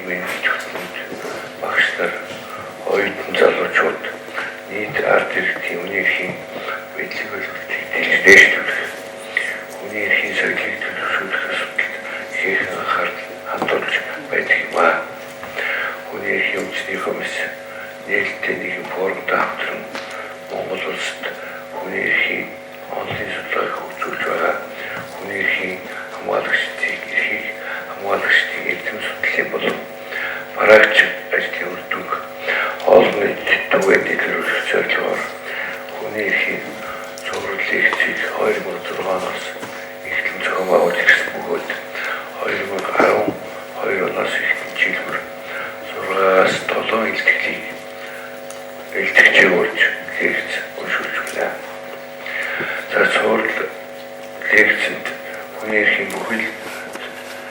нийгмийн хүчтэй багш нар оюутан залуучууд нийт ард иргэдийн хүний эрхийн байдлыг олгохыг дэлгэрүүлэх, хүний эрхийн соёлыг төлөвшүүлэх асуудалд ихээхэн анхаарал хандуулж байдаг юм аа. Хүний эрхийн үндэсний комисс нээлттэй нэгэн форумд хамтран Монгол улсад хүний эрхийн онлын судалгааг хөгжүүлж байгаа хүний эрхийн хамгаалагчдын эрдэм судлалын болон маргааш ажлын үр дүнг олон нийтэд түгээн дэлгэрүүлэх зорилгоор хүний эрхийн зураг лекцийг 2006 эхлэн зохион байгуулж ирсэн бөгөөд 2012 оноос эхлэн жилмөр 6-аас 7 илтгэгчийг болж лекц уншуулж байна. За цаурал лекцэнд хүний эрхийн бүхэл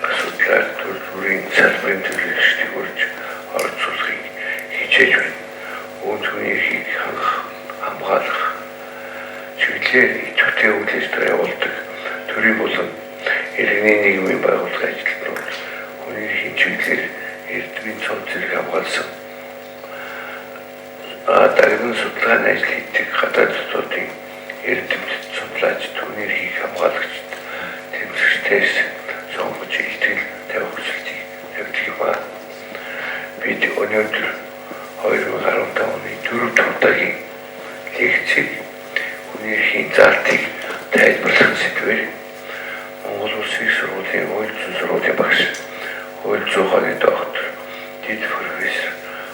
асуудлаар төр бүрийн салбарын төлөөлөгчдийг урьж оролцуулахыг хичээж байна. Үүнд хүний эрхийг хамгаалах чиглэлээр идэвхтэй үйл ажиллагаа явуулдаг төрийн болон иргэний нийгмийн байгууллагын ажилтнууд хүний эрхийн чиглэлээр эрдмийн цонх зэрэг хамгаалсан дагнан судалгааны ажил хийдэг гадаад дотоодын эрдэмт судлаач түүний эрхийг хамгаалагчд тэмцэгчдээс сонгож илтгэл тавих хүсэлтийг тавьдаг юм аа. Бид өнөөдөр 2015 оны 4 дахь удаагийн лекцийг хүний эрхийн залтыг тайлбарлах сэдвээр Монгол Улсын их сургуулийн хууль зүйн сургуулийн багш, хууль зүйн ухааны доктор, дэд профессор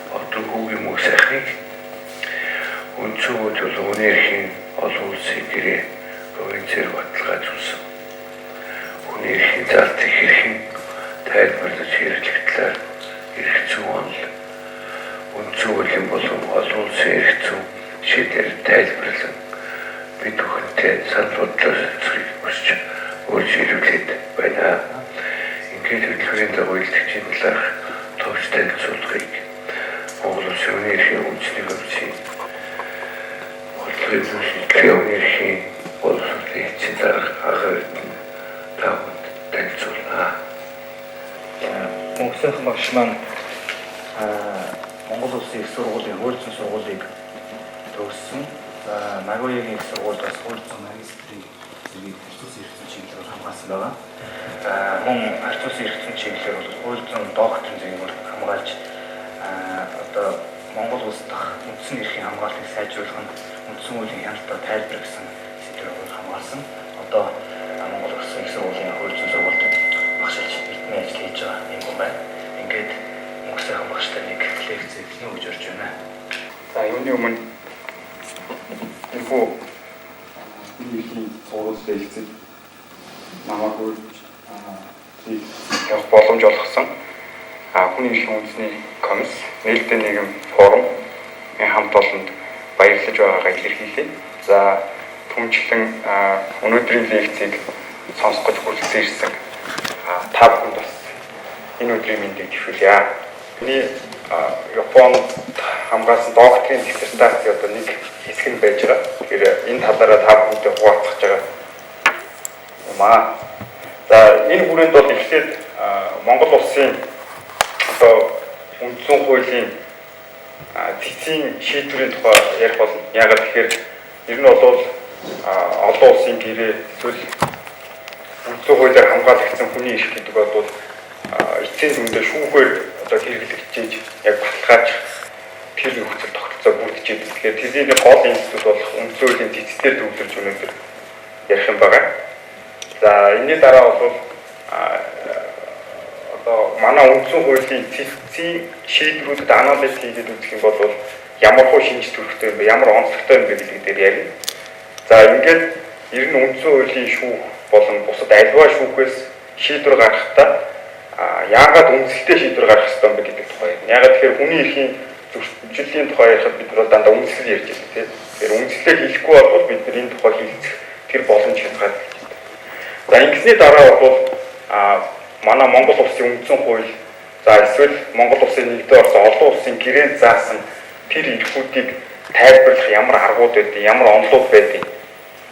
Одоггүй мөн сайхныг үндсэн хууль болон хүний эрхийн олон улсын гэрээ конвенцээр баталгаажуулсан хүний эрхийн залтыг хэрхэн тайлбарлаж хэрэглэх талаар эрх зүйн онол, үндсэн хуулийн болон олон улсын эрх зүйн жишээлээр тайлбарлан бид бүхэнтэй санал бодлоо солилцохыг хүсч өөрч ирүүлээд байна. Ингээд хөтөлбөрийн дагуу илтгэгчийн талаарх товч танилцуулгыг Монгол Улсын хүний эрхийн үндэсний комиссийн бодлогын хүний эрхийн боловсролын эцсийн дарга агаар тавд танилцуулнаа. Мөнхсөн багш маань Монгол Улсын их сургуулийн хууль зүйн сургуулийг төгссөн. Нагоягийн их сургуульд бас хууль зүйн магистрийн зэргийг харьцуулсан эрх зүйн чиглэлээр хамгаалсан байгаа. Мөн харьцуулсан эрх зүйн чиглэлээр бол хууль зүйн докторийн зэргийг хамгаалж одоо Монгол улс дахь үндсэн эрхийн хамгаалтыг сайжруулах нь үндсэн хуулийн хяналтаар тайлбар гэсэн сэдвээр хамгаалсан. Одоо Монгол Улсын их сургуулийн хууль зүйн сургуульд багшилж эрдмийн ажил хийж байгаа юм байна. Ингээд мөнхсөн багштай нэг лекц эхлэнэ гэж орж байна. За юуны өмнө энэхүү хүний эрхийн сургууль лекцийг намайг явах боломж олгосон хүний эрхийн үндэсний комисс нээлттэй нэгэн форумын хамт олонд баярлаж байгаагаа илэрхийлье. За түнчлэн өнөөдрийн лекцийг сонсох гэж хүрэлцэн ирсэн та бүхэнд бас энэ өдрийн мэндийг хүргье. Миний Японд хамгаалсан докторийн диссертаци одоо нэг хэсэг нь байж байгаа. Тэгэхээр энэ талаараа та бүхэндээ хуваалцах байгаа юм аа. За энэ хүрээнд бол эхлээд Монгол улсын одоо үндсэн хуулийн цэцгийн шийдвэрийн тухай ярих болно. Яагаад тэгэхээр ер нь бол олон улсын гэрээ эсвэл үндсэн хуулиар хамгаалагдсан хүний эрх гэдэг бол эцсийн дүндээ шүүхээр одоо хэрэглэгдэж яг баталгааж тэр нөхцөл тогтолцоо бүрдчихэд. Тэгэхээр тэрний гол институт болох үндсэн хуулийн цэцтэй төвлөрж өнөөдөр ярих юм байна. За энэний дараа бол одоо манай үндсэн хуулийн цэцгийн шийдвэрүүдэд анализ хийгээд үзэх юм бол ямар хөө шинж төрхтэй юм бэ, ямар онцлогтой юм бэ гэдэг дээр ярина. За ингээд ер нь үндсэн хуулийн шүүх болон бусад альва шүүхээс шийдвэр гаргахдаа яагаад үнэлэлтэй шийдвэр гаргах ёстой юм бэ гэдэг тухай ярина. Яагаад тэгэхээр хүний эрхийн зөрчилийн тухай ярихад бид нар дандаа үнэлэл ярьж байна тийм. Тэгэхээр үнэлэлээ хийхгүй бол бид нар энэ тухай хэлцэх тэр боломж хязгаартай. За ингэсний дараа бол манай Монгол улсын үндсэн хууль за эсвэл Монгол улсын нэгдүгээр орсон олон улсын гэрээнд заасан тэр эрхүүдийг тайлбарлах ямар аргууд байдیں, ямар онолууд байдیں۔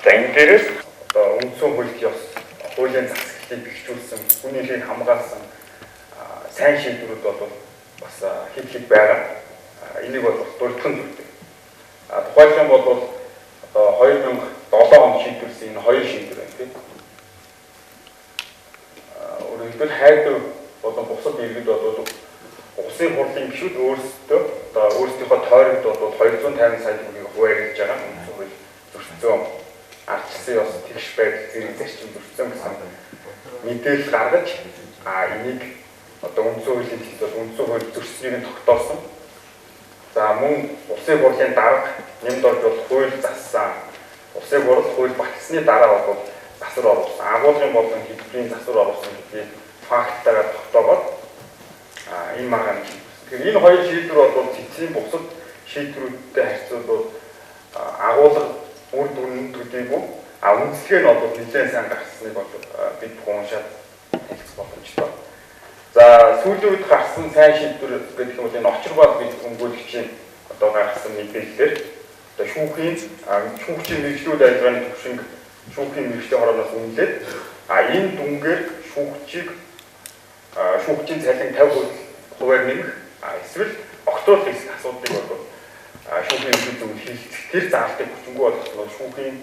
За энэ дээрээс үндсэн хуульд ёс хуулийн засаглалыг бэхжүүлсэн, хүний эрхийг хамгаалсан сайн шийдвэрүүд бол бас хэд байгаа. Энийг бол бас дурдхан зүйлтэй. Тухайлбал юм бол одоо 2007 онд шийдвэрлсэн энэ хоёр шийдвэр байна тийм. Өөрөлдөл хайдвар болон бусад иргэд бол улсын хурлын гишүүд өөрсдөө одоо өөрсдийнхөө тойрогт бол 250 сая төгрөгийг хуваарлаж байгаа үндсэн хууль зөрчсөн ардчилсан ёс тэгш байдал зэрэг зарчим зөрчсөн гэсэн мэдээлэл гаргаж энийг одоо үндсэн хуулийн төвд бол үндсэн хууль зөрчсөнийг тогтоосон. За мөн улсын хурлын дарга нэмд орж бол хууль зассан. Улсын хурл хууль батлсны дараа бол засвар оруулсан. Агуулгын болон хэлбэрийн засвар оруулсан гэдгийг фактаараа тогтоогоод энэ маргаан. Тэгэхээр энэ хоёр шийдвэр бол цэцгийн бусад шийдвэрүүдтэй харьцуулбал агуулга үр дүн төдийгүй үнэлгээ нь бол нэлээд сайн гарсныг бол бид уншаад хэлэх боломжтой. За сүүлийн үед гарсан сайн шийдвэр гэдэг нь энэ очир баг гэж өмгөөлөгчийн одоо гаргасан мэдээлэлээр одоо шүүхийн мэргэжлүүд ажиллагааны төвшинг шүүхийн мэргэжлийн хорооноос үнэлээд энэ дүнгээр шүүгчийн цалин 50% нэмэх эсвэл огтуул хийх асуудлыг бол шүүхийн мэргэжлийн зөвлөл хийх тэр заалтыг хүчингү болгосноор шүүхийн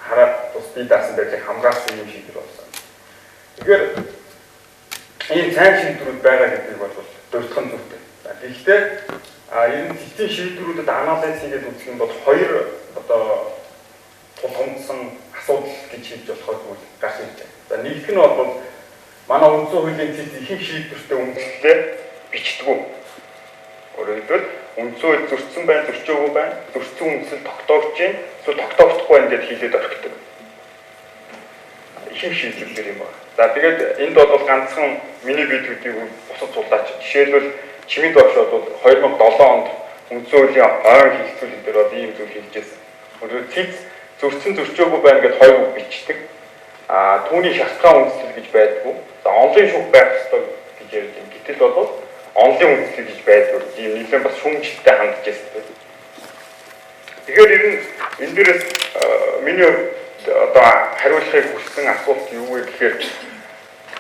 хараад тус бие даасан байдлыг хамгаалсан юм шийдвэр болсон. Тэгэхээр ийм сайн шийдвэрүүд байгаа гэдгийг бол дурдхан зүйлтэй. Гэхдээ энэ цэцгийн шийдвэрүүдэд анализ хийгээд үзэх юм бол хоёр одоо тулгамдсан асуудал гэж хэлж болохоор гарч ирж байна. За нэгдүгээр нь бол манай үндсэн хуулийн цэц ихэнх шийдвэртэй үндэслэлээр бичдэг. Өөрөөр хэлбэл үндсэн хууль зөрчсөн байна, зөрчөөгүй байна, зөрчсөн үндэслэл тогтоогч юм, эсвэл тогтоогдохгүй байна гэдээ хэлээд орхидог. Ихэнх шийдвэрлэр юм байна. За тэгээд энд бол ганцхан миний видеодыг бусад суулаач. Жишээлбэл Чимэд багш бол 2007 онд үндсэн хуулийн ойн хэлцүүлэг дээр бол ийм зүйл хэлжсэн. Өөрөөр цэц зөрчсөн зөрчөөгүй байна гэдээ хоёр үг бичдэг. Түүний шалтгаан үндэслэл гэж байдгүй. За онлын шүүх байх ёстой гэж ярьдаг. Гэтэл бол онлын үндэслэл гэж байдгүй. Тийм нэлээд бас шүүмжлэлтэй хандж байсан. Тэгэхээр энэ дээрээс миний одоо хариулахыг хүссэн асуулт юу вэ гэхээр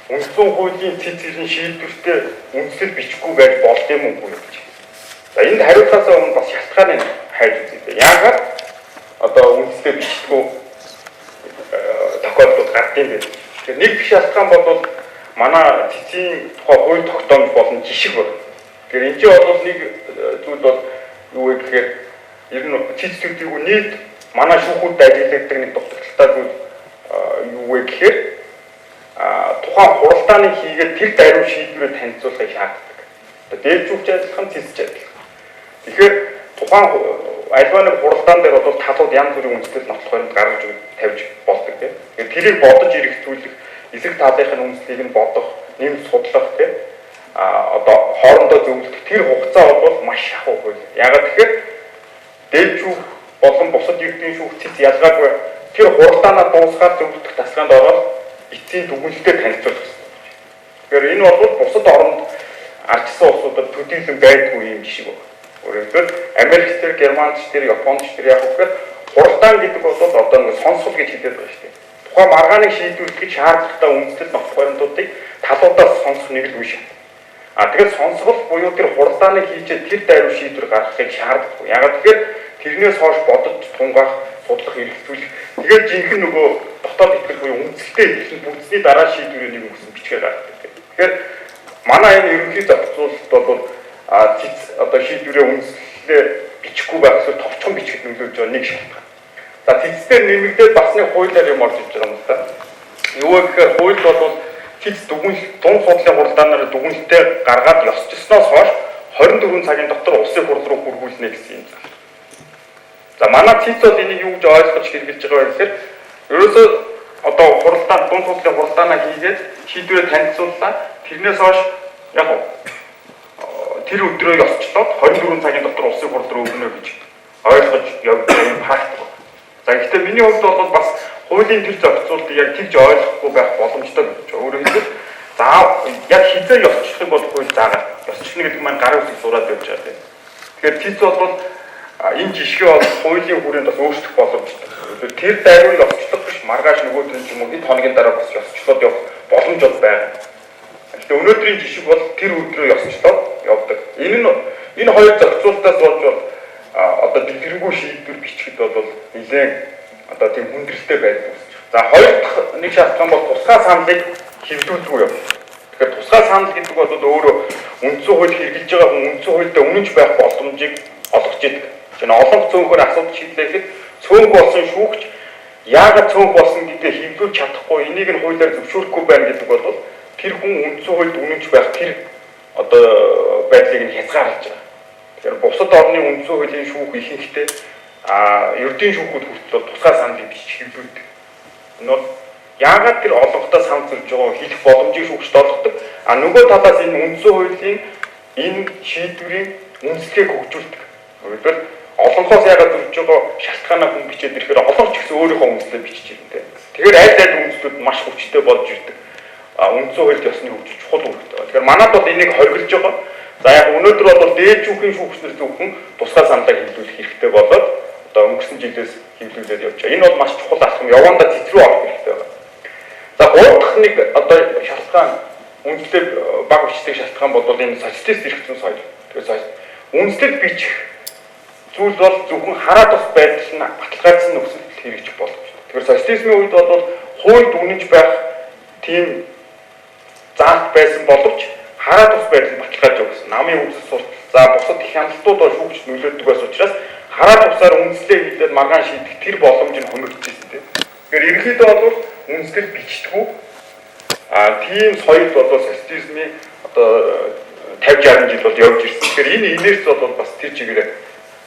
үндсэн хуулийн цэцгийн шийдвэртэй үндэслэл бичихгүй байж болд юм уу гэж. За энд хариулахаас өмнө бас шалтгааныг хайж үзье. Яагаад одоо үндэслэл бичдэггүй тохиолдол гардыг байна. Тэгэхээр нэг шалтгаан бол манай цэцгийн тухай хууль тогтоомж болон жишг байна. Тэгэхээр энэ чинь бол нэг зүйл бол юу вэ гэхээр ер нь цэц төдийгүй нийт манай шүүхүүдэд ажилладаг нэг дутагдaltaй зүйл юу вэ гэхээр тухайн хуралдааны хийгээд тэр даруй шийдвэрээ танилцуулахыг шаарддаг. Одоо дээлжүүлж ажиллах нь цэцж ажиллах. Тэгэхээр тухайн альва нэг хуралдаан дээр бол талууд янз бүрийн үндэслэл нотлохоор гаргаж тавьж болдог тийм. Тэгэхээр тэрийг бодож эргэцүүлэх, эсрэг талынхын үндэслэлийг нь бодох, нэмж судлах тийм. Одоо хоорондоо зөвлөх тэр хугацаа бол маш шахуу хөл. Яагаад тэгэхээр дээлжүүх болон бусад ердийн шүүх цэц ялгаагүй тэр хуралдаанаа дуусгаад зөвлөх тасгаанд ороод эцсийн дүгнэлтэд танилцуулах хэрэгтэй. Тэгэхээр энэ бол бусад оронд ардчсан улсуудад төдийлөн байдгүй юм жишээ байна. Өөрөөр хэлбэл Америкч тэр, Германч тэр, Японч тэр яг үгээр хуралдаан гэдэг бол одоо нэг сонсгол гэж хэлээд байгаа шүү дээ. Тухайн маргааныг шийдвэрлэх шаардлагатай үндэслэл нот баримтуудыг талуудаас сонсох нэг л биш. Тэгэхээр сонсгол буюу тэр хуралдааныг хийжээ тэр даруй шийдвэр гаргахыг шаардлагагүй. Ягаад тэгэхээр тэрнээс хойш бодож тунгаах, судлах, эргэлзүүлэх. Тэгээд жинхэнэ нөгөө дотоод итгэл буюу үндэслэлтэй итгэл бүтсний дараа шийдвэрийг нэг өгсөн бичгээр гаргадаг. Тэгэхээр манай энэ ерөнхий зохицуулалт бол цэц одоо шийдвэрээ үндэслэлээ бичихгүй байх эсвэл товчхон бичихэд нөлөөлж байгаа нэг шалтгаан. За цэцээр нэмэгдээд бас нэг хуулиар юм орж иж байгаа юм да. Юу вэ гэхээр хууль бол цэц дүгнэлт дунд судлалын хуралдаанаар дүгнэлтээ гаргаад ёсчихсноос хойш 24 цагийн дотор улсын хурал руу хүргүүлнэ гэсэн юм. За манай цэц бол энийг юу гэж ойлгож хэрэгжилж байгаа вэ гэхээр ерөөсөө одоо хуралдаан дунд судлалын хуралдаанаа хийгээд шийдвэрээ танилцууллаа. Тэрнээс хойш яг тэр өдрөө ёсчлоод 24 цагийн дотор улсын хурал руу өгнө гэж ойлгож явдаг юм практик. За гэхдээ миний хувьд бол бас хуулийн тэр зохицуултыг яг тэгж ойлгохгүй байх боломжтой гэж байна. Өөрөөр хэлбэл за яг хизээ ёсчлохыг бол хууль заагаад ёсчлно гэдэг маань гарын үсэг зураад явж байгаа тийм. Тэгэхээр цэц бол энэ жишгээ бол хуулийн хүрээнд бас өөрчлөх боломжтой. Тэр даруй ёсчлох биш маргааш нөгөөд нь ч юм уу хэд хоногийн дараа бас ёсчлоод явах боломж бол байна. Гэхдээ өнөөдрийн жишг бол тэр өдрөө ёсчлоо явдаг. Энэ хоёр зохицуултаас болж одоо дэлгэрэнгүй шийдвэр бичихэд бол нэлээд одоо тийм хүндрэлтэй байдаг үүсэж байна. За хоёр дахь нэг шалтгаан бол тусгай саналыг хэвлүүлдэггүй юм. Тэгэхээр тусгай санал гэдэг бол өөрөө үндсэн хууль хэрэгжилж байгаа хүн үндсэн хуультай үнэнч байх боломжийг олгож идэг. Жишээ нь олон цөөнхөр асуудал шийдлэхэд цөөнх болсон шүүгч яагаад цөөнх болсон гэдгээ хэвлүүлж чадахгүй энийг нь хуулиар зөвшөөрөхгүй байна гэдэг бол тэр хүн үндсэн хуульд үнэнч байх тэр одоо байдлыг нь хязгаарлаж байгаа. Тэгэхээр бусад орны үндсэн хуулийн шүүх ихэнхдээ ердийн шүүхүүд хүртэл тусгай саналыг бичих хэвлүүлдэг. Энэ бол яагаад тэр олонхтой санал зөрж байгаа хэлэх боломжийг шүүгчд олгодог. Нөгөө талаас энэ үндсэн хуулийн энэ шийдвэрийн үндэслэгийг хөгжүүлдэг. Өөрөлдвөл олонхоос яагаад зөрж байгаа шалтгаанаа хүн бичээд ирэхээр олонх ч гэсэн өөрийнхөө үндэслэлээ бичиж ирнэ. Тэгэхээр аль үндэслүүд маш хүчтэй болж ирдэг. Үндсэн хуульд ёсны хөгжил чухал үүрэгтэй. Тэгэхээр манайд бол энийг хоригдж байгаа. За яг өнөөдөр бол дээд шүүхийн шүүгчнэр зөвхөн тусгай саналыг хэвлүүлэх хэрэгтэй болоод одоо өнгөрсөн жилээс хэвлүүлээд явж байгаа. Энэ бол маш чухал алхам. Явандаа цэцрүү авах хэрэгтэй байна. За гурав дахь нэг одоо шалтгаан үндэслэл баг бичлэг шалтгаан бол энэ социалист эрхтэн соёл. Тэгэхээр үндэслэл бичих зүйл бол зөвхөн хараа тус байдал нь баталгаажсан нөхцөлд хэрэгжих боломжтой. Тэгэхээр социализмын үед бол хуульд үнэнч байх тийм заалт байсан боловч хараа тус байдал баталгааж өгсөн. Намын үзэл суртал за бусад их хяналтууд бол шүүгч нөлөөдөг байсан учраас хараа тусаар үндэслэл хийлээд маргаан шийдэх тэр боломж нь хөнөөлжсэн тийм. Тэгэхээр ерөнхийдөө бол үндэслэл бичдэггүй тийм соёл бол социализмын одоо 50-60 жил бол явж ирсэн. Тэгэхээр энэ инерц бол бас тэр чигээрээ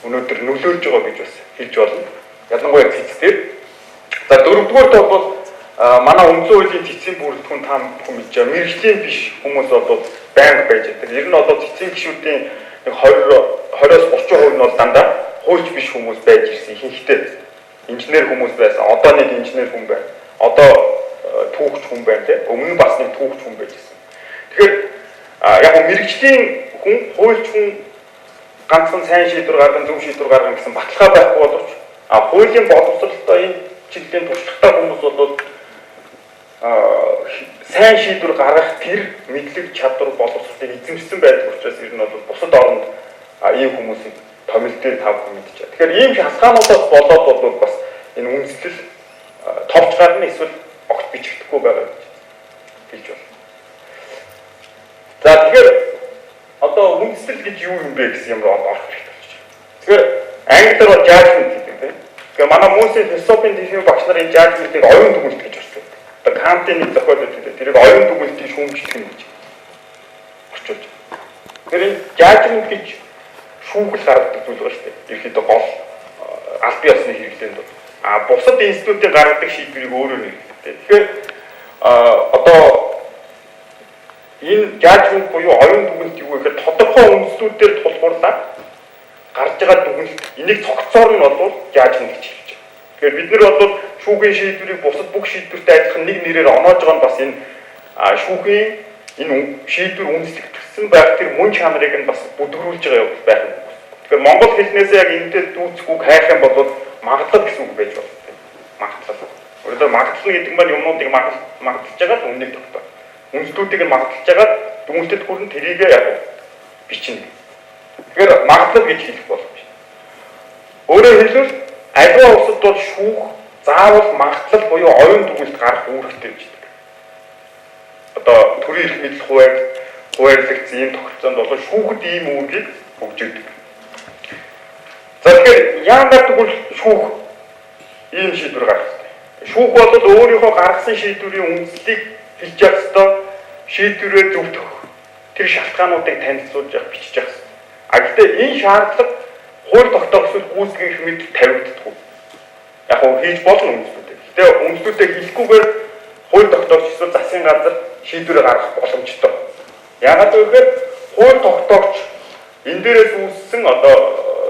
өнөөдөр нөлөөлж байгаа гэж бас хэлж болно. Ялангуяа цэцтэй. За дөрөвдүгээр бол манай үндсэн хуулийн цэцгийн бүрэлдэхүүн та бүхэн мэдж байгаа. Мэргэжлийн биш хүмүүс бол байнга байж байгаа. Ер нь бол цэцгийн гишүүдийн 20-оос 30% нь бол дандаа хуульч биш хүмүүс байж ирсэн. Ихэнхдээ инженер хүмүүс байсан. Одоо нэг инженер хүн байна. Одоо түүхч хүн байна тийм. Өмнө нь бас нэг түүхч хүн байж ирсэн. Тэгэхээр яг мэргэжлийн хүн хуульч хүн ганцхан сайн шийдвэр гарган зөв шийдвэр гарган гэсэн баталгаа байхгүй боловч хуулийн боловсролтой энэ чиглэлийн туршлагатай хүмүүс бол сайн шийдвэр гаргах тэр мэдлэг чадвар боловсролыг эзэмшсэн байдаг учраас ер нь бол бусад оронд ийм хүмүүсийн томилдгийг тав мэдж байгаа. Тэгэхээр ийм шалтгаануудаас болоод бол бас энэ үндэслэл товч гарна эсвэл огт бичигдэхгүй байгаа гэж хэлж байна. За тэгэхээр одоо үндэслэл гэж юу юм бэ гэсэн юм руу орох хэрэгтэй болж байна. Тэгэхээр англиар бол judgment гэдэг тийм. Тэгэхээр манай мөнхийн философийн техник багш нарын judgment-ийг оюун дүгнэлт гэж орчуулдаг. Одоо Кантын нэг зохиол өгдөг. Тэрийг оюун дүгнэлтийн шүүмжлэх гэж орчуулж байна. Тэгэхээр энэ judgment гэж шүүхэл гаргадаг зүйл байна шүү дээ. Ерөнхийдөө гол аль бие усны хэрэглээнд бол бусад институтын гаргадаг шийдвэрийг өөрөө нэрвэдэг. Тэгэхээр одоо энэ judgment буюу оюун дүгнэлт юу гэхээр тодорхой үндслүүдээр тулгуурлаад гарч байгаа дүгнэлт энийг цогцоор нь бол judgment гэж хэлж байгаа. Тэгэхээр бид нар бол шүүхийн шийдвэрийг бусад бүх шийдвэртэй адилхан нэг нэрээр оноож байгаа нь бас энэ шүүхийн энэ шийдвэр үндэслэгдсэн байх тэр мөн чанарыг нь бас бүдгрүүлж байгаа юм байх юм. Тэгэхээр монгол хэлнээсээ яг энэтэй дүүцэхүүг хайх юм бол магадлал гэсэн үг байж болно. Магадлал. Өөрөөр магадлал гэдэг нь юмнуудыг магадлаж байгаа үннийг тогтоо. Үндэслүүдийг нь магадлаж байгаа дүгнэлтэд хүрэн тэрийг яг бичнэ. Тэгэхээр магадлал гэж хэлэх боломж. Өөрөөр хэлбэл аливаа улсад бол шүүх заавал магадлал буюу оюун дүгнэлт гарах үүрэгтэй гэж байна. Одоо төрийн эрх мэдэл хуваарлагдсан ийм тохиолдолд бол шүүхэд ийм үүргийг хөгжүүлдэг. За тэгэхээр яагаад тэгвэл шүүх ийм шийдвэр гаргах вэ? Шүүх бол өөрийнхөө гаргасан шийдвэрийн үндслийг хэлж явах ёстой, шийдвэрээ зөвтгөх тэр шалтгаануудыг танилцуулж явах, бичиж явах ёстой. Гэхдээ энэ шаардлага хууль тогтоогчдод гүйцэтгэх мэд тавигддаг. Яг нь хийж болно үндэслүүдээ. Гэтэ үндэслүүдээ хийхгүйгээр хууль тогтоогч эсвэл засгийн газар шийдвэрээ гаргах боломжтой. Яагаад гэвэл хууль тогтоогч энэ дээрээс үүссэн одоо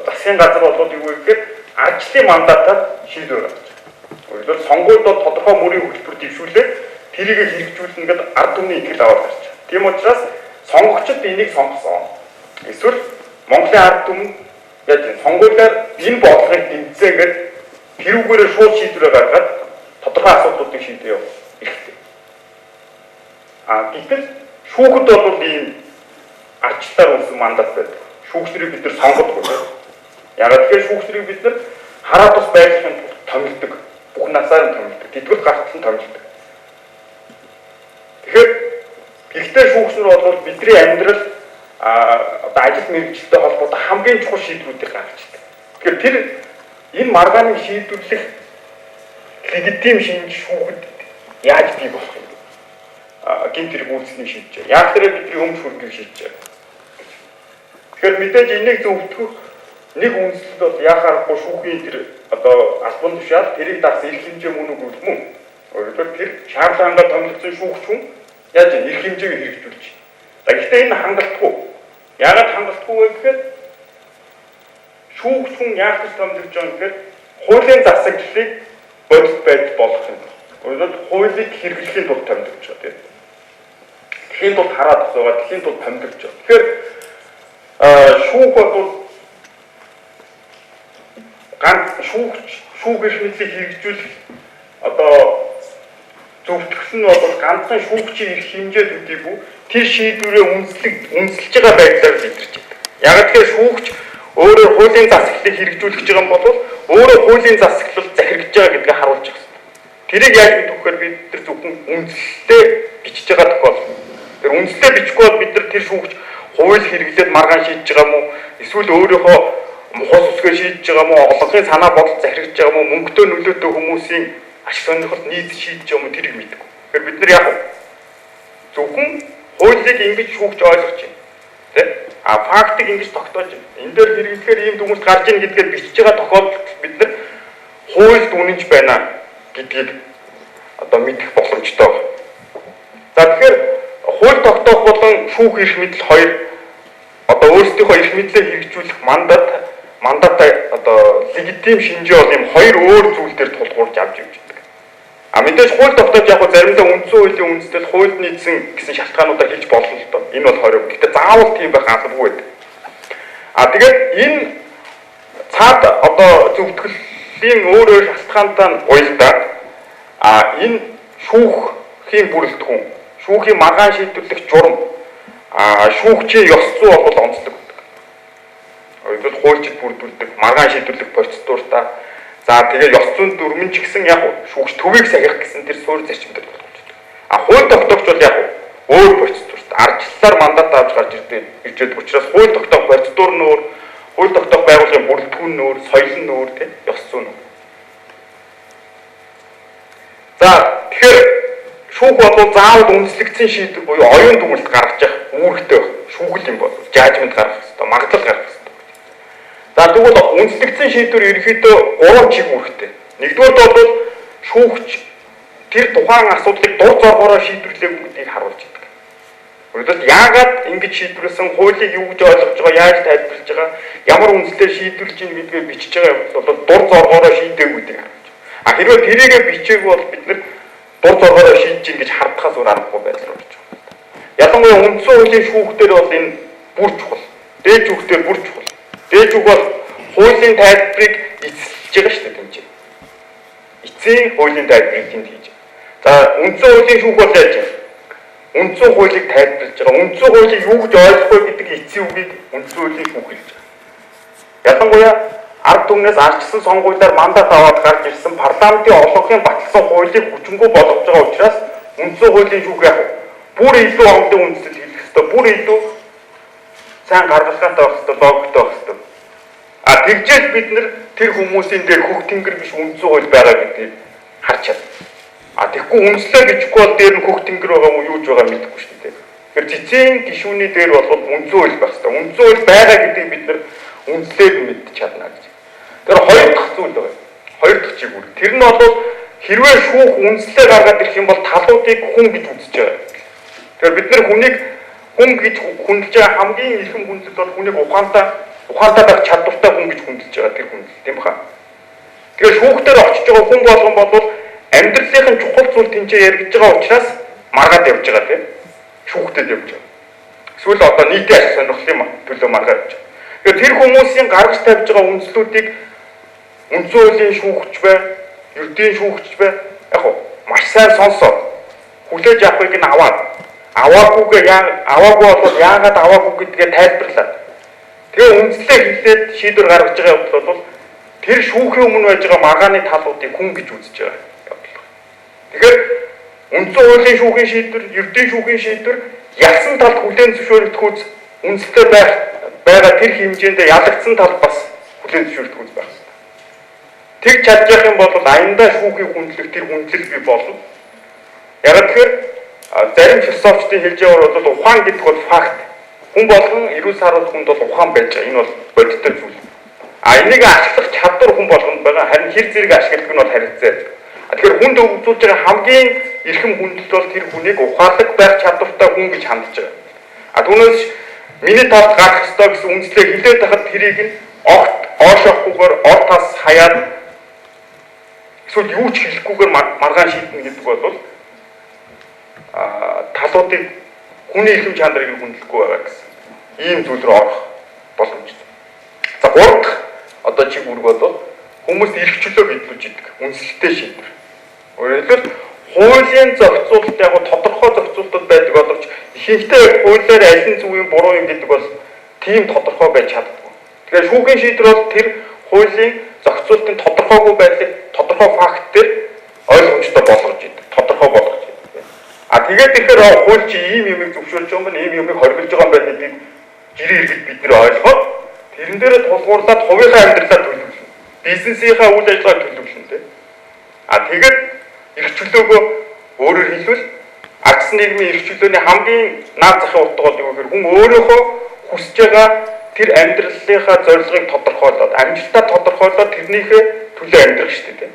засгийн газар болоод юу гэхээр ажлын мандатаар шийдвэр гаргаж байгаа. Өөрөлдөө сонгуульд бол тодорхой мөрийн хөтөлбөр дэвшүүлээд тэрийг хэрэгжүүлнэ гэдэг ард түмний итгэл аваад гарч байгаа. Тийм учраас сонгогчид энийг сонгосон. Эсвэл Монголын ард түмэн яг сонгуулиар энэ бодлогыг тэмцээгээд тэрүүгээрээ шууд шийдвэрээ гаргаад тодорхой асуудлуудыг шийдэе хэрэгтэй. Гэтэл Шүүхэд бол ийм арчлаар үүсэн мандат байдаг. Шүүгчрийг бид нар сонгодгүй. Ягаад гэхээр шүүгчрийг бид нар хараа тус байдлын томилдог. Бүх насаар нь томилдог. Тэтгэл гаргасан томилдог. Тэгэхээр ихтэй шүүгчнэр бол бидний амьдрал одоо ажил мэргэжилтэй холбоотой хамгийн чухал шийдвэрүүдийг гаргаждаг. Тэгэхээр тэр энэ маргааныг шийдвэрлэх легитим шинж шүүхэд яаж бий болох юм? Гинт хэрэг үйлчлэгийг шийдэж байгаа. Яг тэрэ бидний өмч хөргийг шийдэж байгаа. Тэгэхээр мэдээж энийг зөвтгөх нэг үндэслэл бол яхаарахгүй шүүхийн тэр одоо албан тушаал тэрийг дагсан эрх хэмжээ мөн үгүй мөн. Өөрөөр тэр шаардлагаангаар томилсон шүүгч хүн яаж эрх хэмжээг хэрэгжүүлж байна. Гэхдээ энэ хангалтгүй. Яагаад хангалтгүй вэ гэхээр шүүгч хүн яаж томилж байгаа гэхээр хуулийн засаглалыг бодит байдал болгох юм. Өөрөөр хуулийг хэрэглэхийн тулд томилж байгаа тийм. Тэхийн тулд хараад байгаа, тэхийн тулд томилж байгаа. Тэгэхээр шүүх бол шүүх эрх мэдлийг хэрэгжүүлэх одоо зөвтгөх нь бол ганцхан шүүгчийн эрх хэмжээд үдийгүй тэр шийдвэрээ үндэслэж байгаа байдлаар илэрч байдаг. Яг тэгэхээр шүүгч өөрөө хуулийн засаглалыг хэрэгжүүлэх гэж байгаа юм бол өөрөө хуулийн засаглал захирагч байгаа гэдгийг харуулж байгаа юм. Тэрийг яаж мэдэх вэ? Бид нар зөвхөн үндэслэлтэй бичиж байгаа тохиолдол. Тэр үндэслэлтэй бичихгүй бол бид нар тэр шүүгч хууль хэрэглээд маргаан шийдэж байгаа мó эсвэл өөрийнхөө мухас үсгээ шийдэж байгаа мó олонхын санаа бодол захирагч байгаа мó мөнгөтэй нөлөөтэй хүмүүсийн ашиг сонирхолд нийт шийдэж байгаа мó тэрийг мэдэхгүй. Тэгэхээр бид нар яг зөвхөн хуулийг ингэж шүүгч ойлгож байна. Тэ? Фактыг ингэж тогтоож байна. Энэ дээр хэрэглэхээр ийм дүгнэлт гарч ийн гэдгээр бичиж байгаа тохиолдолд бид нар хуульд үнэнч байна гэдгийг одоо мэдэх боломжтой байна. За тэгэхээр хууль тогтоох болон шүүх эрх мэдэл хоёр одоо өөрсдийнхөө эрх мэдлээ хэрэгжүүлэх мандат одоо легитим шинжээ бол юм хоёр өөр зүйл дээр тулгуурж авч явж байдаг. Мэдээж хууль тогтоож яг заримдаа үндсэн хуулийн үндэслэл хуульд нийцсэн гэсэн шалтгаануудаар хийж болно л доо. Энэ бол хориг. Гэхдээ заавал тийм байх албагүй байдаг. Тэгээд энэ цаад одоо зөвтгөлийн өөр шалтгаантай уялдаад энэ шүүхийн бүрэлдэхүүн, шүүхийн маргаан шийдвэрлэх журам, шүүгчийн ёс зүй бол онцлог байдаг. Өөрөлд хуульчид бүрдүүлдэг маргаан шийдвэрлэх процедуртаа за тэгээ ёс зүйн дүрмэн ч гэсэн яг шүүгч төвийг сахих гэсэн тэр суурь зарчимтай болгож байна. Хууль тогтоогч бол яг өөр процедурт ардчлалаар мандат авч гарч ирдэг учраас хууль тогтоох процедур нь өөр, хууль тогтоох байгууллагын бүрэлдэхүүн нь өөр, соёл нь өөр, тийм ёс зүй нь. За тэгэхээр шүүх бол заавал үндэслэгдсэн шийдвэр буюу оюун дүгнэлт гаргаж явах үүрэгтэй байна. Шүүгэл юм бол жажмент гаргах хэрэгтэй, магадлал гаргах хэрэгтэй. За тэгвэл үндэслэгдсэн шийдвэр ерөнхийдөө 3 чиг үүрэгтэй. Нэгдүгээр бол шүүгч тэр тухайн асуудлыг дур зоргоороо шийдвэрлэв гэдгийг харуулж байдаг. Өөрөлд яагаад ингэж шийдвэрлсэн, хуулийг юу гэж ойлгож байгаа, яаж тайлбарлаж байгаа, ямар үндслээр шийдвэрлэж ийн гэдгээ бичиж байгаа бол дур зоргоороо шийдэв гэдгийг харуулж байгаа. Хэрвээ тэрийгэ бичээгүй бол бид нар дур зоргоороо шийдэж ийн гэж хардхаас өөр аргагүй байдлаар болж байгаа. Ялангуяа үндсэн хуулийн шүүхтэр бол энэ бүр чухал. Дээд шүүхтэр бүр чухал. Дээд шүүх бол хуулийн тайлбарыг эзэлж байгаа шүү дээ тэмцээ. Эцсийн хуулийн тайлбарыг тэнд хийж байгаа. За үндсэн хуулийн шүүх бол яаж вэ? Үндсэн хуулийг тайлбарлаж байгаа. Үндсэн хуулийг юу гэж ойлгох вэ гэдэг эцсийн үгийг үндсэн хуулийн шүүх хэлж байгаа. Ялангуяа ард түмнээс ардчсан сонгуулиар мандат аваад гарч ирсэн парламентын олонхын баталсан хуулийг хүчингү болгож байгаа учраас үндсэн хуулийн шүүх яг бүр илүү онгодын үндэслэл хэлэх ёстой, бүр илүү сайн гаргалгаатай байх ёстой, логиктой байх ёстой. Тэгжээс бид нар тэр хүмүүсийн дээр хөх тэнгэр биш үндсэн хууль байгаа гэдгийг харж чадна. Тэгэхгүй үндэслэл бичихгүй бол дээр нь хөх тэнгэр байгаа юм уу юу ч байгаа мэдэхгүй шүү дээ. Тэгэхээр цэцэн гишүүний дээр бол үндсэн хууль байх ёстой. Үндсэн хууль байгаа гэдгийг бид нар үндслээр мэдчих чадна гэж. Тэр хоёр дахь зүйл байна. Хоёр дахь чиг үүрэг. Тэр нь бол хэрвээ шүүх үндслээ гаргаад ирэх юм бол талуудыг хүн гэж үзэж байгаа. Тэгэхээр бид нар хүнийг хүн гэж хүндэж байгаа хамгийн ихэнх хүндэт бол хүнийг ухаантай байх чадвартай хүн гэж хүндэж байгаа тэр хүн тийм баха. Тэгэхээр шүүхтэр очиж байгаа хүн болгон бол амьдралын чухал зүйл тэнцээ яригдж байгаа учраас маргаад явж байгаа тийм шүүхтэд явж байгаа. Эсвэл одоо нийтийн ашиг сонирхлын төлөө маргаад явж байгаа. Тэгэхээр тэр хүмүүсийн гаргаж тавьж байгаа үндслүүдийг үндсэн хуулийн шүүгч бай, ердийн шүүгч бай яг маш сайн сонсоод хүлээж авахыг нь аваад аваагүй бол яагаад аваагүй гэдгээ тайлбарлаад тэгээ үндслээ хэлээд шийдвэр гаргаж байгаа явдал бол тэр шүүхийн өмнө байж байгаа маргааны талуудыг хүн гэж үзэж байгаа явдал. Тэгэхээр үндсэн хуулийн шүүхийн шийдвэр, ердийн шүүхийн шийдвэр ялсан талд хүлээн зөвшөөрөгдөхүүц үндслээ байгаа тэр хэмжээнд ялагдсан тал бас хүлээн зөвшөөрөгдөхүүц байх хэрэгтэй. Тэг чадж явах юм бол аяндаа шүүхийн хүндлэг тэр хүндлэл бий болно. Яг тэгэхээр зарим философчдын хэлж байгаагаар бол ухаан гэдэг бол факт. Хүн болгон эрүүл сарууд хүнд бол ухаан байж байгаа. Энэ бол бодиттой зүйл. Энийг ашиглах чадвар хүн болгонд байгаа. Харин хэр зэрэг ашиглах нь бол харилцаа. Тэгэхээр хүнд өгүүлж байгаа хамгийн эрхэм хүндлэл бол тэр хүнийг ухаалаг байх чадвартай хүн гэж хандж байгаа. Түүнээс миний талд гарах ёстой гэсэн үндслээ хилээд байхад тэрийг нь оошохгүйгээр ортоос хаяад эсвэл юу ч хэлэхгүйгээр маргаан шийднэ гэдэг бол талуудыг хүний эрхэм чанарыг хүндлэхгүй байгаа гэсэн ийм зүйл рүү орох боломжтой. За гурав дахь одоо чиг үүрэг бол хүмүүст эрх чөлөө бидлүүлж идэг үндэслэлтэй шийдвэр. Өөрөөр хэлбэл хуулийн зохицуулалт яг тодорхой зохицуултууд байдаг боловч ихэнхдээ хуулиар аль нь зөв юм буруу юм гэдэг бол тийм тодорхой байж чаддаггүй. Тэгэхээр шүүхийн шийдвэр бол тэр хуулийн зохицуулалтын тодорхойгүй байдлыг тодорхой факт дээр ойлгомжтой болгож идэг, тодорхой болгож идэг. Тэгээд тэгэхээр хууль чи ийм юмыг зөвшөөрж байгаа юм байна, ийм юмыг хоригдж байгаа юм байна гэдгийг жирийн иргэд бид нэр ойлгоод тэрэн дээрээ тулгуурлаад хувийнхаа амьдралаа төлөвлөнө. Бизнесийнхаа үйл ажиллагааг төлөвлөнө. Тэгээд эрх чөлөөгөө өөрөөр хэлбэл агс нийгмийн эрх чөлөөний хамгийн наад захын утга бол юу гэхээр хүн өөрийнхөө хүсэж байгаа тэр амьдралынхаа зорилгыг тодорхойлоод, амжилтаа тодорхойлоод тэрнийхээ төлөө амьдрах шүү дээ.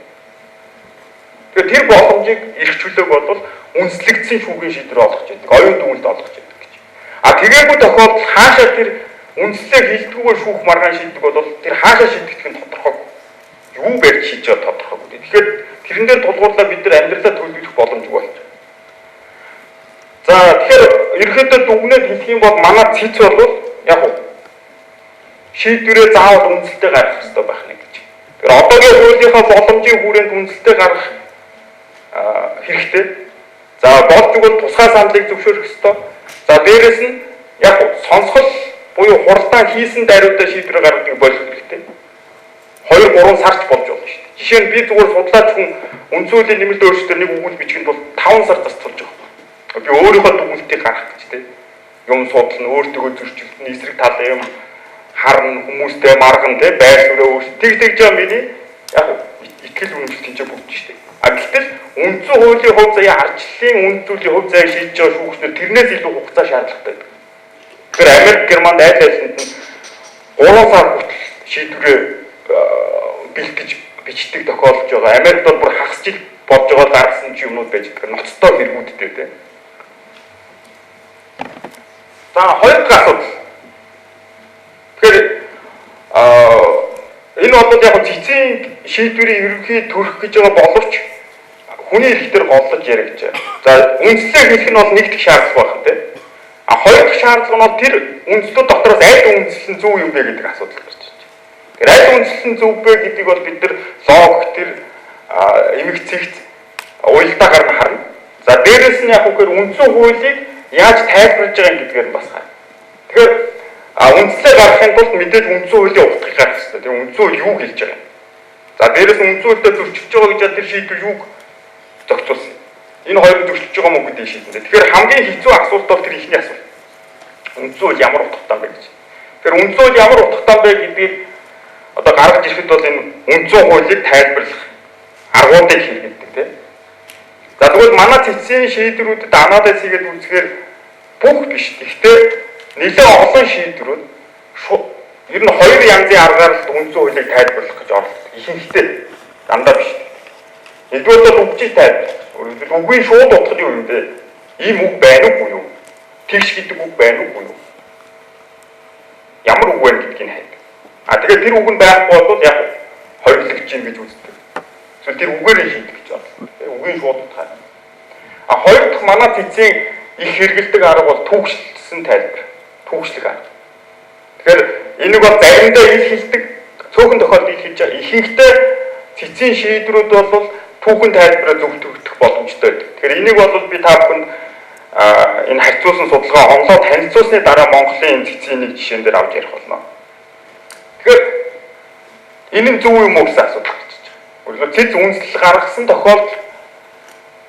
Тэгэхээр тэр боломжийг эрх чөлөөг бол үндэслэгдсэн шүүхийн шийдвэр олгож байдаг, оюун дүгнэлт олгож байдаг гэж. Тэгээгүү тохиолдолд хаашаа тэр үндслээ хилдэггүйгээр шүүх маргаан шийддэг бол тэр хаашаа шийдэгдэх нь тодорхойгүй. Юу барьж хийж байгаа тодорхойгүй. Тэгэхээр тэрэн дээр тулгуурлаа бид нар амьдралаа төлөвлөх боломжгүй болж байна. За тэгэхээр ерөнхийдөө дүгнэлт хэлэх юм бол манай цэц бол яг шийдвэрээ заавал үндсэлтэй гаргах хэрэгтэй байх нэг гэж. Тэгэхээр одоогийн хуулийнхаа боломжийн хүрээнд үндсэлтэй гаргах хэрэгтэй. За болж өгвөл тусгай саналыг зөвшөөрөх ёстой. За дээрэс нь яг сонсгол буюу хуралдаан хийсэн даруйдаа шийдвэр гаргадаг болох хэрэгтэй. 2-3 сарч болж болно шүү дээ. Жишээ нь би зүгээр судлаач хүн үндсүүлийн нэмэлт өөрчлөлтөөр нэг үгэл бичгэнд бол 5 сар засцуулж байгаа. Би өөрийнхөө дүгнэлтийг гаргах гэж тийм юм судлана, өөртөө зөрчилдөн, эсрэг тал юм харна, хүмүүстэй марган тийм байр суурь өөрчлөлт тэгж байгаа миний яг итгэл үнэмшил тийч бүгд шүү дээ. Гэтэл үндсэн хуулийн хувь заяа арчлалын үнд зүйлийн хувь заяаг шийдэж байгаа шүүгчнэр тэрнээс илүү хугацаа шаардлагатай байдаг. Тэгэхээр Америк, Германд аль альсанд нь 3 сар хүртэл шийдвэрээ бэлтгэж бичдэг тохиолдож байгаа. Америкт бол бүр хагас жил болж байгаа гаргасан ч юмнууд байж байгаа. Ноцтой хэрэгүүдтэй тийм. За хоёр дахь асуудал. Тэгэхээр энэ бол яг цэцгийн шийдвэрийн ерөнхий төрөх гэж байгаа боловч хүний эрх төр голлож яригч. За үндслээ хэлэх нь бол нэг дэх шаардлага байна тийм. Хоёр дахь шаардлага нь бол тэр үндслүүд дотроос аль үндслэл нь зөв юм бэ гэдэг асуудал гарч ирж байна. Тэр аль үндслэл нь зөв бэ гэдгийг бол бид нар логик тэр эмэг цэгц уялдаагаар нь харна. За дээрэс нь яг үгээр үндсэн хуулийг яаж тайлбарлаж байгаа гэдгээр нь бас харна. Тэгэхээр үндслээ гаргахын тулд мэдээж үндсэн хуулийн утгыг гаргах хэрэгтэй. Тэр үндсэн хууль юу хэлж байгаа юм. За дээрэс нь үндсэн хуультай зөрчилж байгаа гэж тэр шийдвэр юуг зохицуулсан. Энэ хоёрыг зөрчилж байгаа мó гэдэг шийдвэр. Тэгэхээр хамгийн хэцүү асуулт бол тэр ихний асуулт. Үндсэн хууль ямар утгатай бэ гэж. Тэгэхээр үндсэн хууль ямар утгатай бэ гэдгийг одоо гаргаж ирэхэд бол энэ үндсэн хуулийг тайлбарлах аргуудыг хэрэглэдэг тийм. За тэгвэл манай цэцгийн шийдвэрүүдэд анализ хийгээд үзэхээр бүх биш. Гэхдээ нэлээд олон шийдвэрүүд ер нь хоёр янзын аргаар л үндсэн хуулийг тайлбарлах гэж оролддог. Ихэнхдээ дандаа биш. Нэгдүгээр бол үгжийг тайлбарлах. Үгийн шууд утга нь юу юм бэ? Ийм үг байна уу буюу? Тэгш гэдэг үг байна уу буюу? Ямар үг вэ гэдгийг хайх. Тэгээд тэр үг нь байхгүй бол яг хориглогч юм гэж үздэг. Тэгэхээр тэр үгээр нь хийх гэж байна. Үгийн шууд утга. Хоёр дахь манай цэцгийн их хэрэгэлдэг арга бол түүхчлсэн тайлбар. Түүхчлэг арга. Тэгэхээр энийг бол заримдаа ил хэлдэг, цөөхөн тохиолдолд ил хийж байгаа. Ихэнхдээ цэцгийн шийдвэрүүд бол түүхэн тайлбараа зөв төгтөх боломжтой байдаг. Тэгэхээр энийг бол би та бүхэнд энэ харьцуулсан судалгаа онлоод танилцуулсны дараа Монголын цэцгийн нэг жишээн дээр авч ярих болно. Тэгэхээр энэ нь зөв юм уу гэсэн асуудал гарч байна. Өөрөлдөө цэц үндэслэл гаргасан тохиолдолд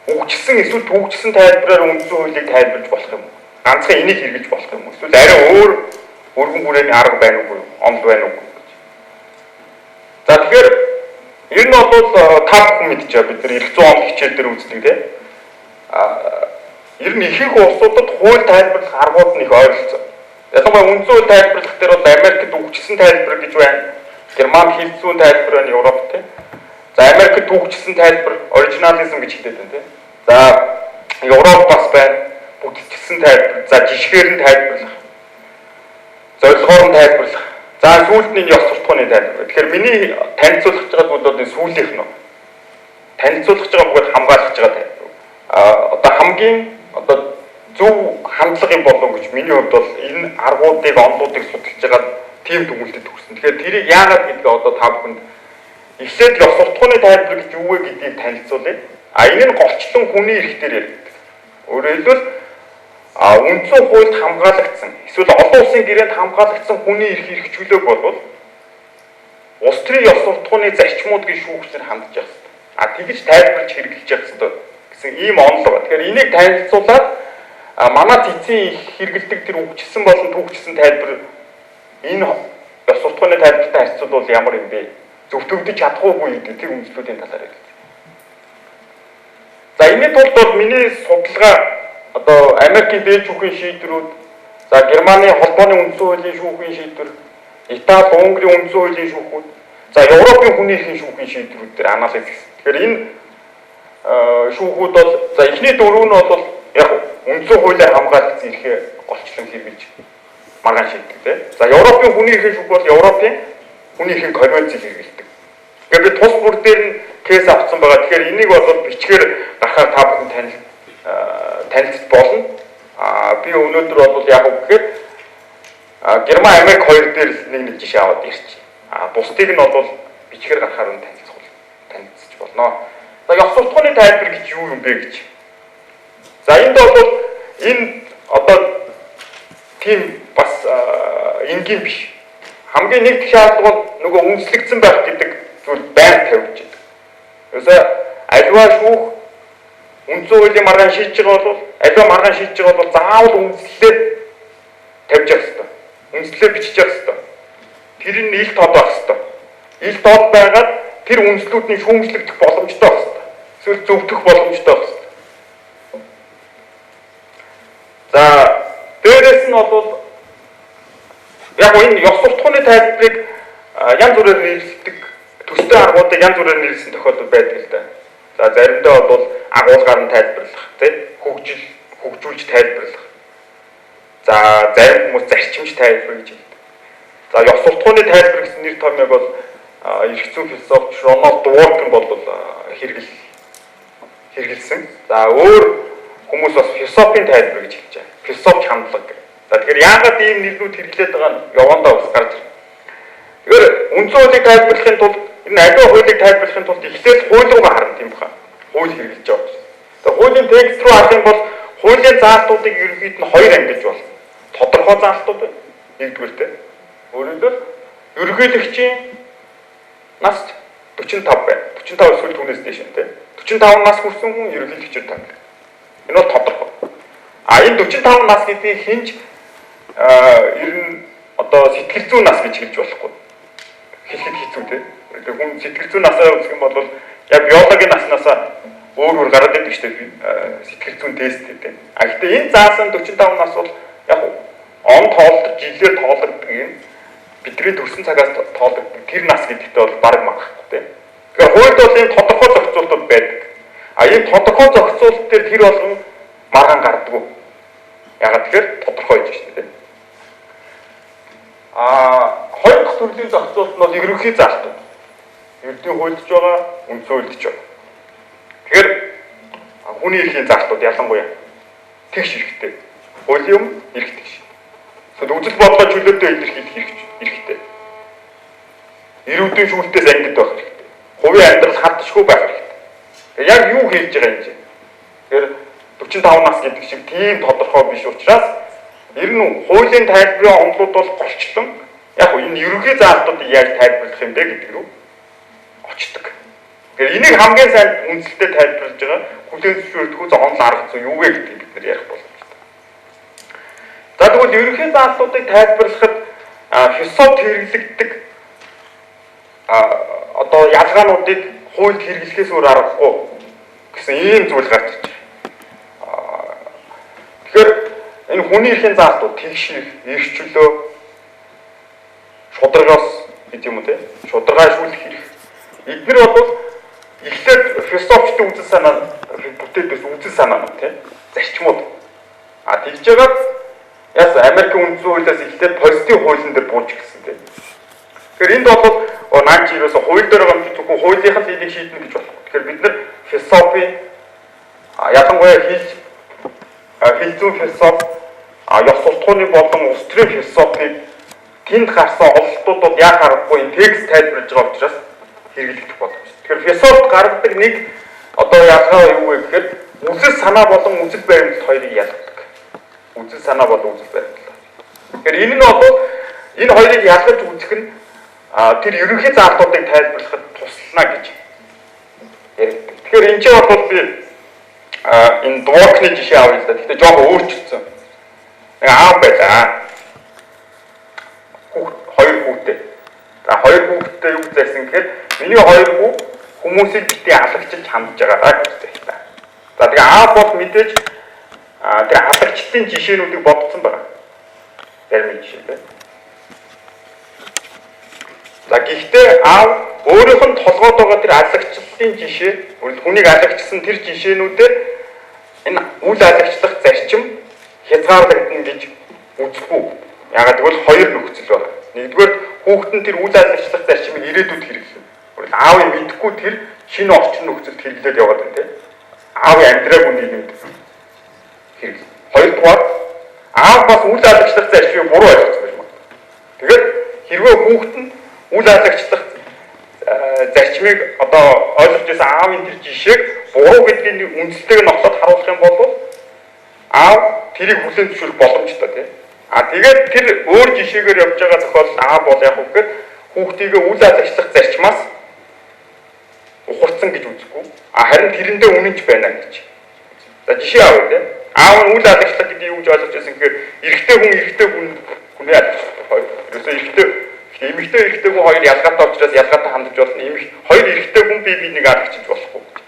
үгчсэн эсвэл төгжсөн тайлбараар үндсэн хуулийг тайлбарлаж болох юм уу? Ганцхан энийг хэрэгжиж болох юм уу? Эсвэл арай өөр өргөн хүрээний арга байна уу? Онл байна уу? За тэгэхээр ер нь бол та бүхэн мэдж байгаа бид нар 900 он хичээл дээр үздэг тийм. Ер нь ихэнх улсуудад хууль тайлбарлах аргууд нь их ойролцоо. Ялангуяа үндсэн хууль тайлбарлах дээр бол Америкт үгчсэн тайлбар гэж байна. Герман хэлцүүн тайлбар байна Европт тийм. За Америкт үгчсэн тайлбар оригинализм гэж хэлдэг байна тийм. За Европ бас байна. Бүтцсэн тайлбар. За жишгээр нь тайлбарлах. Зорилгоор нь тайлбарлах. За сүүлд нь ёс суртахууны тайлбар. Тэгэхээр миний танилцуулах байгаа зүйл бол энэ сүүлийнх нь. Танилцуулах байгаа бүгд хамгаалах байгаа тайлбар. Одоо хамгийн зөв хандлага юм болов гэж миний хувьд бол энэ аргуудыг онлуудыг судалж байгаа тийм төгөлдөд төгсөн. Тэгэхээр тэрийг яагаад гэдгээ одоо та бүхэнд эхлээд ёс суртахууны тайлбар гэж юу вэ гэдгийг танилцуулъя. Энэ нь голчлон хүний эрх дээр яригддаг. Өөрөөр хэлбэл үндсэн хуульд хамгаалагдсан эсвэл олон улсын гэрээнд хамгаалагдсан хүний эрх хэрэгжүүлэг болвол улс төрийн ёс суртахууны зарчмуудыг шүүгчнэр хандж явах хэрэгтэй. Тэгж тайлбарч хэрэглэж явах хэрэгтэй гэсэн ийм онол байна. Тэгэхээр энийг танилцуулаад манай цэцгийн хэрэгэлдэг тэр үгчсэн болон түүхчсэн тайлбар энэ ёс суртахууны тайлбартай харьцуулбал ямар юм бэ? Зөвтгөгдөж чадахгүй гэдэг тэр үндэслүүдийн талаар ярих. За энэ тулд бол миний судалгаа одоо Америкийн дээд шүүхийн шийдвэрүүд, за Германы холбооны үндсэн хуулийн шүүхийн шийдвэр, Итали, Унгарын үндсэн хуулийн шүүхүүд, за Европын хүний эрхийн шүүхийн шийдвэрүүд дээр анализ хийсэн. Тэгэхээр энэ шүүхүүд бол за эхний дөрөв нь бол яг үндсэн хуулиар хамгаалагдсан эрхээ голчлон хэрэгжилж маргаан шийддэг тийм. За Европын хүний эрхийн шүүх бол Европын хүний эрхийн конвенцийг хэрэгжилдэг. Тэгэхээр би тус бүр дээр нь кейс авсан байгаа. Тэгэхээр энийг бол бичгээр гарахаар та бүхэн танилцж болно. Би өнөөдөр бол яг үгээр Герман Америк хоёр дээр нэг жишээ аваад ирчих. Бусдыг нь бол бичгээр гарахаар нь танилцж болно. За ёс суртахууны тайлбар гэж юу юм бэ гэж. За энд бол энэ одоо тийм бас энгийн биш. Хамгийн нэг шаардлага бол нөгөө үндэслэгдсэн байх гэдэг зүйл байнга тавьж байдаг. Ерөөсөө альва шүүх үндсэн хуулийн маргаан шийдэж байгаа бол альва маргаан шийдэж байгаа бол заавал үндэслэлээ тавьж явах хэрэгтэй. Үндэслэлээ бичиж явах хэрэгтэй. Тэр нь ил тод байх хэрэгтэй. Ил тод байгаад тэр үндэслүүдийн шүүмжлэгдэх боломжтой байх хэрэгтэй. Эсвэл зөвтгөх боломжтой байх хэрэгтэй. За дээрээс нь бол яг энэ ёс суртахууны тайлбарыг янз бүрээр нэрлэдэг төстэй аргуудыг янз бүрээр нэрлсэн тохиолдол байдаг л да. За заримдаа бол агуулгаар нь тайлбарлах, тийм хөгжүүлж тайлбарлах. За зарим хүмүүс зарчимж тайлбар гэж хэлдэг. За ёс суртахууны тайлбар гэсэн нэр томьёог бол эрх зүйн философч Рональд Дворкин бол хэрэгэлсэн. За өөр хүмүүс бас философийн тайлбар гэж хэлж байгаа. Философч хандлага. За тэгэхээр яагаад ийм нэрнүүд хэрэглээд байгаа нь явандаа бас гарч ирнэ. Тэгэхээр үндсэн хуулийг тайлбарлахын тулд энэ аливаа хуулийг тайлбарлахын тулд эхлээд хууль руу харна тийм баха. Хууль хэрэглэж байгаа юм. За хуулийн текст рүү харах юм бол хуулийн заалтуудыг ерөнхийд нь хоёр ангилж байна. Тодорхой заалтууд байна. Нэгдүгээртэй. Өөрөөр ерөнхийлөгчийн нас 45 байна. 45 эсвэл түүнээс дээш нь тийм. 45 нас хүрсэн хүн ерөнхийлөгчөд тань. Энэ бол тодорхой. Энэ 45 нас гэдэг хинж ер нь одоо сэтгэл зүйн нас гэж хэлж болохгүй. Хэлэхэд хэцүү тийм. Хүн сэтгэл зүйн насаа үзэх юм бол яг биологийн наснасаа өөр гараад ирдэг шүү дээ. Сэтгэл зүйн тест гэдэг. Гэхдээ энэ заасан 45 нас бол яг он тоолдог, жилээр тоологдог юм. Бидний төрсэн цагаас тоологдог. Тэр нас гэдэгтээ бол бараг магахгүй тийм. Тэгэхээр хуульд бол энэ тодорхой зохицуултууд байдаг. Энэ тодорхой зохицуулт дээр тэр болгон маргаан гардаг. Ягаад тэгэхээр тодорхой гэж шүү дээ. Хоёр дахь төрлийн зохицуулт нь бол ерөнхий заалтууд. Эрдэнэ хуульдж байгаа, үндсэн хуульдж байгаа. Тэгэхээр хүний эрхийн заалтууд ялангуяа тэгш хэрэгтэй. Хуулийн юм эрхтэй ш. Тэгвэл үзэл бодлоо чөлөөтэй илэрхийлэх хэрэгтэй. Ирүүдийн шүүлтээс ангид байх хэрэгтэй. Хувийн амьдрал хандшгүй байх хэрэгтэй. Яг юу хийж байгаа юм чинь. Тэгэхээр 45 нас гэдэг шиг тийм тодорхой биш учраас ер нь хуулийн тайлбарын онолууд бол голчлон яг энэ ерөнхий заалтуудыг яаж тайлбарлах юм бэ гэдэг рүү очдог. Тэгэхээр энийг хамгийн сайн үндсэлтэй тайлбарлаж байгаа хүлээн зөвшөөрөлтгүй зогоон арга зүй юу вэ гэдгийг бид нэр ярих боломжтой. За тэгвэл ерөнхий заалтуудыг тайлбарлахад философи хэрэглэгддэг одоо ялгаануудыг хуульд хэрэглэхээс өөр аргагүй гэсэн ийм зүйл гарч ирж байна. Тэгэхээр энэ хүний эрхийн заалтууд тэгших, эрхчлөө, шударгаас гэдэг юм уу те? Шударгаашүүлэх хэрэг. Эдгээр бол эхлээд философичдын үзэл санаа бүтээдээс үзэл санаа нь те? Зарчмууд. Тэгж байгаад яс Америкийн үндсэн хуулиас эхлээд позитив хуулийн дээр бууж гисэн те. Тэгэхээр энд бол наач юусэн хууль дээр байгаа зөвхөн хуулийнхаа лидийг шийднэ гэж байна. Тэгэхээр бид нар философи ялангуяа хэл зүйн философи ёс суртахууны болон улс төрийн философиг тэнд гарсан ололтуудад яг харахгүй энэ текст тайлбарлаж байгаа учраас хэрэглэгдэх боломжтой. Тэгэхээр философид гаргадаг нэг одоо ялгаа юу вэ гэхээр үзэл санаа болон үзэл баримтлал хоёрыг ялгадаг. Үзэл санаа болон үзэл баримтлал. Тэгэхээр энэ нь бол энэ хоёрыг ялгаж үзэх нь тэр ерөнхий заалтуудыг тайлбарлахад туслана гэж яригддаг. Тэгэхээр энэ ч бол би энэ Дворкны жишээ авъя л да. Гэхдээ жоохон өөрчлөлтсөн. Аав байлаа. Хоёр хүүтэй. За хоёр хүүтэй юу гэсэн гэхээр миний хоёр хүү хүмүүсийг битгий алагчилж хандж байгаагаа гэж байна. За тэгээ аав бол мэдээж тэр алагчлалтын жишээнүүдийг бодсон байна. Зарим жишээ байна. За гэхдээ аав өөрийнх нь толгойд байгаа тэр алагчлалтын жишээ, хүнийг алагчсан тэр жишээнүүдээр энэ үл алагчлах зарчим хязгаарлагдана гэж үзэхгүй. Яагаад гэвэл хоёр нөхцөл байна. Нэгдүгээр хүүхэд нь тэр үл алагчлах зарчмыг ирээдүйд хэрэглэнэ. Аавын мэдхгүй тэр шинэ орчин нөхцөлд хэрэглээд яваад байна тийм. Аавын амьдраагүй нийгэмд хэрэглэн. Хоёрдугаар аав бас үл алагчлах зарчмыг буруу ойлгосон юм. Тэгээд хэрвээ хүүхэд нь үл алагчлах зарчмыг одоо ойлгож байсан аавын тэр жишээг буруу гэдгийг үндстэйг нь олоод харуулах юм бол аав тэрийг хүлээн зөвшөөрөх боломжтой тийм. Тэгээд тэр өөр жишээгээр явж байгаа тохиолдолд аав бол яг үгээр хүүхдийгээ үл алагчлах зарчмаас ухарсан гэж үзэхгүй. Харин тэрэндээ үнэнч байна гэж. За жишээ авъя тийм. Аав нь үл алагчлах гэдэг юу гэж ойлгож байсан гэхээр эрэгтэй хүн хүний алагчлах хоёр. Ерөөсөө эмэгтэй хүн хоёр ялгаатай учраас ялгаатай хандж болно. Хоёр эрэгтэй хүн бие биенийг алагчиж болохгүй гэж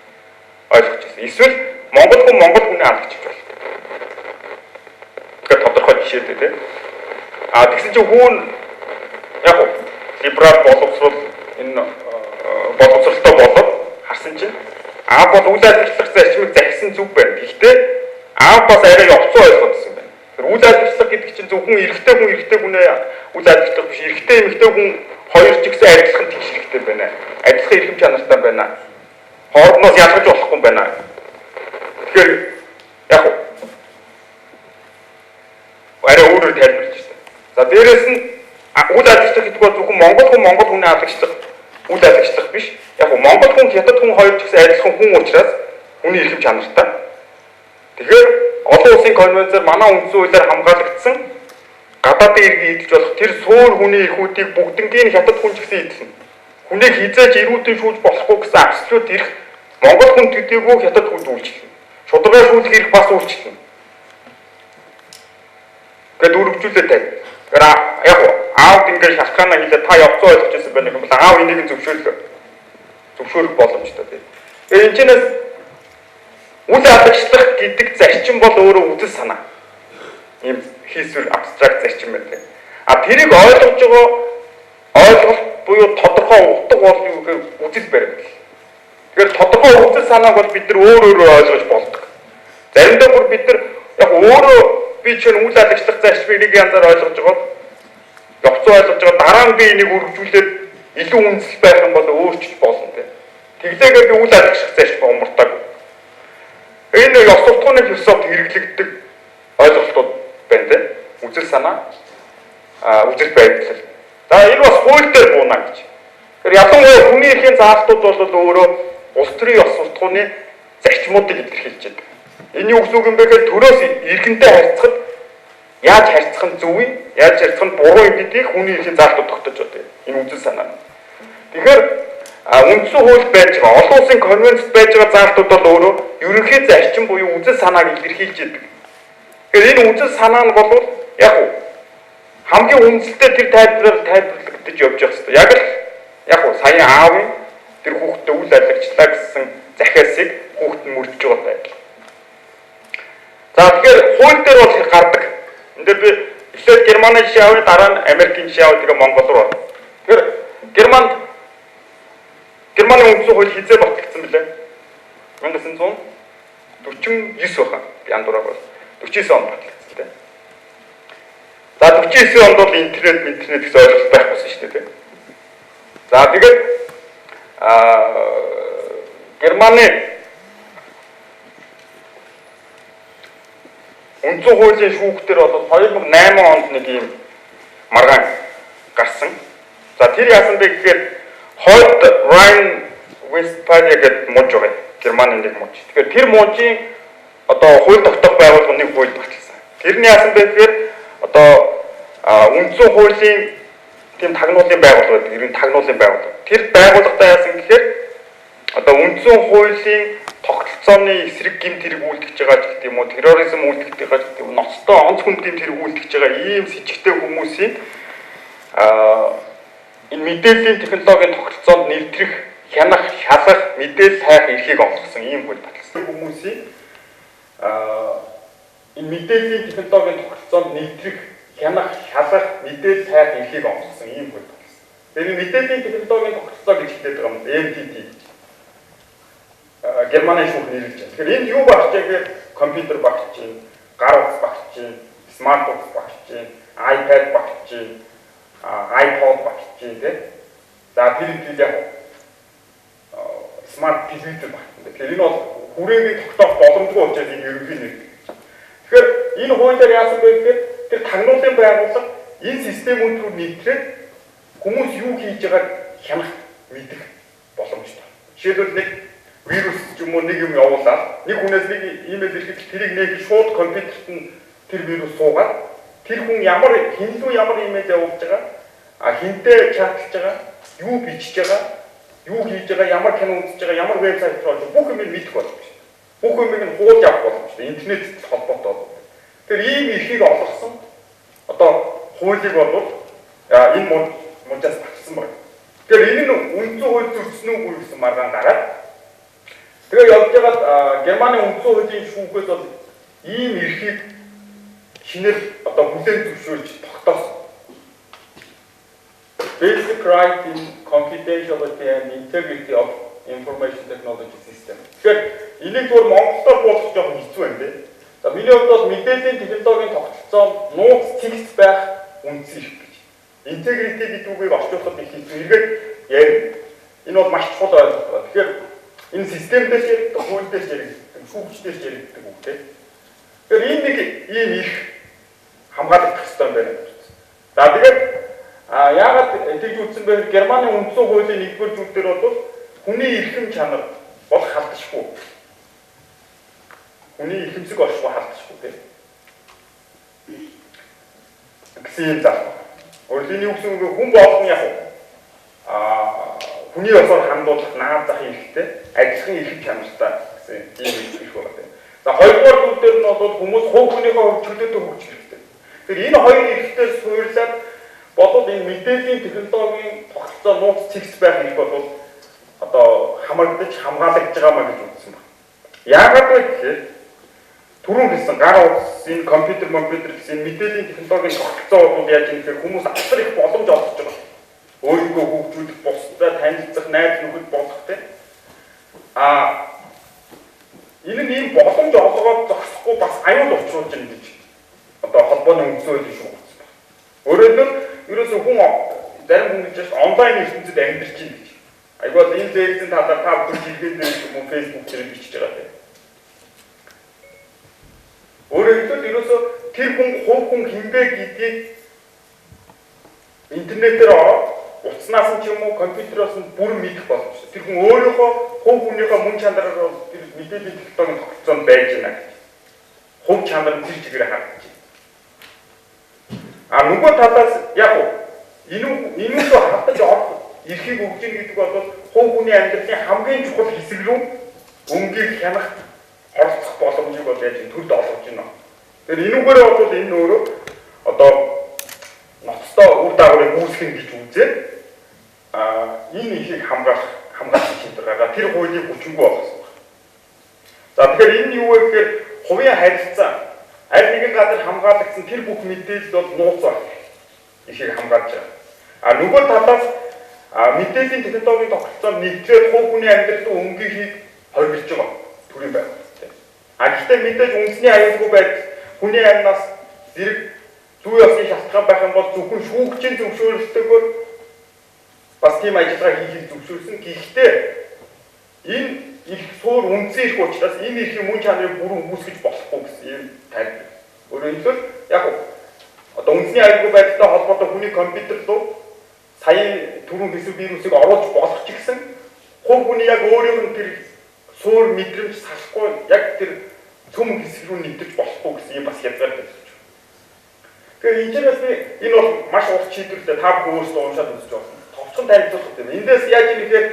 ойлгож байсан. Эсвэл монгол хүний алагчиж болно. Тэгэхээр тодорхой жишээтэй тийм. Тэгсэн чинь хүн яг либерал боловсрол энэ боловсролтой болоод харсан чинь аав бол үл алагчлах зарчмыг захисан зүг байна. Гэхдээ аав бас арай явцсан ойлгосон байна. Тэр үл алагчлах гэдэг чинь зөвхөн эрэгтэй хүнээ үл алагчлах биш. Эрэгтэй эмэгтэй хүн хоёр ч гэсэн адилхан тэгш хэрэгтэй байна. Адилхан эрхэм чанартай байна. Хоорондоос ялгаж болохгүй байна. Тэгэхээр яг арай өөрөөр тайлбарлаж байна. За дээрэс нь үл алагчлах гэдэг бол зөвхөн монгол хүний алагчлах үл алагчлах биш. Яг монгол хүн хятад хүн хоёр ч гэсэн адилхан хүн учраас хүний эрхэм чанартай. Тэгэхээр олон улсын конвенцээр манай үндсэн хуулиар хамгаалагдсан гадаадын иргэн идэж болох тэр суур хүний эрхүүдийг бүгднгийн хятад хүн ч гэсэн идсэн. Хүнийг хизээж эрүүдэн шүүж болохгүй гэсэн абсолют эрх монгол хүн төдийгүй хятад хүнд үйлчлэнэ. Шударгаа шүүлэх эрх бас үйлчлэнэ. Гэт үргэлжлүүлээд тань. Яг аавд ингээд шалтгаанаа хэлээ та явцсан ойлгож байсан байх юм бол аав энийг зөвшөөрөх боломжтой тийм. Энэ чинээс үл алагчлах гэдэг зарчим бол өөрөө үзэл санаа. Ийм хийсвэр абстракт зарчим байна. Тэрийг ойлгож байгаа ойлголт буюу тодорхой утга бол юу гэхээр үзэл баримт. Тэгэхээр тодорхой үзэл санааг бол бид нар өөрөөр ойлгож болдог. Заримдаа бүр бид нар яг өөрөө би чинь үл алагчлах зарчмыг нэг янзаар ойлгож байгаа. Явцсан ойлгож байгаа дараа нь би энийг үргэлжлүүлээд илүү үндэслэл байх юм бол өөрчлөлт болно тийм. Тэглээгээр би үл алагчлах зарчмыг умартаг. Энэ ёс суртахууны философид хэрэглэгддэг ойлголтууд байна тийм. Үзэл санаа, үзэл баримтлал. За энэ бас хууль дээр бууна гэж. Тэгэхээр ялангуяа хүний эрхийн заалтууд бол өөрөө улс төрийн ёс суртахууны зарчмуудыг илэрхийлж байна. Энэ юу гэсэн үг юм бэ гэхээр төрөөс эрхэнтэй харьцахад яаж харьцах нь зөв вэ? Яаж харьцах нь буруу юм гэдгийг хүний эрхийн заалтууд тогтоож байгаа. Энэ үзэл санаа. Тэгэхээр үндсэн хууль байж байгаа, олон улсын конвенцэд байж байгаа заалтууд бол өөрөө ерөнхий зарчим буюу үзэл санааг илэрхийлж байдаг. Тэгэхээр энэ үзэл санаа нь бол яг хамгийн үнэтэй тэр тайлбарлагдаж явж байгаа хэвээр. Яг сая аавын тэр хүүхдэд үл аллагчлаа гэсэн захиасыг хүүхд нь мөрдөж байгаа байдал. За тэгэхээр хууль дээр бол гардаг. Энд дээр би эхлээд Германы жишээ авъя, дараа нь Америкийн жишээ авъя, тэгээ Монгол руу. Тэгэхээр Германы үндсэн хууль хизээ батлагдсан билээ? 1949 байна. Би андуураа бол 49 онд батлагдсан тийм. За 49 онд бол интернет гэсэн ойлголт байхгүй шүү дээ. За тэгээд Германы үндсэн хуулийн шүүхтэр бол 2008 онд нэг юм маргаан гарсан. За тэр яасан бэ гэхээр Хойд Райн Вестфаlia гэдэг мууж байгаа. Германы нэг мууж. Тэгэхээр тэр муужийн одоо хууль тогтоох байгууллага нэг хууль тогтсон. Тэрний яасан бэ гэхээр одоо үндсэн хуулийн тийм тагнуулын байгууллага гэдэг. Ер нь тагнуулын байгууллага. Тэр байгууллагатай яасан гэхээр одоо үндсэн хуулийн тогтолцооны эсрэг гэмт хэрэг үйлдэж байгаа ч гэдэг юм уу, терроризм үйлдэж байгаа ч гэдэг юм уу, ноцтой онц хүнд гэмт хэрэг үйлдэж байгаа ийм с ิจ гтэй хүмүүсийн энэ мэдээллийн технологийн тогтолцоонд нэвтрэх, хянах, шалгах, мэдээлэл хайх эрхийг олгосон ийм хууль баталсан. Хүмүүсийн энэ мэдээллийн технологийн тогтолцоонд нэвтрэх, хянах, шалгах, мэдээлэл хайх эрхийг олгосон ийм хууль баталсан. Тэгэхээр мэдээллийн технологийн тогтолцоо гэж хэлээд байгаа юм. MTT Германы шүүх нэрлэж байна. Тэгэхээр энд юу багч гэхээр компьютер багч чинь, гар утас багч чинь, смарт утас багч чинь, iPad багч чинь, iPod багч чинь тийм. За тэр яг смарт телевизэр багч. Тэгэхээр энэ бол хүрээний тогтоох боломжгүй учраас энэ ерөнхий нэр. Тэгэхээр энэ хуулиар яасан бэ гэхээр тэр тагнуулын байгууллага энэ системүүд рүү нийтрээд хүмүүс юу хийж байгааг хянах, мэдэх боломжтой. Жишээлбэл нэг вирус ч юм уу нэг юм явуулаад нэг хүнээс нэг имэйл ирэхэд тэрийг нэг шууд компьютерт нь тэр вирус суугаад тэр хүн хинлүү ямар имэйл явуулж байгаа, хинтээ чатлж байгаа, юу бичиж байгаа, юу хийж байгаа, ямар кино үзэж байгаа, ямар вебсайт руу бүх юм мэдэх боломжтой. Бүх юмыг нь хуулж авах боломжтой. Интернет холбоотой. Тэр ийм эрхийг олгосон одоо хуулийг бол энэ мужаас батсан байна. Тэгэхээр энэ нь үндсэн хууль зөрчсөн үгүй гэсэн маргаан гараад тэгээ явж байгаад Германы үндсэн хуулийн шүүхээс бол ийм эрхийг шинээр одоо бүлээн зөвшөөрч тогтоосон. Basic right in confidentiality and integrity of information technology system. Тэгэхээр энийг зөвхөн Монголоор болгох жоохон хэцүү юм дээ. За миний хувьд бол мэдээллийн технологийн тогтолцоо нууц цэгц байх үндсэн эрх гэж. Integrity гэдэг үгийг орчуулахад их хэцүү. Эргээд ярина. Энэ бол маш чухал ойлголт байна. Тэгэхээр энэ систем дээр яригддаг, хууль дээр яригддаг, шүүгч дээр яригддаг үг тийм. Тэгэхээр энэ нэг ийм их хамгаалагдах хэрэгтэй байна. За тэгээд яагаад тэгж үтсэн бэ? Германы үндсэн хуулийн 1-р зүйл дээр бол хүний эрхэм чанар бол халдшгүй. Хүний эрхэмсэг оршихуй халдшгүй тийм. Гэсэн юм заа. Өөрөлдний үг гэсэн хүн болгон яг хүний осоор хандуулах наад зах эрхтэй адилхан эрхэм чанартай гэсэн ийм их байна. За хоёрдугаар зүйл дээр нь бол хүмүүс хувь хүнийхээ хөгжлөлтөд хөгжих хэрэгтэй. Тэгэхээр энэ хоёр эрхтээр суурилаад бодвол энэ мэдээллийн технологийн тогтолцоо нууц цэгц байх хэрэг бол одоо хамрагдаж хамгаалагдж байгаа маа гэж үзсэн байна. Яагаад вэ гэхээр түрүүн хэлсэн гар утас энэ компьютер гэсэн мэдээллийн технологийн тогтолцоо бол яаж юм гэхээр хүмүүс асар их боломж олгож байгаа. Өөрийгөө хөгжүүлэх, бусдад танилцах, найз нөхөд болох тийм. Энэ нь ийм боломж олгоод зогсохгүй бас аюул учруулж байна гэж одоо холбооны үндсэн хуулийн шүү гэсэн байна. Өөрөөр ерөөсөө хүн зарим хүн гэж онлайн ертөнцид амьдарч байна гэж. Айгуул энэ зээлзэн талаар та бүхэн хэлгээд байх юм уу Facebook дээр бичиж байгаа тийм. Өөрөөр хэлбэл ерөөсөө тэр хүн хувь хүн хинбэ гэдгийг интернетээр ороод утаснаас нь ч юм уу компьютероос нь бүрэн мэдэх боломжтой. Тэр хүн өөрийнхөө хувь хүнийхээ мөн чанараар тэр мэдээллийн технологийн тогтолцоонд байж байна гэж. Хувь чанар нь тэр чигээр харагдаж байна. А нөгөө талаас яг энүүгөө хатаж орох эрхийг өгж ийн гэдэг бол хувь хүний амьдралын хамгийн чухал хэсэг рүү өнгийг хянах оролцох боломжийг бол яаж төрд олгож байна. Тэгэхээр энүүгээрээ бол энэ өөрөө одоо ноцтой үр дагаврыг үүсгэх гэж үзээд энэ ихийг хамгаалах шийдвэр гаргаад тэр хуулийг хүчингүй болгосон байна. За тэгэхээр энэ юу вэ гэхээр хувийн харилцаа аль нэгэн газар хамгаалагдсан тэр бүх мэдээлэл бол нууц байна. Ихийг хамгаалж байгаа. А нөгөө талаас мэдээллийн технологийн тогтолцоонд нэгдээд хувь хүний амьдралд өнгөийг хоригдж байгаа төрийн байгууллагатай. А гэхдээ мэдээж үндэсний аюулгүй байдал хүний амнаас зэрэг зүй ёсны шалтгаан байх юм бол зөвхөн шүүгчийн зөвшөөрлөлтөөр бас тийм ажиллагаа хийхийг зөвшөөрсөн. Гэхдээ энэ их суур үндсэн ирэх учраас энэ эрхийн мөн чанарыг бүрэн үүсгэж болохгүй гэсэн юм тайлбар. Өөрөөр хэлбэл яг одоо үндэсний аюулгүй байдалтай холбоотой хүний компьютер руу саяын түрүүн хэсэг вирусыг оруулж болох ч гэсэн хувь хүний яг өөрийнх нь тэр суур мэдрэмж салахгүй яг тэр цөм хэсэг рүү нэвтэж болохгүй гэсэн юм бас хязгаар тавьж байна. Тэгэхээр энэчнээс энэ бол маш урт шийдвэртэй та бүхэн өөрсдөө уншаад үзэж байна. Товчхон танилцуулах юм. Эндээс яаж юм гэхээр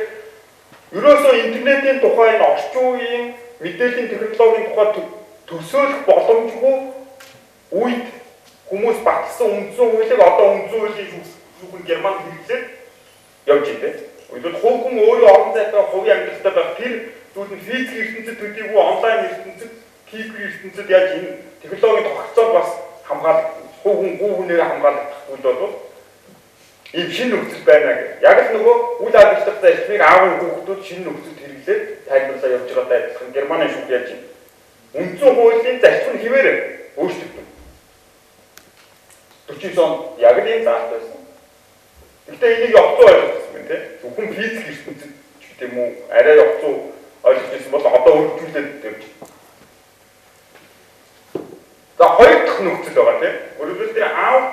ерөөсөө интернетийн тухай энэ орчин үеийн мэдээллийн технологийн тухай төсөөлөх боломжгүй үед хүмүүс батлсан үндсэн хуулийг одоо үндсэн хуулийн шүүхэн Германд хэрэглээд явж байна. Өөрөөр хувь хүн өөрөө орон зайтай хувийн амьдралтай байх тэр зүйл нь физик ертөнцид төдийгүй онлайн ертөнцид кибер ертөнцид яаж энэ технологийн тогтолцоод бас хамгаалах хувь хүнээр хамгаалах зүйл бол ийм шинэ нөхцөл байна гэх. Яг л нөгөө үйл ажиллагаатай ажлыг аавын хүүхдүүд шинэ нөхцөлд хэрэглээд тайлбарлаа явж байгаатай адилхан Германы шүүх яаж юм. Үндсэн хуулийн зарчим нь хэвээр өөрчлөгдсөн. 49 онд яг л ийм заалт байсан. Гэхдээ энийг явцсан ойлгосон юм тийм. Зөвхөн физик ертөнцид ч гэдэг юм уу арай явцсан ойлгож ирсэн бол одоо өөрчлөлтөд явж байна. За хоёр дахь нөхцөл байгаа тийм. Өөрөөр тэр аав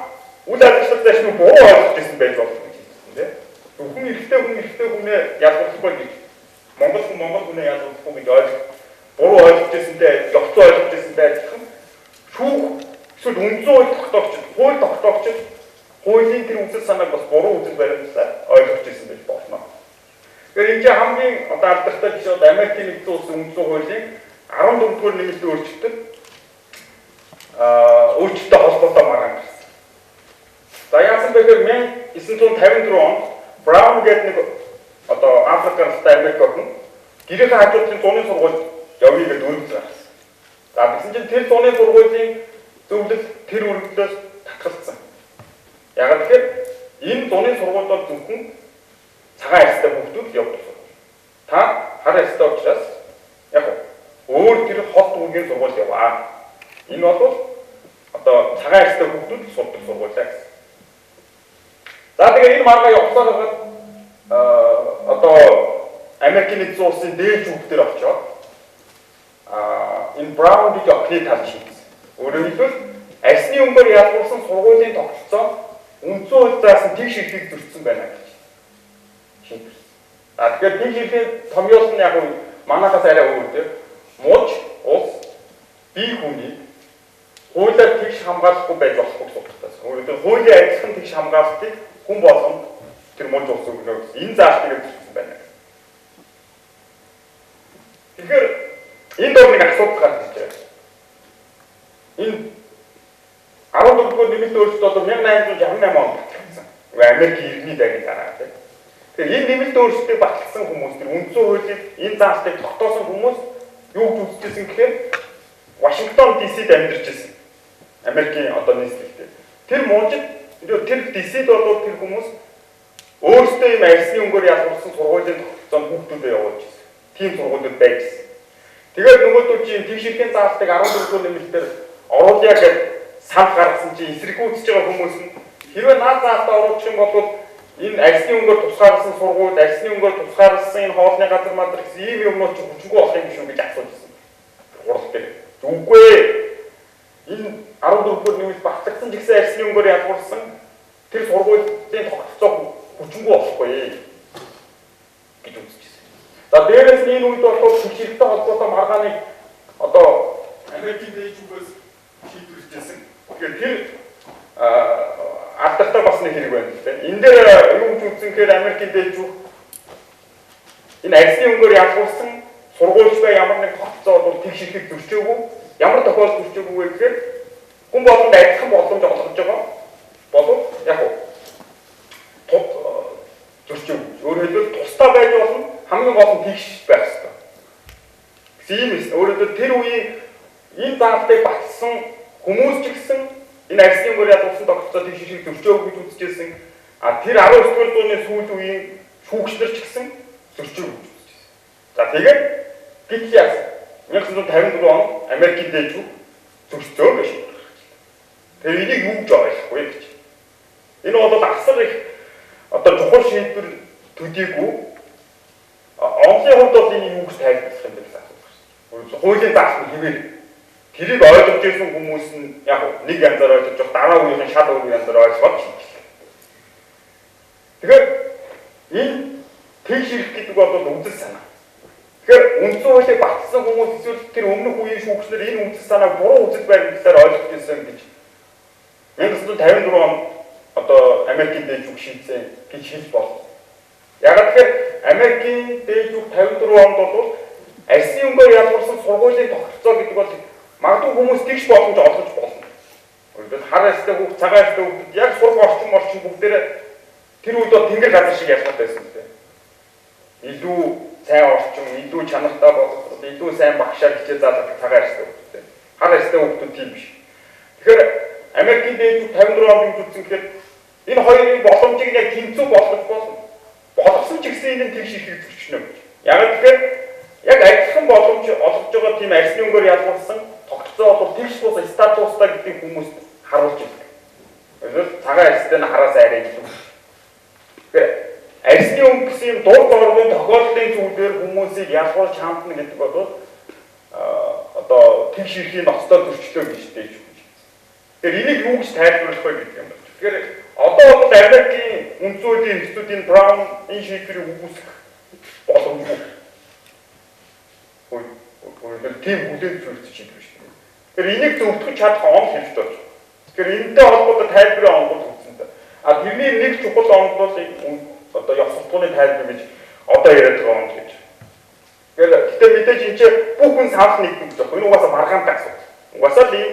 үйл ажиллагаатай шинэ буруу ойлгож ирсэн байж болох гэж хэлсэн тийм. Зөвхөн эрэгтэй хүнээ ялгарлахгүй гэж Монгол хүнээ ялгарлахгүй гэж буруу ойлгож ирсэнтэй явцсан ойлгож ирсэнтэй адилхан шүүх эсвэл үндсэн хууль тогтоогч хуулийн тэр үзэл санааг бас буруу үзэл баримтсаар ойлгож ирсэн байж болно. Тэгэхээр энэ хамгийн одоо алдартай жишээ бол Америкийн нэгдсэн улсын үндсэн хуулийн 14-р нэмэлтийн өөрчлөлтөд өөрчлөлттэй холбоотой маргаан гарсан. За яасан бэ гэхээр 1954 онд Браун гэдэг нэг одоо Африк гаралтай Америк охин гэрээний хажуудлын зуны сургууль явъя гэж өргөж гарсан. За тэгсэн чинь тэр зуны сургуулийн зөвлөл тэр өргөдлөөс татгалцсан. Яг тэгэхээр энэ зуны сургууль бол зөвхөн цагаан арьстай хүүхдүүд явдаг сургууль. Та хар арьстай учраас яг өөр тэр хот үүргийн сургууль яваа. Энэ бол одоо цагаан арьстай хүүхдүүд сурдаг сургуулиа гэсэн. За тэгээ энэ маргаа явуулаад байгаа одоо Америкийн нэгдсэн улсын дээд шүүхтэр очоод энэ Браун гэж охины талд шийдсэн. Өөрөөр хэлбэл арьсны өнгөөр ялгуулсан сургуулийн тогтолцоо үндсэн хуульдаас нь тэгш ирэхийг зөрчсөн байна гэж шийдсэн. Тэгэхээр тэгш ирэхийг томьёолсон нь яг манайхаас арай өөр тийм. Мууч улс бие хүний хуулиар тэгш хамгаалахгүй байж болохгүй судалтаас. Өөрөөр хуулийн адилхан тэгш хамгаалалтыг хүн болгонд тэр мууч улс өгнө гэсэн энэ заалтыг зөрчсөн байна. Тэгэхээр энд бол нэг асуудал гарч ирж байна. Энэ 14-р нэмэлт өөрчлөлт бол 1868 онд батлагдсан. Америкийн иргэний дайны дараа тийм. Тэгэхээр энэ нэмэлт өөрчлөлтийг батлсан хүмүүс тэр үндсэн хуулийг энэ заалтыг тогтоосон хүмүүс юу гэж үзчихсэн гэхээр Вашингтон ДС-д амьдарч байсан. Америкийн одоо нийслэлтэй. Тэр муужид тэр ДС-д бол тэр хүмүүс өөрсдөө юм арьсны өнгөөр ялгуулсан сургуулийн тогтолцоонд хүүхдүүдэд явуулж байсан. Тийм сургуулиуд байсан. Тэгээд нөгөөдөө чинь тэгш ирэхин заалтыг 14-р нэмэлтээр оруулъя гэж санал гаргасан чинь эсрэггүйцэж байгаа хүмүүс нь хэрвээ наад заалтаа оруулах юм бол энэ арьсны өнгөөр тусгаарласан сургууль, арьсны өнгөөр тусгаарласан энэ хоолны газар мадар гэсэн ийм юмнууд ч хүчгүй болох юм шүү гэж асуужсэн. Гурал дээр. Үгүй ээ. Энэ 14-р нэмэлт батлагдсан гэсэн арьсны өнгөөр ялгуулсан тэр сургуулийн тогтолцоо хүчгүй маргааныг одоо Америкийн дэжүүгээс шийдвэрлэжсэн. Тэгэхээр тэр алдартай бас нэг хэрэг байна л да. Энэ дээр юу гэж үзсэн гэхээр Америкийн дэжүүг энэ арьсны өнгөөр ялгуулсан сургуульч бай ямар нэг тогтцоо бол тэгш ихэд зөрчөөгүй. Ямар тохиолдолд зөрчөөгүй вэ гэхээр хүн болгонд адилхан боломж олгож байгаа. Болов яг тод зөрчөөгүй. Өөрөөр хэлбэл тусдаа байж болно. Хамгийн гол нь тэгш байх хэрэгтэй. Гэсэн юм эсвэл өөрөөр хэлбэл тэр үеийн энэ заалтыг батлсан хүмүүс ч гэсэн энэ арьсны өнгөөр ялгуулсан тогтцоо тэгш шиг зөрчөөгүй гэж үзчихсэн. А тэр 19-р зууны сүүл үеийн шүүгчнэр ч гэсэн зөрчөөгүй. За тэгээд гит яасан. 1954 он Америкийн дэжүүг зөрчөө гэж. Тэгээд энийг юу гэж ойлгохгүй гэж. Энэ бол асар их одоо чухал шийдвэр төдийгүй онцлог хувьд бол энэ юу гэж тайлбарлах юм бэ гэсэн асуулт. Хуулийн заасан хэвээр тэрийг ойлгож ирсэн хүмүүс нь яг нэг янзаар ойлгож байгаа дараа үеийн шал өөр янзаар ойлгоод шийдлээ. Тэгэхээр энэ тэгш ирэх гэдэг бол үзэл санаа. Тэгэхээр үндсэн хуулийг батлсан хүмүүс эсвэл тэр өмнөх үеийн шүүгчнэр энэ үндсэн санааг буруу үзэл баримтлалаар ойлгож ирсэн гэж 1954 он одоо Америкийн дэжүүг шийдсэн гэж хэлж болно. Яг тэгэхээр Америкийн дэжүүг 54 онд бол арьсны өнгөөр ялгуулсан сургуулийн тогтолцоо гэдэг бол магадгүй хүмүүс тэгш боломж олгож болно. Өөрөөр хар арьстай хүүхд, цагаан арьстай хүүхд яг сурах орчин бүгдээрээ тэр үед бол тэнгэр газар шиг ялгаатай байсан юм байна. Илүү сайн орчин, илүү чанартай боловсрол, илүү сайн багшаар хичээл заалдаг цагаан арьстай хүүхдтэй. Хар арьстай хүүхдүүд тийм биш. Тэгэхээр Америкийн дэжүүг 54 онд гэж үзсэн гэхээр энэ хоёрын боломжийг яг тэнцүү болгох болно. Болгосон ч гэсэн энэ тэгш ихийг зөрчнө гэж. Яг тэгэхээр яг адилхан боломж олгож байгаа тийм арьсны өнгөөр ялгуулсан тогтцоо бол тэгш бус статустай гэдэг хүмүүст харуулж байна. Өөрөөр цагаан арьстай нь хараас арай илүү. Тэгэхээр арьсны өнгө гэсэн юм дур дорвын тохиолдлын зүйлээр хүмүүсийг ялгуулж хандна гэдэг бол одоо тэгш ихийн ноцтой зөрчлөө гэж дэж байна. Тэгэхээр энийг юу гэж тайлбарлах вэ гэдэг юм байна. Тэгэхээр одоо бол Америкийн үндсүүдийн институтийн Браун энэ шийдвэрийг үүсгэх боломжгүй. Өөрөөр тийм хүлээн зөвшөөрсөн шийдвэр шүү дээ. Тэгэхээр энийг зөвтгөх чадах он хэрэгтэй болж байна. Тэгэхээр энэтэй холбоотой тайлбарын онгод үүссэн. А тэрний нэг чухал онгод бол одоо ёс суртахууны тайлбар гэж одоо яриад байгаа онгод гэж. Тэгэхээр мэдээж энэ чинь бүх хүн санал нэгдэх гэж байна. Энэ угаасаа маргаантай асуудал. Угаасаа л ийм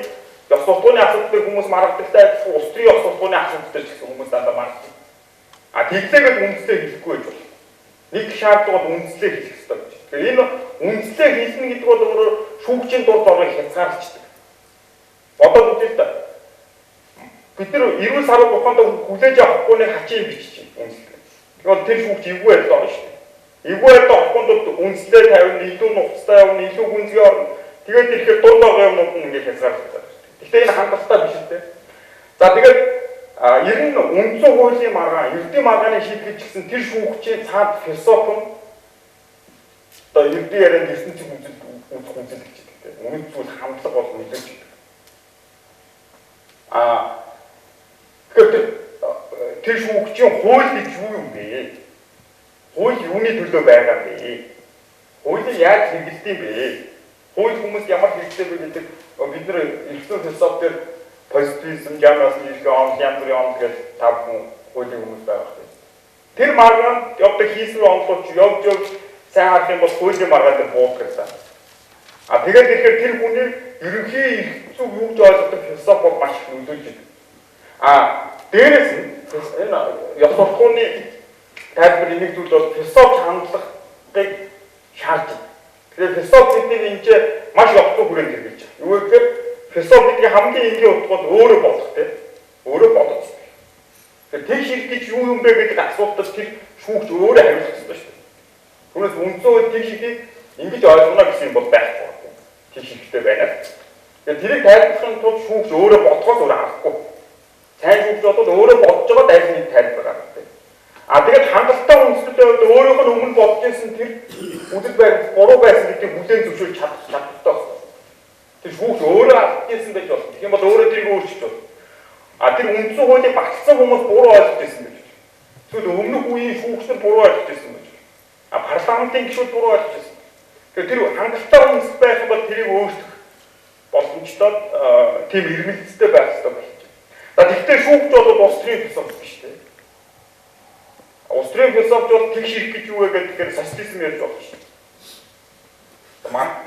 ёс суртахууны асуудалтай хүмүүс маргадагтай адилхан улс төрийн ёс суртахууны асуудалтай ч гэсэн хүмүүс дандаа маргадаг. А тэглээгээд үндэслээ хэлэхгүй байж болно. Нэг шаардлага бол үндэслээ хэлэх хэрэгтэй гэж. Тэгэхээр энэ үндэслээ хэлнэ гэдэг бол өөрөө шүүгчийн дур зорыг хязгаарлагддаг. Одоо үгүй л бид нар эрүүл сарууд ухаанд хүлээж авахгүй нэг хачин бичиж байна үндэслээ. Тэгэхээр тэр шүүгч эвгүй байдлаа байна шүү дээ. Эвгүй байдлаа ухаанд үндэслээ тавина, илүү нухацтай явна, илүү гүнзгий орно. Тэгээд ирэхээр дур доргой юмнууд нь ингээд хязгаарлагддаг. Гэхдээ энэ хангалттай биш үү? За тэгээд ер нь үндсэн хуулийн маргаан, ердийн маргааны шийдвэр гэсэн тэр шүүгчийн цаад философи нь одоо ердийн ярианд ертөнцийн үзэл гэж хэлдэг. Үнэн зүйл хамтлаг бол мэдээж байдаг. Тэгэхээр тэр шүүгчийн хууль гэж юу юм бэ? Хууль юуны төлөө байгаа юм бэ? Хуулийг яаж хэрэглэдэг юм бэ? Хууль хүмүүст ямар хэрэгцээ вэ гэдэг бид нар эргэсэн философи дээр позитивизм, жанрын ирэх он, янз бүрийн он гэж тав хүн хуулийн хүмүүс байгаа хэрэг. Тэр маргаан явдаг хийсэн онцлогч явж сайн харах юм бол хуулийн маргаан дээр буух гэсэн. Тэгээд тэгэхээр тэр хүний ерөнхий эрх зүйг юу гэж ойлгодог философи бол маш их нөлөөлж байна. Дээрээс нь энэ ёс суртахууны тайлбар нэг зүйл бол философи хандлагыг шаардж байна. Тэгэхээр философи гэдэг энэ чинь маш явцгүй хүрээнд хэрэгжилж байна. Юу гэхээр философи гэдэг хамгийн энгийн утга бол өөрөө болох тийм. Өөрөө бодож. Тэгэхээр тэг шиг гэж юу юм бэ гэдэг асуултад тэр шүүгч өөрөө хариулах хэрэгтэй шүү дээ. Түүнээс үндсэн тэг шигийг ингэж ойлгоно гэсэн юм бол байхгүй. Тэг шигтэй байна. Тэгэхээр тэрийг тайлбарлахын тулд шүүгч өөрөө бодгоос өөрөө авахгүй. Сайн шүүгч бол өөрөө бодож байгаа дайсны тайлбар гаргадаг. Тэгээд хангалттай үндэслэлтэй үед өөрөөх нь өмнө бодож ирсэн тэр үдэл баримт буруу байсан гэдгийг бүлээн зөвшөөрч чаддаг байна. Тэр шүүгч өөрөө алдсан байж болно. Тэгэх юм бол өөрөө тэрийг өөрчилж болно. Тэр үндсэн хуулийг баталсан хүмүүс буруу ойлгож ирсэн байж болно. Тэгвэл өмнөх үеийн шүүгчнэр буруу ойлгож ирсэн байж болно. Парламентын гишүүд буруу ойлгож ирсэн. Тэгэхээр тэр хангалттай хүмүүс байх бол тэрийг өөрчлөх боломжтой тийм ирмэлцтэй байх хэрэгтэй болж байна. За тэгвэл шүүгч бол улс төрийн философи биш үү? Улс төрийн философи бол тэгш ирэх гэж юу вэ гэхээр социализм ярьж болно шүү дээ.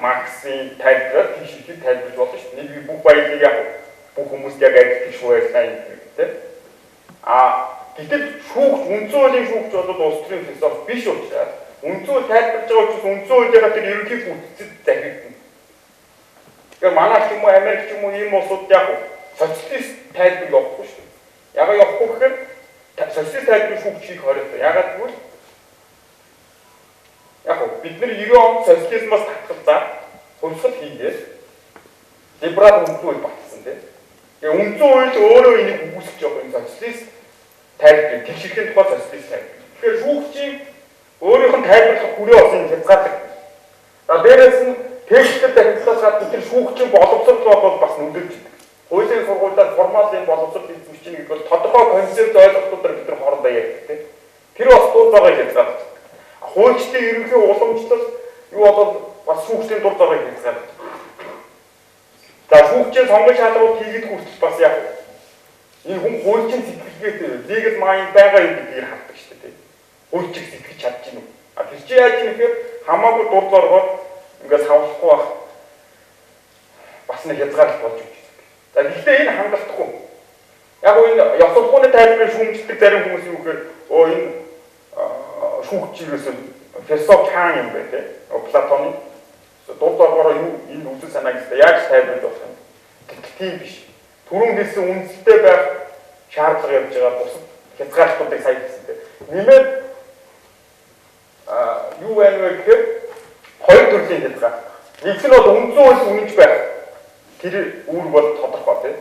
Марксийн тайлбараар тэгш ирэхийг тайлбарж болно шүү дээ. Нэг бүх баялаг яг бүх хүмүүст яг адилхан шүү байлаа юм гэдэг. Гэтэл шүүгч үндсэн хуулийн шүүгч бол улс төрийн философи биш учраас үндсэн хууль тайлбарж байгаа учраас үндсэн хуулийнхаа тэр ерөнхий бүтцэд захирагдана. Тэгэхээр манай ч юм уу Америк ч юм уу ийм улсууд яг социалист тайлбар явахгүй шүү дээ. Ягаад явахгүй гэхээр социалист тайлбар шүүгчийг хориотой. Ягаад гэвэл яг бид нар 90 онд социализмаас татгалзаад хувьсгал хийгээд либерал үндсэн хууль батсан тийм. Тэгээ үндсэн хууль өөрөө энийг үүсгэж байгаа юм социалист тайлбар тэгшэрхэн тухай социалист тайлбар. Тэгэхээр шүүгчийн өөрийнх нь тайлбарлах хүрээ болсон хязгаартай. За дээрээс нь техниктэй тахилгаас гадна тэр шүүгчийн боловсрол бол бас нөлөөлж байна. Хуулийн сургуулиуд формалын боловсрол эзэмшиж байгаа гэдэг бол тодорхой концепт ойлголтуудаар бид нар хоорондоо ярьдаг тийм. Тэр бас дур байгаа хязгаартай. Хуульчдын ерөнхий уламжлал юу бол бас шүүгчдийн дур байгаа хязгаартай. За шүүгчийн сонгон шалгуулт хийгээд хүртэл бас яг энэ хүн хуульчийн сэтгэлгээтэй legal mind байгаа юм гэдгийг хардаг шүү дээ. Хуульчийг сэтгэж чадж гинүү. Тэр чи яаж юм гэхээр хамаагүй дурд оргоод ингээд савлахгүй байх бас нэг хязгаарлалт болж байна. За гэхдээ энэ хангалтгүй. Яг энэ ёс сургуулийн тайлбарыг шүүмжлдэг зарим хүмүүс юу гэхээр энэ шүүгчээс философи хаан юм бэ те. Платоны дурд оргороо юу энэ үзэл санааг яаж тайлбарлаж болох юм. Тийм биш. Түрүүн хэлсэн үндэстэй байх шаардлага явж байгаа бусад хязгаарлалтуудыг сайн хэлсэн. Нэмээд юу байна вэ гэхээр хоёр төрлийн хязгаарлалт. Нэг нь бол үндсэн хууль үнэнч байх. Тэр үүрэг бол тодорхой тийм.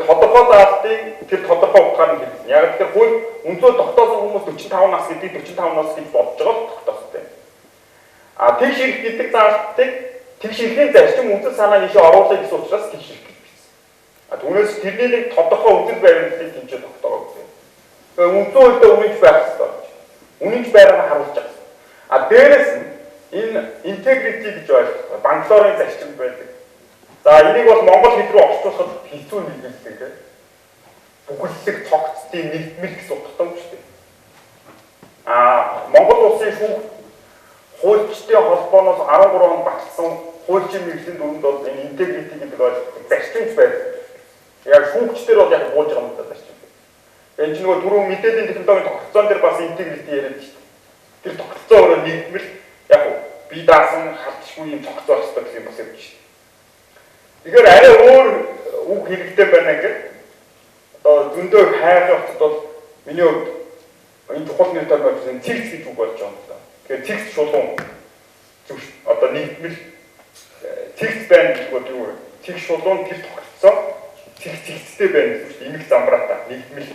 Тодорхой заалтыг тэр тодорхой утгаар нь хэлсэн. Яг тэгэхээр хууль үндсөө тогтоосон хүмүүс 45 нас гэдэг 45 нас гэж бодож байгаа л тогтоосон тийм. Тэгш ирэх гэдэг заалтыг тэгш ирэхийн зарчим үндсэн санаа нэшээ оруулах гэсэн учраас тэгш ирэх гэж бичсэн. Түүнээс тэрний нэг тодорхой үндэл баримтлалыг тэмцээ тогтоогоо гэсэн. Тэгэхээр үндсэн хуультай үнэнч байх хэрэгтэй. Үнэнч байраа харуулж байгаа. Дээрээс нь энэ integrity гэж ойлгох банклорын зарчим байдаг. За энийг бол монгол хэд рүү орчуулахад хэцүү нэгдэлтэй тийм. Бүхэлдэг тогтцын нэгдмэл гэсэн утгатай юм шүү дээ. Монгол улсын шүүх хуульчдын холбооноос 13 онд батлсан хуульчийн мэргэжлийн дүрмд бол энэ integrity гэдэг ойлголт зарчимч байдаг. Яг шүүгчдэр бол яг бууж байгаа юм даа зарчим. Энэ ч нөгөө түрүү мэдээллийн технологийн тогтолцоон дээр бас integrity яриад шүү дээ. Тэр тогтолцоо өөрөө нэгдмэл яг бие даасан халтшгүй юм тогтцоо хэрэгтэй гэсэн юм бас явж шүү дээ. Тэгэхээр арай өөр үг хэрэгтэй байна гэдэг. Одоо зөндөө хайрлахад бол миний хувьд энэ чухал нэр томьёо гэсэн текст гэж үг болж байгаа юм да. Тэгэхээр текст шулуун зөв одоо нэгдмэл текст байна гэдэг бол юу вэ? Текст шулуун тэр тогтцоо тексттэй байна гэсэн чинь имэг замбраатаа нэгдмэл.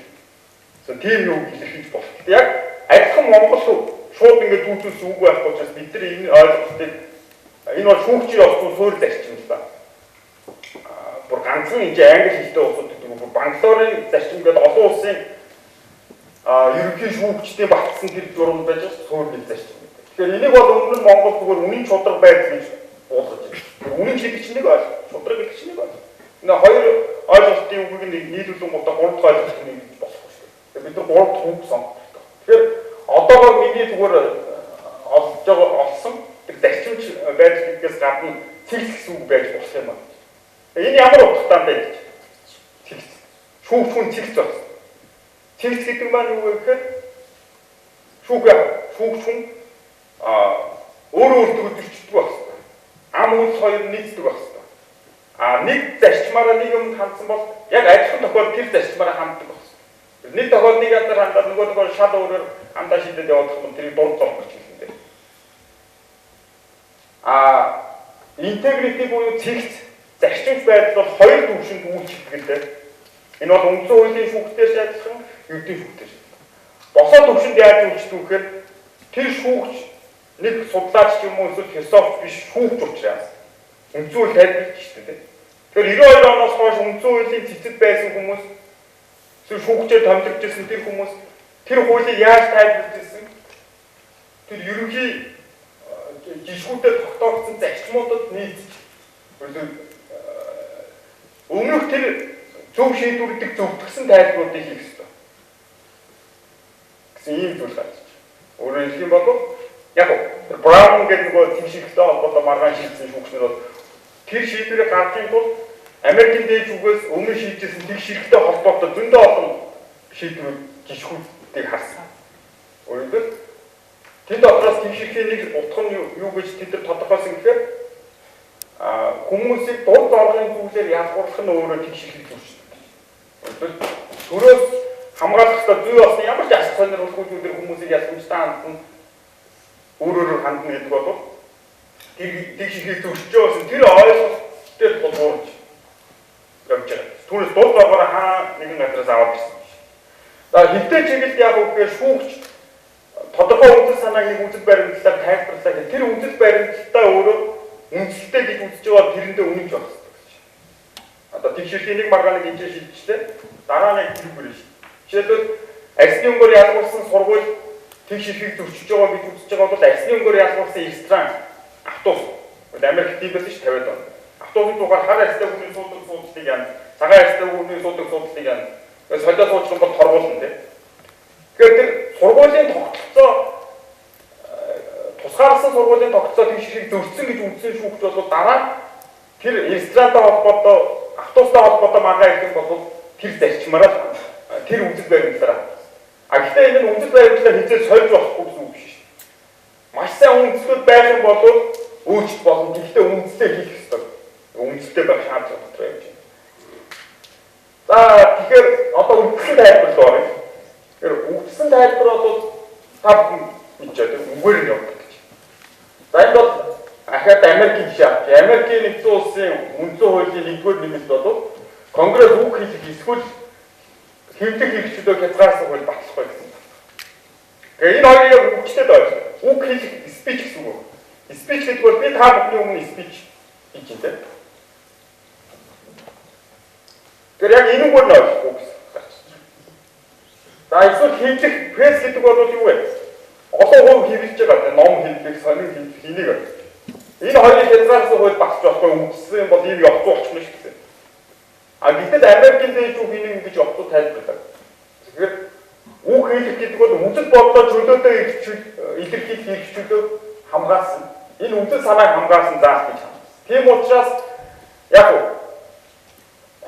Тийм юу хэлэх болох. Яг адилхан монгол шууд ингээд дүүцүүлсэн үг байхгүй учраас бид нар энэ ойлголтыг энэ бол шүүгчийн олсон суурь зарчим л да. Бүр ганцхан энэ англи хэлтэй улсууд гэдэг нь банклорын зарчим гэдэг олон улсын ерөнхий шүүгчдийн батлсан тэр журам байж байгаа суурь нэг зарчим гэдэг. Тэгэхээр энийг бол өмнө нь Монгол зүгээр үнийн шудраг байдал гэж уулгаж байна. Үнийн гэдэг чинь нэг ойлголт, шудраг гэдэг чинь нэг ойлголт. Энэ хоёр ойлголтын үгийг нийлүүлэн гутаа гурав дахь ойлголт нэг болохгүй шүү дээ. Бид нар гурав дахь үг сонгох. Тэгэхээр одоогоор миний зүгээр олсон тэр зарчимч байдал гэдгээс гадна цэгц гэсэн үг байж болох юм байна. Энэ ямар утгатай бэ гэж. Цэгц. Шүүгч хүн цэгц байна. Цэгц гэдэг маань юу вэ гэхээр шүүгч хүн өөрөө өөртөө зөрчилдөг байх хэрэгтэй. Ам үйл хоёр нийцдэг байх хэрэгтэй. Нэг зарчмаараа нэг юмд хандсан бол яг адилхан тохиолдолд тэр зарчмаараа ханддаг байх хэрэгтэй. Нэг тохиолдолд нэг янзаар хандаад нөгөө тохиолдолд шал өөрөөр хандаа шийдээд явах юм тэрийг дурд зорох юм дээ. Integrity буюу цэгц зарчимч байдал бол хоёр төвшөнд үйлчлдэг гэдэг. Энэ бол үндсэн хуулийн шүүгчдээс адилхан, ердийн шүүгчдээс. Босоо төвшөнд яаж үйлчлдэг гэхээр тэр шүүгч нэг судлаач юм уу эсвэл философч биш шүүгч учраас үндсэн хууль тайлбарлаж шүү дээ. Тэгэхээр 92 оноос хойш үндсэн хуулийн цэцэд байсан хүмүүс тэр шүүгчээр томилж ирсэн тэр хүмүүс тэр хуулийг яаж тайлбарлаж ирсэн? Тэр ерөнхий жишгүүдэд тогтоогдсон зарчмуудад нийцж өмнөх тэр зөв шийдвэрлэдэг зөвтгсөн тайлбаруудыг хийх ёстой. Гэсэн ийм зүйл гарч байна. Өөрөөр хэлэх юм бол яг Браун гэдэг нөгөө тэгшилтэй холбоотой маргаан шийдсэн шүүгчнэр бол тэр шийдвэрийг гаргахын тулд Америкийн дээд зүгээс өмнө шийдсэн тэгшилтэй холбоотой зөндөө олон шийдвэрүүд жишгүүдийг харсан. Өөрөөр тэнд дотроос тэгшилхийн нэг утга нь юу гэж тэд нар тодорхойлсон гэхээр хүмүүсийг дунд зоргын зүйлээр ялгуурлах нь өөрөө тэгшилхийг үүсгэв. Төрөөс хамгаалахтай зүй болсны ямар ч асар сонирхолтой зүйлээр хүмүүсийг ялгуурчтай хандсан өөрөөр хандна гэдэг бол тэгшилхийг зөрчиж байсан тэр ойлголттой тулгуурч явж байгаа. Түүнээс дунд зоргоор хаа нэгэн газраас аваад ирсэн биш. За хэвтэй чиглэлд яг үгээр шүүгч тодорхой үндс санааг нэг үзэл баримтлалаар тайлбарлаа гэх тэр үзэл баримтлалтаа өөрөө үнэлэлтэй гэж үзэж байгаа тэрэндээ үнэнч байна. Одоо тэгшилхийн нэг маргааныг энэ шилжчихлээ. Дараа нь хэлбэр шүү. Жишээлбэл арсны өнгөөр ялгуулсан сургууль тэгшилхийг зөрчиж байгаа гэж үзэж байгаа бол арсны өнгөөр ялгуулсан эстран автобус. Америкт тийм байсан ш 50-аад он. Автобусны дугаар хар арстай хүний суудлыг яана. Цагаан арстай хүний суудлыг яана. Тэгээс солио суучих бол торгуулна тийм. Тэгэхээр тэр сургуулийн тогтолцоо тусгаарласан сургуулийн тогтолцоо тэгшилхийг зөрчсөн гэж үзсэн шүүгч бол дараа тэр эстрадатай холбоотой автобустай холбоотой маргаа ирэх юм бол тэр зарчмаараа тэр үзэл баримтлалаа. Гэхдээ энэ үзэл баримтлалаа хизээ сольж болохгүй гэсэн үг биш шүү. Маш сайн үндслүүд байх юм бол өөрчлөлт болно. Гэхдээ үндслээ хийх ёстой. Үндслтэй байх шаардлага дотор явж байна. За тэгэхээр одоо үндсэн тайлбар л байна. Тэр үндсэн тайлбар бол та мэдээд үгээр нь явдаг гэж. За энэ бол ахад Америкийн жишээ авч. Америкийн нэгдсэн улсын үндсэн хуулийн 1-р нэмэлт бол Конгресс үг хэлэх эсвэл хэвлэх хэрэгчлөө хязгаарсан хууль батлахгүй гэсэн. Тэгээ энэ хоёрыг яг үгчтэд ойлгоо. Үг хэлэх speech гэсэн үг. Speech гэдэг бол би та бүхний өмнө speech хийж байна. Тэр яг энэ үгээр нь ойлгохгүй гэсэн. За эсвэл хэвлэх press гэдэг бол юу вэ? Олон хувь хэвлэж байгаа. Ном хэвлэх, сонин хэвлэх энийг байна. Энэ хоёрыг хязгаарсан хууль батлж болохгүй үгчсэн бол ийм явц болчихно шүү дээ. А гэтэл Америкийн дээд үг энийг ингэж явцуу тайлбарлаа. Тэгэхээр үг хэлэх гэдэг бол үзэл бодлоо чөлөөтэй илэрхийлэх хэрэгчлөө хамгаалсан. Энэ үзэл санааг хамгаалсан заах гэж байна. Тийм учраас яг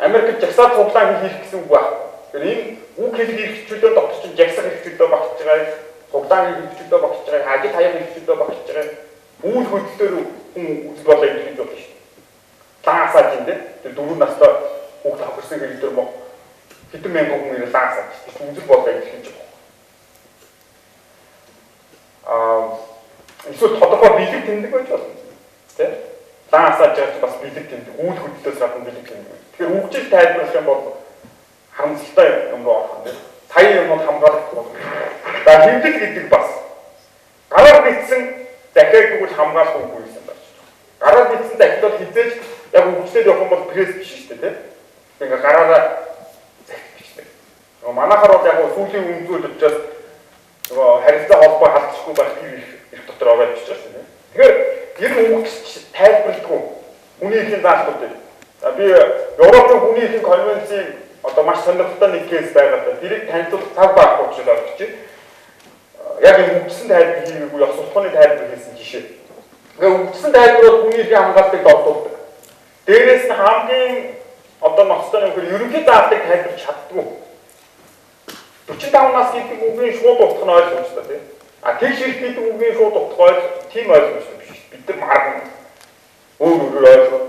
Америкт жагсаал цуглаан хийх гэсэн үг байна. Тэгэхээр энэ үг хэлэх хэрэгчлөө дотор чинь жагсах хэрэгчлөө багтж байгаа, цуглаан хэрэгчлөө багтж байгаа, ажил хаяг хэрэгчлөө багтж байгаа. Үйл хөдлөлөөр хүн үзэл бодлоо илэрхийлж болно шүү дээ. Таасаад юм дээ. Тэр 4 настай хүүхд авахсан гэдэг юм бол хэдэн мянган хүн ирэл таасаад шүү дээ. Үзэл бодлоо илэрхийлж байгаа. Эсвэл тодорхой бэлэг тэмдэг байж болно. Тэ? Таасаад жаач бас бэлэг тэмдэг. Үйл хөдлөлөөс гадна бэлэг тэмдэг. Тэгэхээр үгжил тайлбарлах юм бол харамсалтай юм руу орох юм. Сая юмуд хамгаалах болно. За хэмдэг гэдэг бас гараар бичсэн дахиад тэгвэл хамгаалах үгүй юм байна. Гараар бичсэн дахиад бол хизээж яг үгчлээд явах юм бол пресс биш шүү дээ, тийм. Ингээ гараараа захих бичдэг. Нөгөө манайхаар бол яг сүүлийн үнцүүд учраас нөгөө харилцаа холбоо халдчихгүй байх их дотор ороод бичиж байгаа юм. Тэгэхээр энэ үгч тайлбарладаг. Үнийхээ заалтууд. Би Европын хүнийхээ конвенцийн одоо маш сонирхолтой нэг кейс байгаа. Тэрийг танилцуулах цаг байхгүй учраас олж чинь. Яг энэ үгчсэн тайлбар хийгээгүй ёс суртахууны тайлбар хийсэн жишээ. Тэгээ үгчсэн тайлбарууд хүнийхээ хамгаалтыг дордуулдаг. Дээрээс нь хамгийн одоо ноцтой нөхөр ерөнхий заалтыг тайлбарч чаддгүй. 45 нас гэдэг үгийн шууд утга нь ойлгомжтой тийм. А тэгш их гэдэг үгийн шууд утга тийм ойлгомжтой биш. Бид нар марган өөр ойлгоо.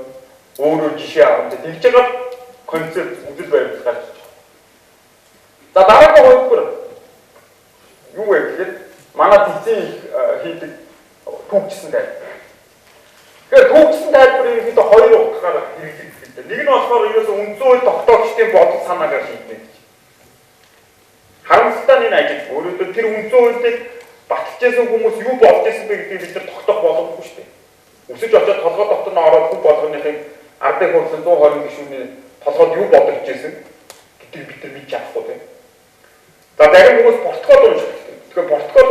Өөр жишээ авах гэж тэгж байгаа концепт үзэл баримт гарч байна. За дараагийн хувьд юу вэ гэхээр манай эцсийн хийдэг түүхчсэн тайлбар. Тэгэхээр түүхчсэн тайлбарыг ерөнхийдөө хоёр утгаар хэрэглэдэг гэдэг. Нэг нь болохоор ерөөсөө үндсэн хууль тогтоогчдын бодол санаагаар хийдэг. Харамсалтай энэ ажил өөрөөр тэр үндсэн хуулийг баталжсэн хүмүүс юу болж байсан бэ гэдгийг бид нар тогтоох боломжгүй шүү дээ. Өсөж очиод толгой дотор нь ороод хүн болгоныхын ардын хурдан 120 гишүүний толгойд юу бодож ирсэн гэдгийг бид нар мэдж чадахгүй тийм. За зарим хүмүүс протокол уншдаг. Тэгэхээр протокол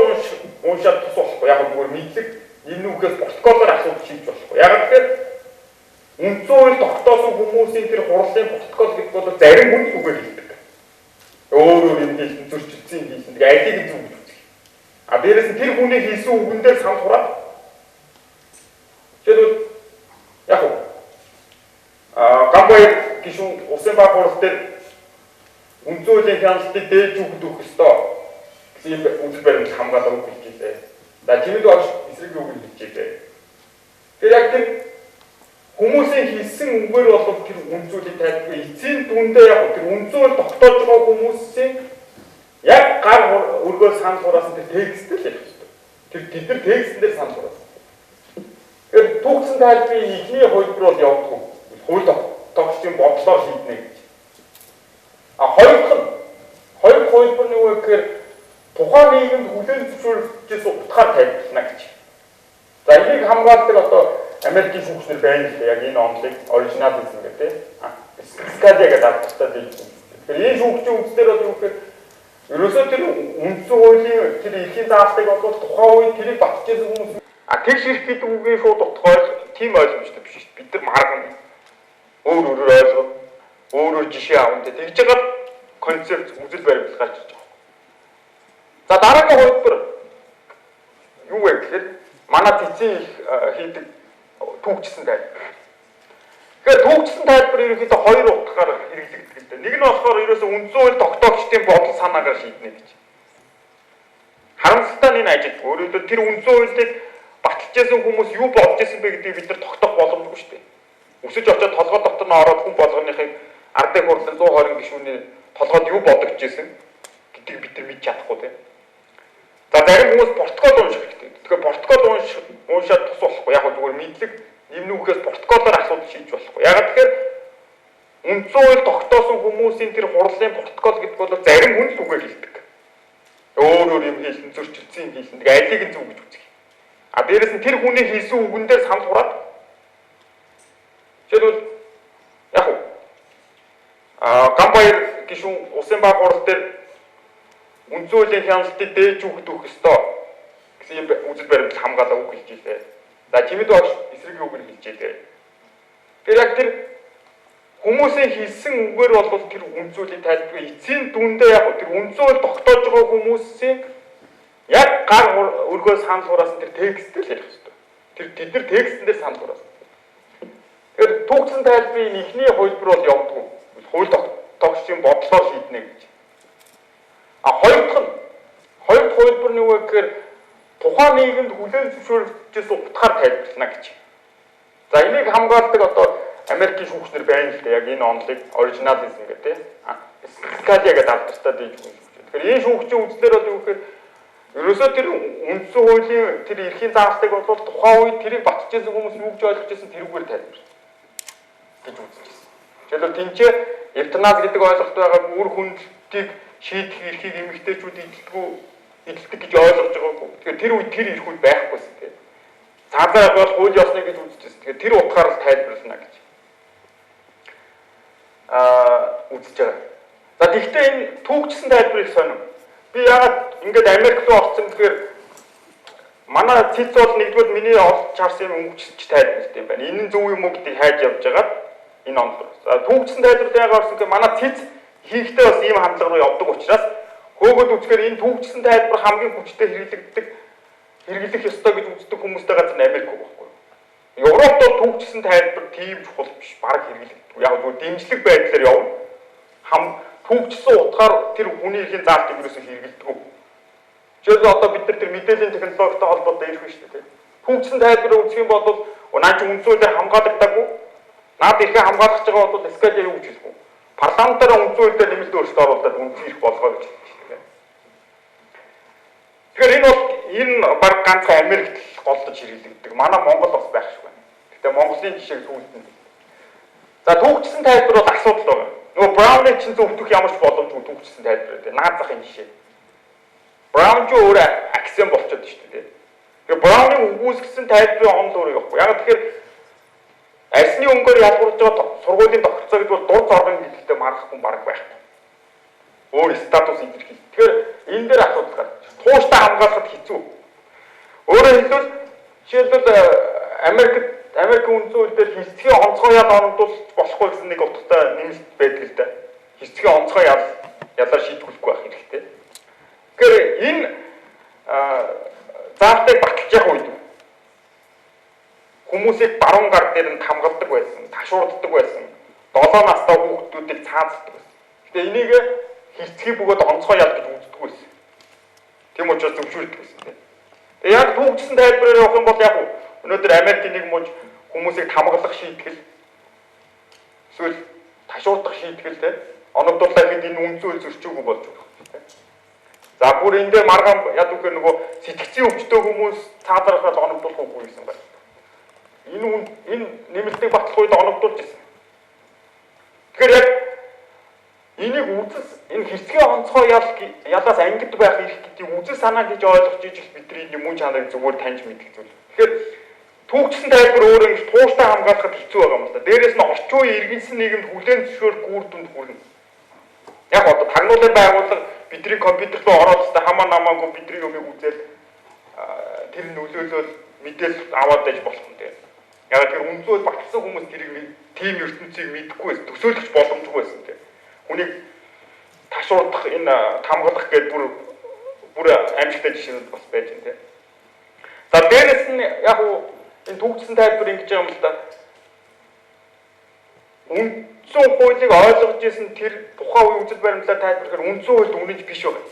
уншаад тус болохгүй. Яг зүгээр мэдлэг энэ үгээс протоколоор асуудал шийдэж болохгүй. Яг тэгэхээр үндсэн хууль тогтоосон хүмүүсийн тэр хурлын протокол гэдэг бол зарим хүн үгээр хэлдэг. Өөр юм хэлсэн зөрчилсөн хэлсэн. Тэгээ алийг нь зүг үзэх. А дээрээс нь тэр хүний хэлсэн үгэн дээр санал хураад. Жишээлбэл яг уу Гамбаяр гишүүн Усын баг хурал дээр үндсэн хуулийн хяналтыг дээж өгөх ёстой гэсэн үзэл баримт хамгаалаад үг хэлж байлаа. За чимэд багш эсрэг үг хэлж байлаа. Тэр яг тэр хүмүүсийн хэлсэн үгээр бол тэр үндсэн хуулийн тайлбар эцсийн дүндээ яг тэр үндсэн хууль тогтоож байгаа хүмүүсийн яг гар өргөөл санал хураасан тэр текст л ярих ёстой. Тэр тэд нар текстэн дээр санал хураасан. Тэгэхээр түүхсэн тайлбарын ихний хувьд бол явагдав. Хууль тогтоогчдын бодлоор шийднэ гэж. А хоёр дахь хувьд нь юу гэхээр тухайн нийгэмд хүлээн зөвшөөрөгчөөс утгаар тайлбарлана гэж. За энийг хамгаалдаг одоо Америкийн шүүгчнэр байна л яг энэ онолыг оригинализм гэдэг тийм. Скадия гэдэг албатай зүйл. Тэгэхээр энэ шүүгчийн үгсээр бол юу гэхээр ерөөсөө тэр үндсэн хуулийн тэр эрхийн заалтыг бол тухайн үед тэрийг батжсэн хүмүүс тэгш ирэх гэдэг үгийн шууд утгаар тийм ойлгомжтой биш шүү дээ. Бид нар марган өөрөөр ойлгох, өөрөөр жишээ авах тэгж байгаа концепт үзэл баримт гарч ирж байгаа. За дараагийн хувьд юу вэ гэхээр манай цэцэн их хийдэг түүхчсэн тайлбар. Тэгэхээр түүхчсэн тайлбар ерөнхийдөө хоёр утгаар хэрэглэгддэг л дээ. Нэг нь болохоор ерөөсөө үндсэн хууль тогтоогчдын бодол санаагаар шийднэ гэж. Харамсалтай энэ ажил өөрөөр тэр үндсэн хуулийг баталжсэн хүмүүс юу бодож байсан бэ гэдгийг бид нар тогтоох боломжгүй шүү дээ. Өсөж очиод толгой дотор нь ороод хүн болгоныхыг ардын хурлын 120 гишүүний толгойд юу бодогч байсан гэдгийг бид нар мэдж чадахгүй тийм. За зарим хүмүүс протокол унших хэрэгтэй. Тэгэхээр протокол уншаад тус болохгүй. Яг зүгээр мэдлэг нэмнүүхээс протоколоор асуудал шийдэж болохгүй. Яг тэгэхээр үндсэн хууль тогтоосон хүмүүсийн тэр хурлын протокол гэдэг бол зарим хүн л үгээр хэлдэг. Өөр юм хэлсэн, зөрчилсөн юм хэлсэн. Тэгээ алийг нь зүг гэж үзье. А дээрэс нь тэр хүний хэлсэн үгэн дээр санал хураад жишээлбэл яг уу Гамбаяр гишүүн Усын баг хурал дээр үндсэн хуулийн хяналтыг дээж өгөх ёстой гэсэн үзэл баримт хамгаалаа үг хэлж илээ. За чимэд багш эсрэг үг хэлж илээ. Тэр яг тэр хүмүүсийн хэлсэн үгээр бол тэр үндсэн хуулийн тайлбар эцсийн дүндээ яг тэр үндсэн хууль тогтоож байгаа хүмүүсийн яг гар өргөө санал хураасан тэр тексттэй л ярих ёстой. Тэр тэд нар текстэн дээр санал хураасан. Тэгэхээр түүхсэн тайлбарын ихний хувьд бол явагдав. Хууль тогтоогчдын бодлоор шийднэ гэж. А хоёр дахь хувьд нь юу вэ гэхээр тухайн нийгэмд хүлээн зөвшөөрөгчөөс утгаар тайлбарлана гэж. За энийг хамгаалдаг одоо Америкийн шүүгчнэр байна л дээ. Яг энэ онолыг оригинализм гэдэг тийм. Скадия гэдэг албатай дийж өгч. Тэгэхээр энэ шүүгчийн үзлээр бол юу гэхээр ерөөсөө тэр үндсэн хуулийн тэр эрхийн заалтыг бол тухайн үед тэрийг батжсэн хүмүүс юу гэж ойлгож байсан тэрүүгээр тайлбарлана гэж үзэж байна. Жишээлбэл тэнцээ эвтаназ гэдэг ойлголт байгаа үр хүндлтийг шийдэх эрхийг эмэгтэйчүүд эдэлдэг гэж ойлгож байгаагүй. Тэгэхээр тэр үед тэр эрх үйл байхгүйсэн тийм. Цаазаа бол хууль ёсныг гэж үзэж байна. Тэгэхээр тэр утгаар л тайлбарлана гэж. Үзэж байгаа. За тэгвэл энэ түүхчсэн тайлбарыг сонир. Би яагаад ингээд Америк руу орсон гэхээр манай цэц бол нэгдүгээр миний олж харсан юм өнгөчсөж тайлбарлалт юм байна. Энэ нь зөв юм уу гэдгийг хайж явж байгаад энэ онол. За түүхчсэн тайлбарт яагаад орсон гэхээр манай цэц хийхдээ бас ийм хандлага руу явдаг учраас хөөгд үзэхээр энэ түүхчсэн тайлбар хамгийн хүчтэй хэрэглэх ёстой гэж үздэг хүмүүстэй газар нь Америк байхгүй. Европт бол түүхчсэн тайлбар тийм чухал биш, бараг хэрэглэгддэг. Яг зөв дэмжлэг байдлаар явна. Түүхчсэн утгаар тэр хүний эрхийн заалтыг юусоо хэрэглэдэг. Жишээлбэл одоо бид нар тэр мэдээллийн технологитой холбоотой ирэх шүү дээ. Түүхчсэн тайлбарыг үзэх юм бол наач үндсэн хуулиар хамгаалагдаагүй. Наад эрхээ хамгаалах гэж байгаа бол скадия юу гэж хэлэх вэ? Парламентаар үндсэн хуулиар нэмэлт өөрчлөлт оруулаад үндсэн эрх болгоо гэж хэлдэг. Тэгэхээр энэ баг ганцхан Америкт голдож хэрэглэгддэг. Манай Монгол бас байх шиг байна. Гэтэ Монголын жишээг сүүлд нь. За түүхчсэн тайлбар бол асуудал байна. Нөгөө Брауныг чинь зөвтөх ямар ч боломжгүй түүхчсэн тайлбар гэдэг. Наад захын жишээ. Браун ч өөрөө аксиом болчиход шүү дээ. Тэгэхээр Брауныг үгүйсгэсэн тайлбарын онол өөрөө явахгүй. Яг тэгэхээр арсны өнгөөр ялгуулж байгаа сургуулийн тогтолцоо гэдэг бол дур зоргын хэлэлтэд маргахгүй бараг байхгүй. Өөр статус илэрхийлэх. Тэгэхээр энэ дээр асуудал гарч байна. Тууштай хамгаалахад хэцүү. Өөрөөр хэлбэл Жишээлбэл Америк үндсэн хууль дээр хэсгийн онцгой ял оногдуулж болохгүй гэсэн нэг утгатай нэмэлт байдаг л да. Хэсгийн онцгой ялаар шийдвэрлэхгүй байх хэрэгтэй. Тэгэхээр энэ заалтыг баталж явах үед хүмүүсийг баруун гар дээр нь хамгаалдаг байсан, ташуурддаг байсан, 7 настай хүүхдүүдийг цааздаг байсан. Гэтэ энийг хэсгийг бөгөөд онцгой ял гэж үздэг байсан. Тийм учраас зөвшөөрдөг байсан. Тэгээ яг түүхчсэн тайлбараар явах юм бол яг өнөөдөр Америкийн нэг мууч хүмүүсийг хамгаалах шийтгэл эсвэл ташуурдах шийтгэл те оногдуулах хэд энэ үндсэн хууль зөрчөөгүй болж байна. За бүр энэ дээр маргаан яд үгээр нөгөө сэтгцийн өвчтөй хүмүүс цаадрахад оногдуулахгүй гэсэн байна. Энэ нэмэлтийг батлах үед оногдуулж ирсэн. Тэгэхээр яг энийг энэ хэсгийн онцгой ялаас ангид байх эрх гэдгийг үзэл санаа гэж ойлгож ижил бидний мөн чанарыг зүгээр таньж мэдэх зүйл. Тэгэхээр түүхчсэн тайлбар өөрөө ингэж тууштай хамгаалахад хэцүү байгаа юм л да. Дээрээс нь орчин үеийн иргэншсэн нийгэмд хүлээн зөвшөөрөх үр дүнд хүрнэ. Яг одоо тагнуулын байгууллага бидний компьютер руу ороод та хамаа намаагүй бидний юмыг үзээд тэр нөлөөлөл мэдээлэл аваад байж болох юм дээ. Яг тэр үнцүүд багтсан хүмүүс тэрийг тийм ертөнцийг мэдэхгүй байсан, төсөөлөх боломжгүй байсан дээ. Хүнийг ташуурдах энэ хамгаалах гэдэг бүр амжилттай жишээнүүд бас байж байна. За дээрээс нь яг энэ түүхчсэн тайлбар ингэж байгаа юм л да. Үндсэн хуулийг ойлгож ирсэн тэр тухайн үеийн үзэл баримтлалаар тайлбарлахаар үндсэн хуульд үнэнч биш байна.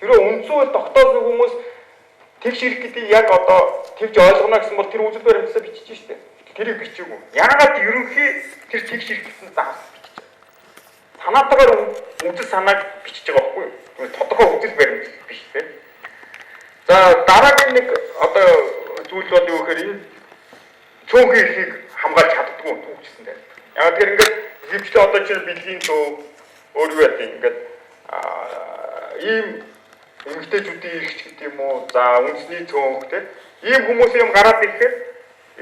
Хэрэв үндсэн хууль тогтоосон хүмүүс тэгш ирэх гэдгийг яг одоо тэгж ойлгоно гэсэн бол тэр үзэл баримтлалаа бичиж штэ. Тэрийг бичээгүй. Яагаад ерөнхий тэр тэгш ирэх гэсэн заасан бичиж байгаа. Санаатаагаар үзэл санааг бичиж байгаа байхгүй юу? Тодорхой үзэл баримтлал биш те. За дараагийн нэг одоо зүйл бол юу гэхээр энэ цөөнхийн эрхийг хамгаалж чаддаггүй түүхчсэн дээр. Яг тэр ингээд хөвчлээ одоо чинь бэлгийн төв өөр юу гэдэг ингээд ийм эмэгтэйчүүдийн эрхч гэдэг юм уу за үндэсний цөөнх те ийм хүмүүс юм гараад ирэхээр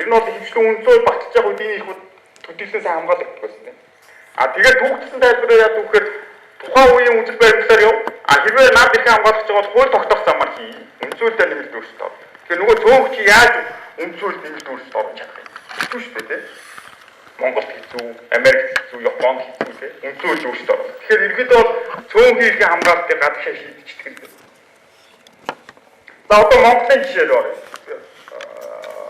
ер нь бол хөвчлэн үнцөө багтаж явах үед энэ их төдийлөн сайн хамгаалагддаг байсан. Тэгээд түүхчсэн тайлбараа яадаг вэхээр тухайн үеийн үзэл баримтлалаар яв. Хэрвээ наад их хамгаалах гэж бол хууль тогтоох замаар хий. Үнцүүлдэ нэмэлт өөрчлөлт ор. Тэгэхээр нөгөө цөөнх чи яаж үнцүүлд нэмэлт өөрчлөлт оруулж чадах юм? Хэцүү шүү дээ. Монголд хэцүү, Америкт хэцүү, Японд хэцүү те. Үнцүүлж өөрчлөлт оруулах. Тэгэхээр ерөнхийдөө бол цөөнхийн эрхийн хамгаалтыг гадагшаа шийдчихдэг юм. За одоо Монголын жишээр оръё.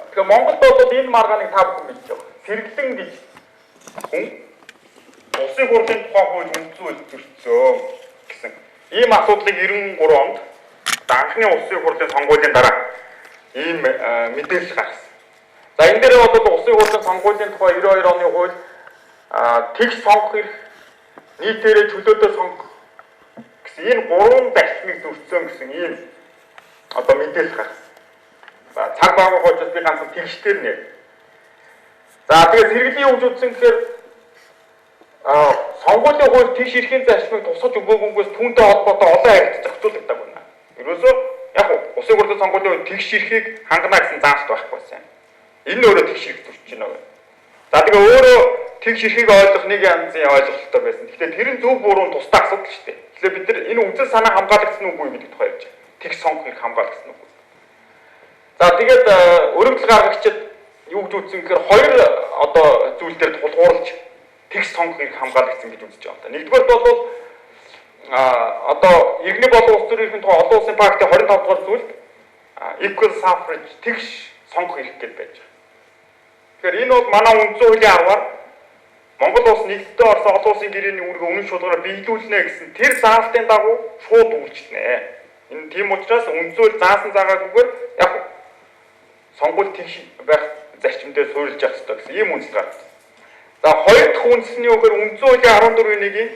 Тэгэхээр Монголд бол энэ маргааныг та бүхэн мэдж байгаа. Сэргэлэн гэж хүн улсын хурлын тухай хууль үндэслэл зөрчсөн гэсэн ийм асуудлыг 93 онд анхны улсын хурлын сонгуулийн дараа ийм мэдээлэл гаргасан. За энэ дээр бол улсын хурлын сонгуулийн тухай 92 оны хууль тэгш сонгох эрх нийтээрээ чөлөөтэй сонгох гэсэн энэ гурван зарчмыг зөрчсөн гэсэн ийм одоо мэдээлэл гаргасан. За цаг багах учраас би ганцхан тэгшээр нэр. За тэгээд сэргэлийн хэмж үзсэн гэхээр сонгуулийн хууль тэгш эрхийн зарчмыг тусгаж өгөөгүйгээс түүнтэй холбоотой олон харилцаа зохицуулагддаг байна. Ерөөсөө яг улсын хурлын сонгуулийн үед тэгш эрхийг хангана гэсэн заалт байхгүй байсан. Энэ өөрөө тэгш эрх зөрчиж байна. За тэгээ өөрөө тэгш эрхийг ойлгох нэг янзын ойлголттой байсан. Тэгэхээр тэр нь зөв буруу нь тусдаа асуудал шүү дээ. Тэгэхээр бид нар энэ үзэл санаа хамгаалагдсан үгүй гэдэг тухай ярьж байна. Тэгш сонгох эрх хамгаалагдсан үгүй. За тэгээд өргөдөл гаргагчид юу гэж үзсэн гэхээр хоёр одоо зүйл дээр тулгуурлаж тэгш сонгох эрх хамгаалагдсан гэж үзэж байгаа юм. Нэгдүгээр бол одоо иргэний болон улс төрийн эрхийн тухай олон улсын пактын 25 дугаар зүйлд equal suffrage тэгш сонгох эрх гэж байж байгаа. Тэгэхээр энэ бол манай үндсэн хуулийн 10-аар Монгол улс нэгдэлтэй орсон олон улсын гэрээний үүргээ үнэн шударгаар биелүүлнэ гэсэн тэр заалтын дагуу шууд үйлчлэнэ. Энэ тийм учраас үндсэн хууль заасан заагаагүйгээр яг сонгуульд тэгш байх зарчимдээ суурилж явах хэрэгтэй гэсэн ийм үндэслэл гаргасан. За хоёр дахь үндэслэний үгээр үндсэн хуулийн 14-ийн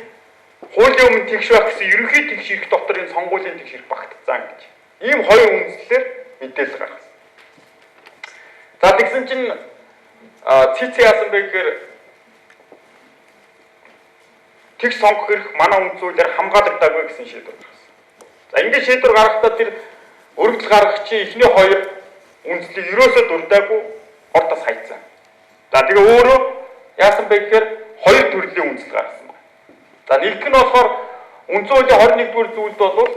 хуулийн өмнө тэгш байх гэсэн ерөнхий тэгш эрх дотор энэ сонгуулийн тэгш эрх багтцсан гэж. Ийм хоёр үндэслэлээр мэдээлэл гаргасан. За тэгсэн чинь ЦИЦ яасан бэ гэхээр тэгш сонгох эрх манай үндсэн хуулиар хамгаалагдаагүй гэсэн шийдвэр гаргасан. За ингээд шийдвэр гаргахдаа тэр өргөдөл гаргагчийн эхний хоёр үндэслэлийг ерөөсөө дурдаагүй ордос хайцсан. За тэгээ өөрөө яасан бэ гэхээр хоёр төрлийн үндэслэл гаргасан байна. За нэгдүгээр нь болохоор үндсэн хуулийн 21-р зүйлд бол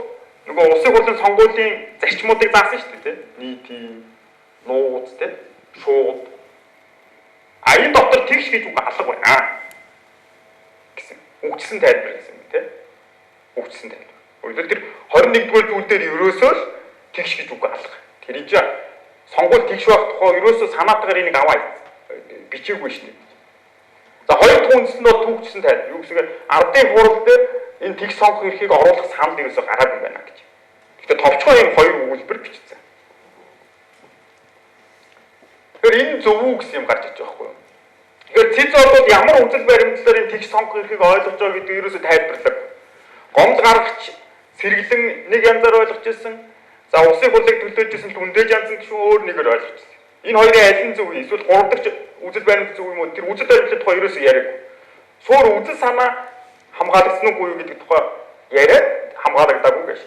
нөгөө улсын хурлын сонгуулийн зарчмуудыг заасан шүү дээ. Нийтийн нууц те шууд энэ дотор тэгш гэж үг алга байна гэсэн үгчсэн тайлбар гэсэн юм те үгчсэн тайлбар. Өөрөлдөл тэр 21-р зүйл дээр ерөөсөө л тэгш гэж үг алга. Тэр чинь сонгуул тэгш байх тухай ерөөсөө санаатгаар энийг аваа бичээгүй шүү дээ. За хоёр дахь үндэс нь бол түүхчсэн тайлбар. Юу гэсэгээр ардын хурал дээр энэ тэгш сонгох эрхийг оруулах санал ерөөсөө гараагүй байна гэж. Тэгэхээр товчхон юм хоёр өгүүлбэр бичсэн. Тэгэхээр энэ зөв үү гэсэн юм гарч иж байгаа байхгүй юу? Тэгэхээр цэц бол ямар үзэл баримтлалаар энэ тэгш сонгох эрхийг ойлгож байгаа гэдэг ерөөсөө тайлбарлаг. Гомд гаргах сэргэлэн нэг янзаар ойлгож ирсэн. За улсын хурлыг төлөөж ирсэн л үндэж янзын гişүүн өөр нэгээр ойлгож ирсэн. Энэ хоёрын аль нь зөв вэ? Эсвэл гурав дахь үзэл баримт зөв юм уу? Тэр үзэл баримтлалын тухай ерөөсөө яриаг. Суур үзэл санаа хамгаалагдсан уу юу гэдэг тухай яриад хамгаалагдаагүй гэж.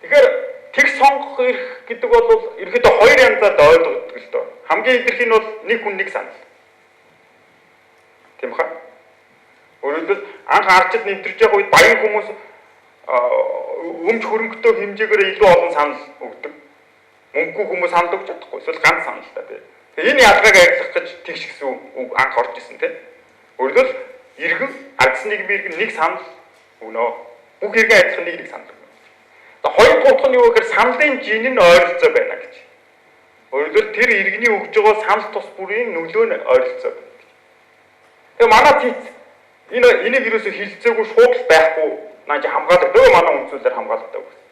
Тэгэхээр тэг сонгох эрх гэдэг бол ерөөдөө хоёр янзаар ойлгогддог л доо. Хамгийн илэрх нь бол нэг хүн нэг санал. Тийм хаа? Өөрөлдөл анх арчид нэвтэрч явах үед баян хүмүүс өмч хөрөнгөтэй хэмжээгээр илүү олон санал өгдөг. Мөнгөгүй хүмүүс санал өгч чадахгүй. Эсвэл ганц санал л та тийм. Тэгээ энэ ялгааг арилгах гэж тэгш гэсэн үг анх орж исэн тийм. Өөрөлдөл иргэн ардсан нийгмийн нэг санал өгнө. Бүх иргэн адилхан нэг санал өгнө. За хоёр дахь нь юу гэхээр саналын жин нь ойролцоо байна гэж. Өөрөлдөл тэр иргэний өгж байгаа санал тус бүрийн нөлөө нь ойролцоо байна. Тэгээ манай цэц энийг ерөөсө хилцээгүй шууд л байхгүй наач хамгаалдаг манай үнцүүлээр хамгаалдаг гэсэн.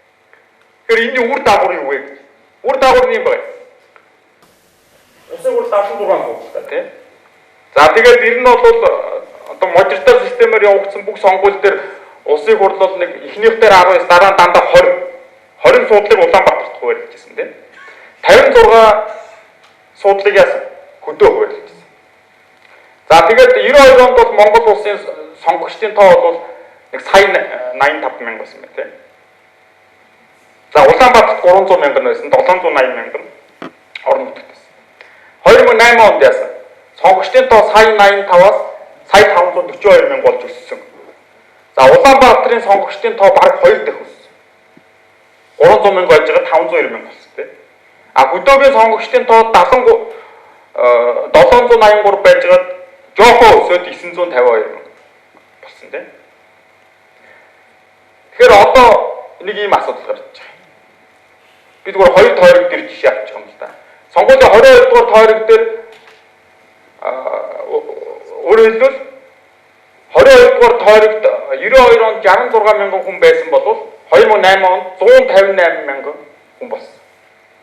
Тэгэхээр энэ үр дагавар юу вэ гэж? Үр дагавар нь юм байна. Улсын хурл 76% та тийм. За тэгээд ер нь бол одоо мажоритар системээр явагдсан бүх сонгуул дээр улсын хурл бол нэг эхнийхтэр 19 дараа нь дандаа 20 суудлыг Улаанбаатарт хуваарлажсэн тийм. 56 суудлыг яасан? Хөдөө хуваарлажсэн. За тэгээд 92 онд бол Монгол улсын сонгогчдын тоо бол нэг сая 85 мянга байсан байна тийм. За Улаанбаатарт 300 мянган байсан, 780 мянган орон нутагт байсан. 2008 онд яасан? Сонгогчдын тоо сая 85-аас сая 542 мянга болж өссөн. За Улаанбаатарын сонгогчдын тоо бараг 2 дахь өссөн. 300 мянга байж байгаа 502 мянга болсон тийм. А хөдөөгийн сонгогчдын тоо 783 байж байгаа жоохон өсөөд 952 мянга болсон тийм. Тэгэхээр одоо нэг ийм асуудал гарч байгаа. Бид зүгээр хоёр тойрог дээр жишээ авчих юм л да. Сонгуулийн 22 дугаар тойрог дээр өөрөөр хэлбэл 22 дугаар тойрогт 92 онд 66 мянган хүн байсан бол 2008 онд 158 мянган хүн болсон.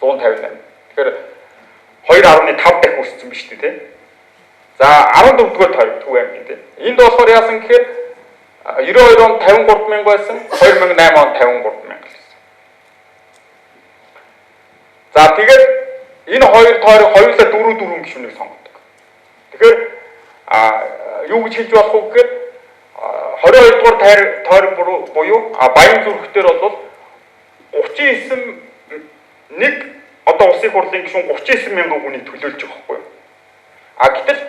158. Тэгэхээр 2.5 дахь өссөн биз дээ тийм. За 14 дугаар тойрог Төв аймгийн тийм. Энд болохоор яасан гэхээр 92 онд 53 мянга байсан, 2008 онд 53 мянга болсон. За тэгээд энэ хоёр тойрог хоёулаа 4 гишүүнийг сонгодог. Тэгэхээр юу гэж хэлж болох вэ гэхээр 22 дугаар тойрог буюу Баян зүрх дээр бол 39 нэг одоо улсын хурлын гишүүн 39 мянган хүнийг төлөөлж байгаа байхгүй юу? Гэтэл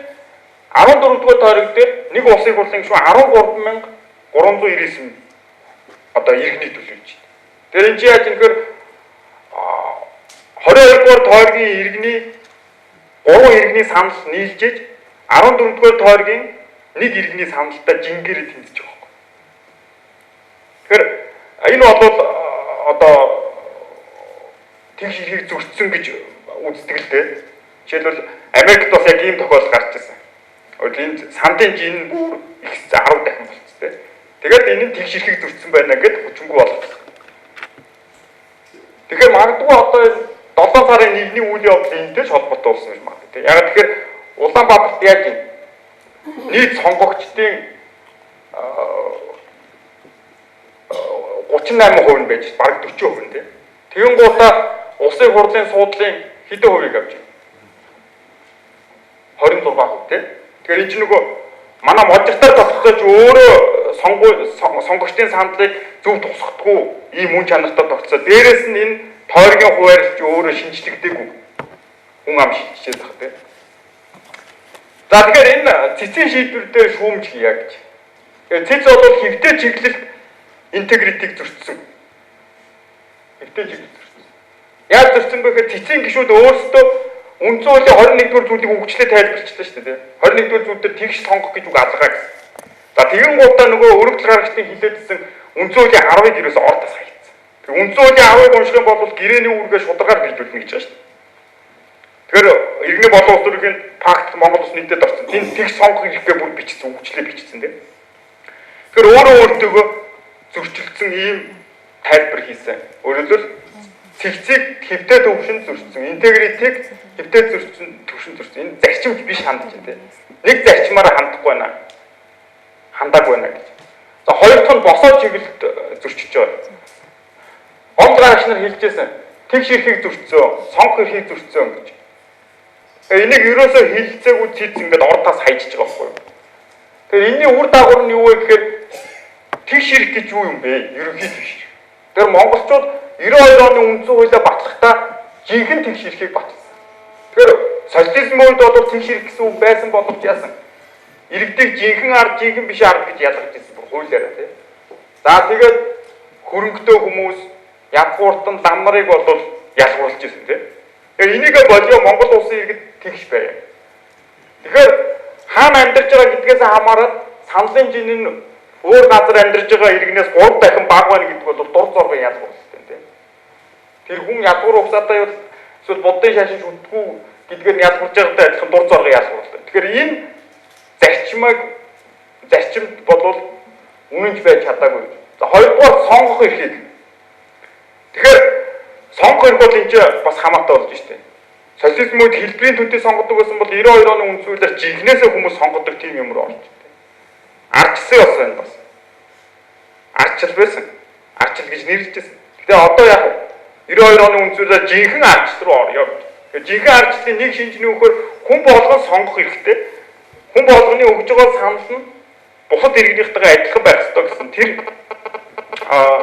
14 дугаар тойрог дээр нэг улсын хурлын гишүүн 13,399 одоо иргэний төлөөлж байна. Тэгэхээр энэ яаж юм гэхээр 22 дугаар тойргийн иргэний 3 иргэний санал нийлжээж 14 дугаар тойргийн нэг иргэний саналтай жингээрээ тэмцэж байгаа байхгүй. Тэгэхээр энэ бол одоо тэгш иргэнийг зөрчсөн гэж үздэг л дээ. Жишээлбэл Америкт бас яг ийм тохиолдол гарч ирсэн. Өөрөлд энэ сандын жин бүр их 10 дахин болчихсон тийм. Тэгээд энэ нь тэгш иргэнийг зөрчсөн байна гэд хүчингү болгох. Тэгэхээр магадгүй одоо 7 сарын 1-ний үйл явдал энэтэй холбоотой болсон юм байна тийм. Яг тэгэхээр Улаанбаатарт яаж юм? Нийт сонгогчдын 38% нь байж бараг 40% нь тийм. Тэгэнгүүтээ улсын хурлын суудлын хэдэн хувийг авч байна? 26% тийм. Тэгэхээр энэ чинь нөгөө манай мажоритар тогтоож өөрөө сонгогчдын саналыг зөв тусгахдаггүй ийм үн чанартай тогтцоо. Дээрээс нь энэ тойргийн хуваарлж өөрөө шинжлэгдээгүй хүн ам шилжчихээд байгаа тийм. За тэгэхээр энэ цэцэн шийдвэр дээр шүүмж хийя гэж. Тэгэхээр цэц бол хэвтэй чиглэлд интегритиг зөрчсөн. Хэвтэй чиглэл зөрчсөн. Яаж зөрчсөн бэ гэхээр цэцгийн гишүүд өөрсдөө үндсэн хуулийн 21-р зүйлийг өгчлээ тайлбарчлаа шүү дээ. 21-р зүйл дээр тэгш сонгох гэж үг алгаа гэсэн. За тэгэн гутаа нөгөө өргөдөл гаргагчдын хилээдсэн үндсэн хуулийн 10-ыг ерөөс ордос хаягдсан. Тэг үндсэн хуулийн 10-ыг унших юм бол гэрээний үүргээ шударгаар бэлдүүлнэ гэж байна шүү дээ. Тэгэхээр иргэний болон улс төрийн пакт Монгол улс нийтэд орсон. Тэнд тэгш сонгох хэрэггүй бүр бичсэн, өгчлээ бичсэн тийм. Тэгэхээр өөрөө өөртөө зөрчилдсөн ийм тайлбар хийсэн. Өөрөлдөл цэгцийг хэвтээ төвшин зөрчсөн, интегритийг хэвтээ зөрчсөн, төвшин зөрчсөн. Энэ зарчимч биш хандж байна тийм. Нэг зарчмаараа хандахгүй байна. Хандаагүй байна гэж. За хоёр дахь нь босоо чиглэлд зөрчиж байгаа. Гомд гарагч нар хэлжсэн. Тэгш эрхийг зөрчсөн, сонгох эрхийг зөрчсөн гэж. Энийг ерөөсөө хэлцээгүй цэц ингээд ордоос хайжиж байгаа байхгүй юу? Тэгэхээр энэний үр дагавар нь юу вэ гэхээр тэгш эрх гэж юу юм бэ? Ерөнхий тэгш эрх. Тэр монголчууд 92 оны үндсэн хуулиа батлахдаа жинхэнэ тэгш эрхийг батлсан. Тэгэхээр социализм үед бол тэгш эрх гэсэн үг байсан боловч яасан? Иргэдэг жинхэнэ ард, жинхэнэ биш ард гэж ялгаж ирсэн бүр хуулиараа тийм. За тэгээд хөрөнгөтэй хүмүүс ядгууртан лам нарыг бол ялгуулж ирсэн тийм. Тэгэхээр энийг болио Монгол улсын иргэд тэгш байв. Тэгэхээр хаана амьдарч байгаа гэдгээс хамаарат саналын жинийн өөр газар амьдарч байгаа иргэнээс 3 дахин бага байна гэдэг бол дур зоргын ялгуулсан тийм. Тэр хүн ядгуур угсаатай бол эсвэл буддын шашин шүтгүү гэдгээр нь ялгуулж байгаатай адилхан дур зоргын ялгуулсан. Тэгэхээр энэ зарчимд бол үнэнч байж чадаагүй. За хоёрдугаар сонгох эрхийг. Тэгэхээр сонгох эрх бол энэ бас хамаатай болж штэ. Социализм үед хэлбэрийн төдий сонгодог байсан бол 92 оны үндсэн хуулиар жинхнээсээ хүмүүс сонгодог тийм юм руу орж байна. Ардчсан бас байна бас. Ардчил байсан. Ардчил гэж нэрлэжсэн. Гэтэ одоо яг 92 оны үндсэн хуулиар жинхэнэ ардчил руу орё. Тэгэхээр жинхэнэ ардчлалын нэг шинжний өгөхөр хүн болгон сонгох хэрэгтэй. Хүн болгоны өгж байгаа санал нь бусад иргэнийхтэйгээ адилхан байх ёстой гэсэн тэр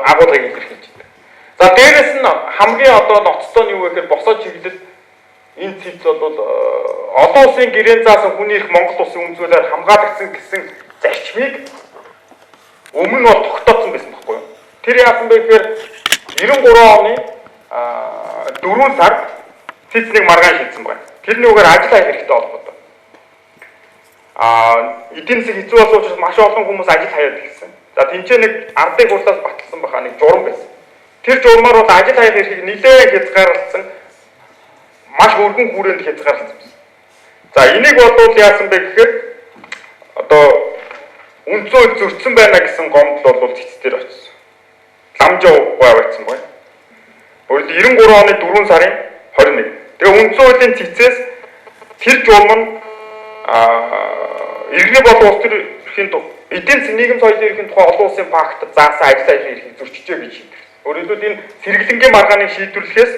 агуулгыг илэрхийлж байна. За дээрэс нь хамгийн одоо ноцтой нь юу вэ гэхээр босоо чиглэл энэ цэц бол олон улсын гэрээнд заасан хүний эрх Монгол улсын үндсэн хуулиар хамгаалагдсан гэсэн зарчмыг өмнө нь бол тогтоосон байсан байхгүй юу? Тэр яасан бэ гэхээр 93 оны 4 сард цэцнийг маргаан шийдсэн байна. Тэрний үгээр ажил хайх хэрэгтэй холбоотой. Эдийн засаг хэцүү болсон учраас маш олон хүмүүс ажил хаяад ирсэн. За тэнцээ нэг ардыг хурлаас батлсан баха нэг журам байсан. Тэр журмаар бол ажил хайх эрхийг нэлээд хязгаарласан маш өргөн хүрээнд хязгаарласан байсан. За энийг бол яасан бэ гэхээр одоо үнцөө зөрчсөн байна гэсэн гомдол бол цэцээр очсон. Ламжаа байцсан байна. Өөрөлд 93 оны 4 сарын 21. Тэгээ үнцөө хуулийн цэцээс тэр журам нь иргэний болон улс төрийн эдийн засгийн нийгэм соёлын эрхийн тухай олон улсын пакт заасан ажил хайрын эрхийг зөрчижээ гэж шийдвэрлэв. Өөрөлдөө энэ сэргэлэнгийн маргааныг шийдвэрлэхээс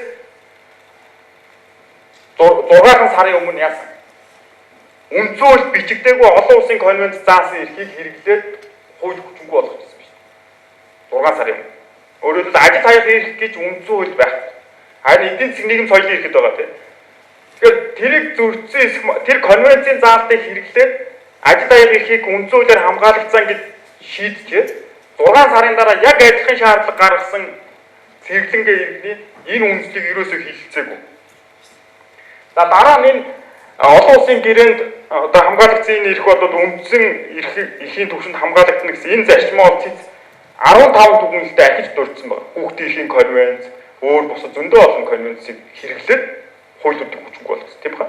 6 сарын өмнө яасан. Үндсэн хууль бичигдээгүй олон улсын конвенц заасан эрхийг хэрэглээд хууль хүчингүй болгочихсон биш. 6 сарын өмнө. Өөрөлдөө ажил хайх эрх гэж үндсэн хууль байх. Харин эдийн засгийн нийгэм соёлын эрхэд байгаа тийм. Тэгэхээр тэрийг зөрчсөн тэр конвенцийн заалтыг хэрэглээд ажил хайх эрхийг үндсэн хуулиар хамгаалагдсан гэж шийдчихэд 6 сарын дараа яг адилхан шаардлага гаргасан цэвэрлэнгээ иргэний энэ үндслийг ерөөсөө хилэлцээгүй. За дараа нь энэ олон улсын гэрээнд одоо хамгаалагдсан энэ эрх бол үндсэн эрхийн түвшинд хамгаалагдана гэсэн энэ зарчмаа бол цэц 15 дүгнэлтэд ахиж дурдсан байна. Хүүхдийн эрхийн конвенц, өөр бусад зөндөө олон конвенцийг хэрэглээд хуулиудыг хүчингүй болгосон тийм ба.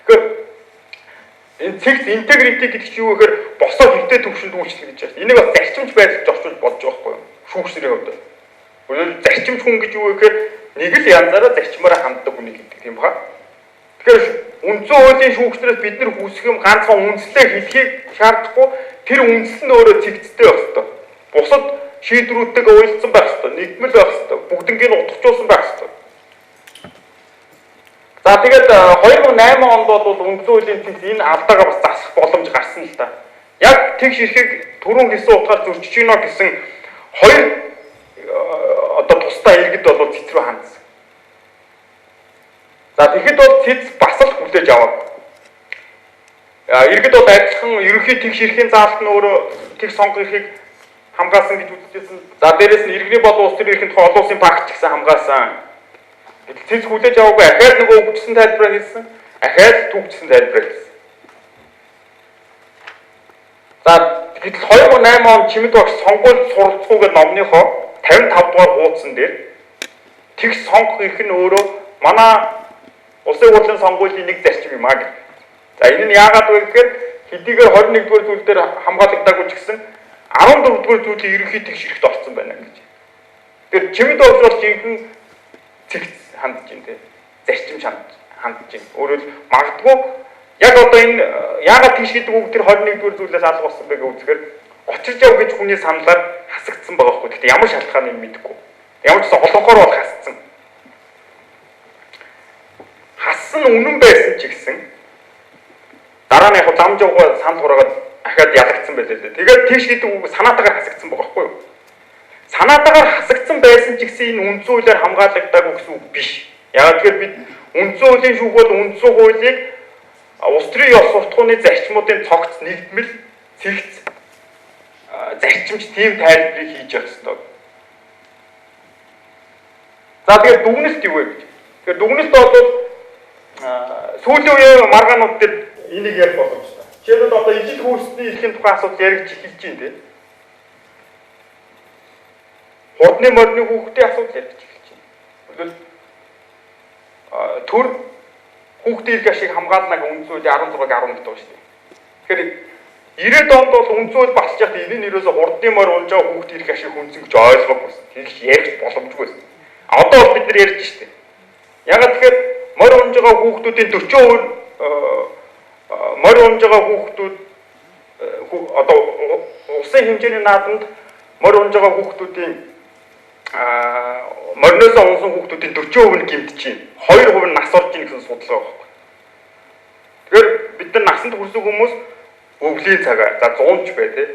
Тэгэхээр энэ цэгц интегрити гэдэг чинь юу гэхээр босоо хэвтээ төвшөнд үйлчлэх гэж байна. Энийг бас зарчимч байдлаар орчуулж болж байгаа байхгүй юу? Шүүгчдийн хувьд. Өөрөөр зарчимч хүн гэж юу гэхээр нэг л янзаараа зарчмаараа ханддаг хүний гэдэг тийм ба. Тэгэхээр үндсэн хуулийн шүүгчнээс бид нар хүсэх юм ганцхан үндслээ хэлхийг шаардахгүй тэр үндсэл нь өөрөө цэгцтэй байх ёстой. Бусад шийдвэрүүдтэйгээ уялдсан байх ёстой, нэгдмэл байх ёстой, бүгднийг утгачуулсан байх ёстой. За тэгээд 2008 онд бол үндсэн хуулийн цэгц энэ алдаагаа бас засах боломж гарсан л та. Яг тэгш эрхийг түрүүн хэлсэн утгаар зөрчиж гинэ гэсэн хоёр одоо тусдаа иргэд бол цэц рүү хандсан. За тэгэхэд бол цэц бас л хүлээж аваагүй. Иргэд бол адилхан ерөнхий тэгш эрхийн заалт нь өөрөө тэг сонгох эрхийг хамгаалсан гэж үзэжсэн. За дээрэс нь иргэний болон улс төрийн эрхийн тухай олон улсын пакт гэсэн хамгаалсан. Цэц хүлээж аваагүй ахаад нөгөө хүчсэн тайлбараа хийсэн. Ахаад түгчсэн тайлбараа хийсэн. За гэтэл 2008 он Чимэд багш сонгуульд суралцгүйгээр номныхоо 55 дугаар хуудсан дээр тэгш сонгох эрх нь өөрөө манай улсын хурлын сонгуулийн нэг зарчим юм аа гэж. За энэ нь яагаад вэ гэхээр хэдийгээр 21 дугаар зүйл дээр хамгаалагдаагүй ч гэсэн 14 дугаар зүйлийн ерөнхий тэгш эрхт орсон байна гэж. Тэгэхээр Чимэд багш бол жинхэнэ цэгц хандж байна те. Зарчим хандж байна. Өөрөөр магадгүй яг одоо энэ яагаад тэгш гэдэг үг тэр 21 дугаар зүйлээс алга болсон бэ гэж үзэхээр очирч яв гэж хүний саналаар хасагдсан байгаа байхгүй. Гэхдээ ямар шалтгаан юм мэдэхгүй. Ямар ч олонхоор бол хасцсан. Хассан үнэн байсан ч гэсэн дараа нь яг зам жавгаа санд хураагаад ахаад ялагдсан байлээ дээ. Тэгээд тэгш гэдэг үг санаатаагаар хасагдсан байгаа байхгүй юу? Санаатаагаар хасагдсан байсан ч гэсэн энэ үндсэн хуулиар хамгаалагдаагүй гэсэн үг биш. Яг тэгэхээр бид үндсэн хуулийн шүүх бол үндсэн хуулийг улс төрийн ёс суртахууны зарчмуудын цогц нэгдмэл цэгц зарчимч тийм тайлбарыг хийж явах ёстой. За тэгээд дүгнэлт юу вэ гэж. Тэгэхээр дүгнэлт бол сүүлийн үеийн маргаанууд дээр энийг ярих боломжтой. Жишээлбэл одоо ижил хөөсний эрхийн тухай асуудал яригдж эхэлж байна тийм. хурдны морины хүүхдийн асуудал яригдж эхэлж байна. Төр хүүхдийн эрх ашиг хамгаалнаг үндсэн хуулийн 16-г 11 дуу шүү дээ. Тэгэхээр 90-ад онд бол үндсэн хууль баталж яхад энэ нь ерөөсө хурдны морь унж байгаа хүүхдийн эрх ашиг хүнсэн гэж ойлгоогүй байсан. Тэгж ярих боломжгүй байсан. Одоо бол бид нар ярьж штэ. Ягаад тэгэхээр морь унж байгаа хүүхдүүдийн 40% морь унж байгаа хүүхдүүд одоо улсын хэмжээний наадамд морь унж байгаа хүүхдүүдийн морьноос унсан хүүхдүүдийн 40% нь гэмтэж байна. 2% нь нас орж ийн гэсэн судалгаа байна. Тэгэхээр бид нар насанд хүрсэн хүмүүс өвлийн цагаар за 100 ч бай тээ.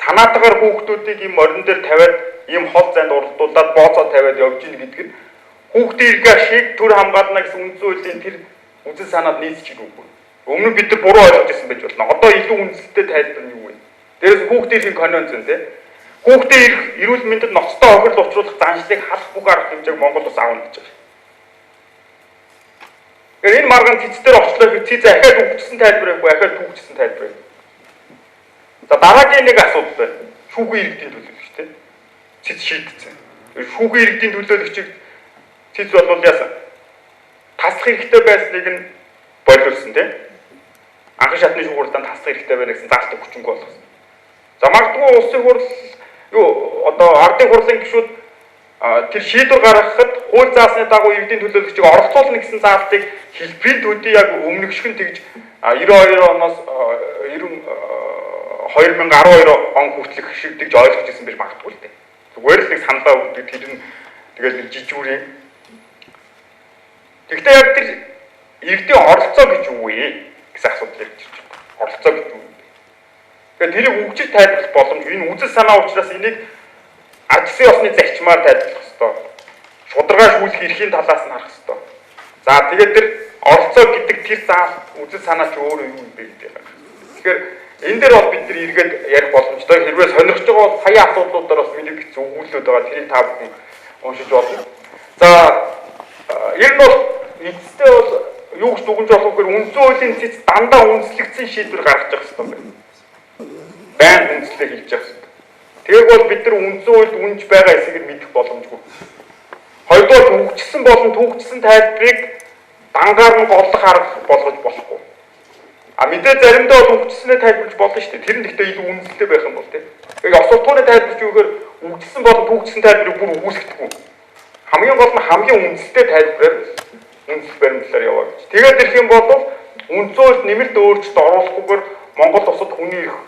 Санаатаагаар хүүхдүүдийг ийм морин дээр тавиад ийм хол зайд уралдуулаад бооцоо тавиад явж ийн гэдэг нь хүүхдийн эрх ашиг төр хамгаална гэсэн үндсэн хуулийн тэр үзэл санаанд нийцж ирээгүй. Өмнө бид нар буруу ойлгож ирсэн байж болно. Одоо илүү үнэлэлттэй тайлбар нь юу вэ? Дээрээс хүүхдийн эрхийн конвенц тээ. Хүүхдийн эрх эрүүл мэндэд ноцтой охирол учруулах заншлыг халах бүх арга хэмжээг Монгол улс аавна гэж байна. Тэгэхээр энэ маргаан цэцээр очлоо гэж цэц ахаад үгчсэн тайлбар байхгүй, ахаад түүгчсэн тайлбар. За дараагийн нэг асуудал байна. Шүүхийн иргэдийн төлөөлөгч тийм. Цэц шийдсэн. Шүүхийн иргэдийн төлөөлөгчийг цэц бол яасан? Таслах хэрэгтэй байсныг нь боловсон тийм. Анхан шатны шүүхуртанд таслах хэрэгтэй байна гэсэн заалтыг хүчингүй болгосон. За магадгүй улсын хурл одоо ардын хурлын гишүүд тэр шийдвэр гаргахад хууль заасны дагуу иргэдийн төлөөлөгчийг оролцуулна гэсэн заалтыг хэлбэрийн төдий яг өмнөгшгөн тэгж 92 оноос 2012 он хүртэл хшигдэж ойлгож ирсэн байж магадгүй л дээ. Зүгээр л нэг саналаа өгдөг тэр нь тэгэл нэг жижигүүрийн. Гэхдээ яг тэр иргэдийн оролцоо гэж юу вэ гэсэн асуудал ирж байна. Оролцоо гэж юу вэ? Тэгэхээр тэрийг үгжил тайлбарлах боломж энэ үзэл санаа учраас энийг ажлын ёсны зарчмаар тайлбарлах ёстой. Шударгаа шүүлэх эрхийн талаас нь харах ёстой. За тэгээд тэр оролцоо гэдэг тэр заал үзэл санаа ч өөр юм бэ гэдэг юм. Тэгэхээр энэ дээр бол бид нар эргээд ярих боломжтой. Хэрвээ сонирхож байгаа бол сая асуудлуудаар бас миний бичсэн өгүүлбэрүүд байгаа. Тэрийг та бүхэн уншиж болно. За ер нь бол эцэстээ бол юу гэж дүгнж болох вэ? Үндсэн хуулийн цэц дандаа үндэслэгдсэн шийдвэр гаргаж явах ёстой байна. Байн үндэслэл хийж явах ёстой. Тэгээг бол бид нар үндсэн хуульд үнж байгаа эсэгийг мэдэх боломжгүй. Хоёрдугаар төгссөн болон төгссөн тайлбарыг дангаар нь голлох арга болгож болохгүй. Мэдээ заримдаа төгсснээ тайлбарж болно шүү дээ. Тэр нь гэхдээ илүү үнэлэлтэй байх юм бол тийм. Тэгээд осол тууны тайлбарч юугаар үгдсэн болон төгссөн тайлбарыг бүр үүсгэхгүй. Хамгийн гол нь хамгийн үнэлэлтэй тайлбараар үнэлэл баримтлаар яваа гэж. Тэгээд ирэх юм бол үндсэн хуульд нэмэлт өөрчлөлт оруулахгүйгээр Монгол улсад хүний эрх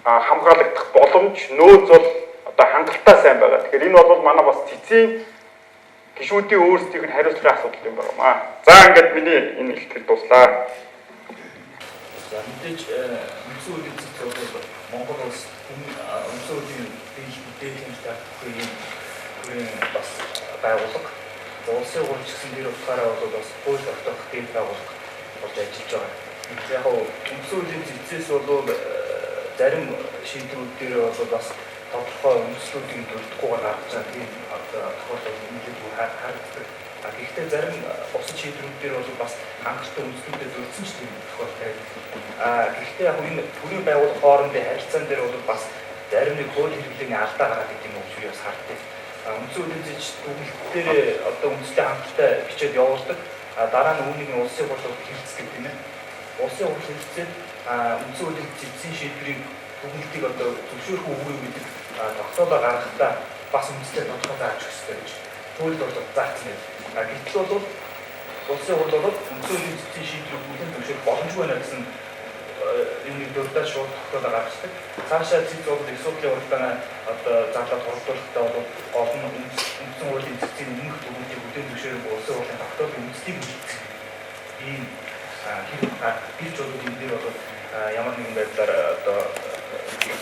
хамгаалагдах боломж нөөц бол одоо хангалттай сайн байгаа. Тэгэхээр энэ бол манай бас цэцгийн гишүүдийн өөрсдийнх нь хариуцлагын асуудал юм байна. За ингээд миний энэ хэлтгэл дуслаа. За мэдээж үндсэн хуулийн цэцэг бол Монгол улс үндсэн хуулийн дээдлийн статусыг бас байгууллага. Улсын хурлч гэсэн нэр утгаараа бол бас хууль тогтоох дэд байгууллага болж ажиллаж байгаа. Яг үндсэн хуулийн цэцээс бол зарим шийдвэрүүд дээр бол бас тодорхой үндэслүүдийн төлөвлөгөөгөөр гаргаж байгаа тийм одоо тохиолдол нэлээд харагддаг. Гэхдээ зарим бусад шийдвэрүүд дээр бол бас хангалттай үндэслүүдэд зөрчсөн ч тийм тохиолдол. Гэхдээ яг энэ төрийн байгууллага хоорондын харилцаан дээр бол бас зарим нэг хууль хэрэглээний алдаа гараад идэв юм уу гэж бас харддаг. Үндсэн хуулийн зэч дүгнэлтээр одоо үндэстэй хамттай бичээд явуулдаг. Дараа нь үүнийг улсын хурлд хэлцдэг тийм ээ. Улсын хурл хэлцээд үндсэн хуулийн зэцийн шийдвэрийн дүгнэлтийг одоо зөвшөөрөх үгүй гэдэг тогтоолоо гаргахдаа бас үндэстэй тодорхой зааж өгөх хэрэгтэй гэж хууль бол заасан юм. Гэтэл бол улсын хурл бол үндсэн хуулийн зэцийн шийдвэрийг бүхэн зөвшөөрөх боломжгүй байна гэсэн юмны дурдаад шууд тогтоолоо гаргацдаг. Цаашаа зэц бол их судлын уралдааны одоо зарлаад хордуулалтаа бол олон үндсэн хуулийн зэцийн өмнөх дүгнэлтийг бүхэн зөвшөөрөх улсын хурлын тогтоолын үндэслийг үлдсэн. Ийм гэрч бол энэ дээр бол ямар нэгэн байдлаар одоо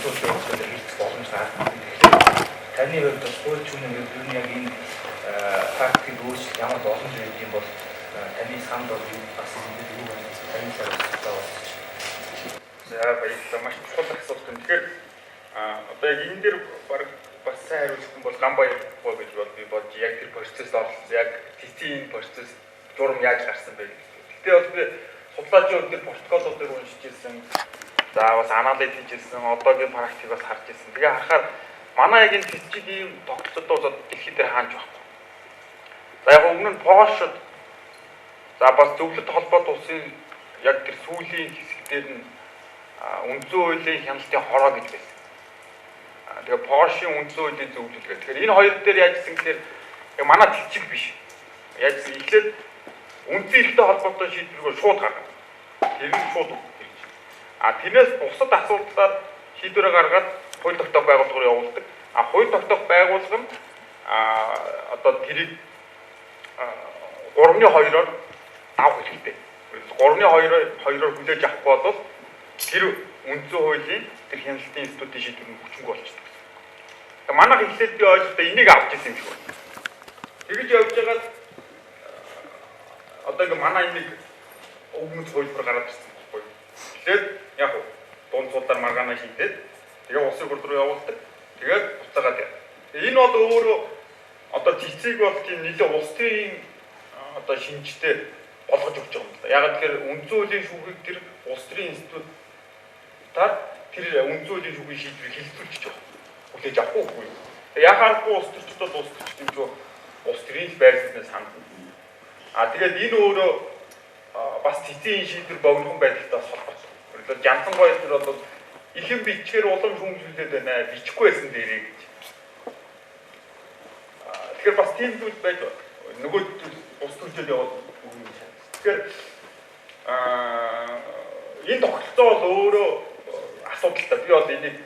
зөвшөөрөх зүйлээр хэлцэх боломж гардаг. Тэгэхээр таны хувьд бас хууль зүйн ер нь яг энэ практикийг өөрчлөх ямар боломж байдаг юм бол таны санд бол бас энэ дээр юу байна гэсэн таны талаас За баярлалаа. Маш чухал асуулт юм. Тэгэхээр одоо яг энэ дээр бас сайн хариулах юм бол Ганбаяр гэж би бодож яг тэр процесс оролцсон. Яг TT-ийн процесс журам яаж гарсан бэ? Гэтэ бол би судлаачийн өдөр протоколууд дээр уншиж ирсэн. За бас анализ хийжсэн. Одоогийн практик бас харж ирсэн. Тэгээ харахаар манай яг энэ физик ийм тогтолцоодоо дэлхийд дээр хаанч байхгүй. За яг өмнө нь Польшид за бас зөвлөлт холбоот улсын яг тэр сүүлийн хэсэгдэр нь үндсэн хуулийн хяналтын хороо гэж байсан. Тэгээ Польшийн үндсэн хуулийн зөвлөлт. Тэгэхээр энэ хоёр дээр яажсэн гэхээр яг манай физик биш. Яажсэн эхлээд үндсэн эрхтэй холбоотой шийдвэрийг шууд гаргав. Тэр нь шууд хэрэгж. Тэрнээс бусад асуудлаар шийдвэрээ гаргаад хууль тогтоох байгууллагаар явуулдаг. Хууль тогтоох байгууллага нь одоо тэрийг 3-2-оор давах хэрэгтэй. 3-2-оор хүлээж авахгүй бол тэр үндсэн хуулийн тэр хяналтын институтын шийдвэр нь хүчинг болчихдог. Тэгээ манайх эхлээд би ойлгохдоо энийг авч ирсэн юм шиг байна. Тэгэж явж байгаад одоо ингээ манай энийг өвгөнц хуулбар гараад ирсэн байхгүй. Тэгэхээр яг дунд суулаар маргаанаа хийдээд тэгээ улсын хурд руу явуулдаг. Тэгээд буцаагаад яа. Энэ бол өөрөө одоо TC-г бол тийм нэлээд улс төрийн одоо шинжтэй болгож өгч байгаа юм да. Яг тэгэхээр үндсэн хуулийн шүүхийг тэр улс төрийн институт тэр үндсэн хуулийн шүүхийн шийдвэрийг хэлэлцүүлж байгаа. Хүлээж авахгүй үгүй. Яг харахгүй улс төрчид бол улс төрчид юм шүү. Улс төрийн байрлалаас хандна. Тэгээд энэ өөрөө бас TC-ийн шийдвэр богинохон байдалтай бас холбоотой. Өөрөлдөө Жансан гоё төр бол ихэн бичгээр улам шүүмжлүүлээд байна. Бичихгүй байсан дээрээ гэж. Тэгэхээр бас тийм зүйл байж нөгөө улс төрчид яваад үгүй юм шиг. Тэгэхээр энэ тогтолцоо бол өөрөө асуудалтай. Би бол энийг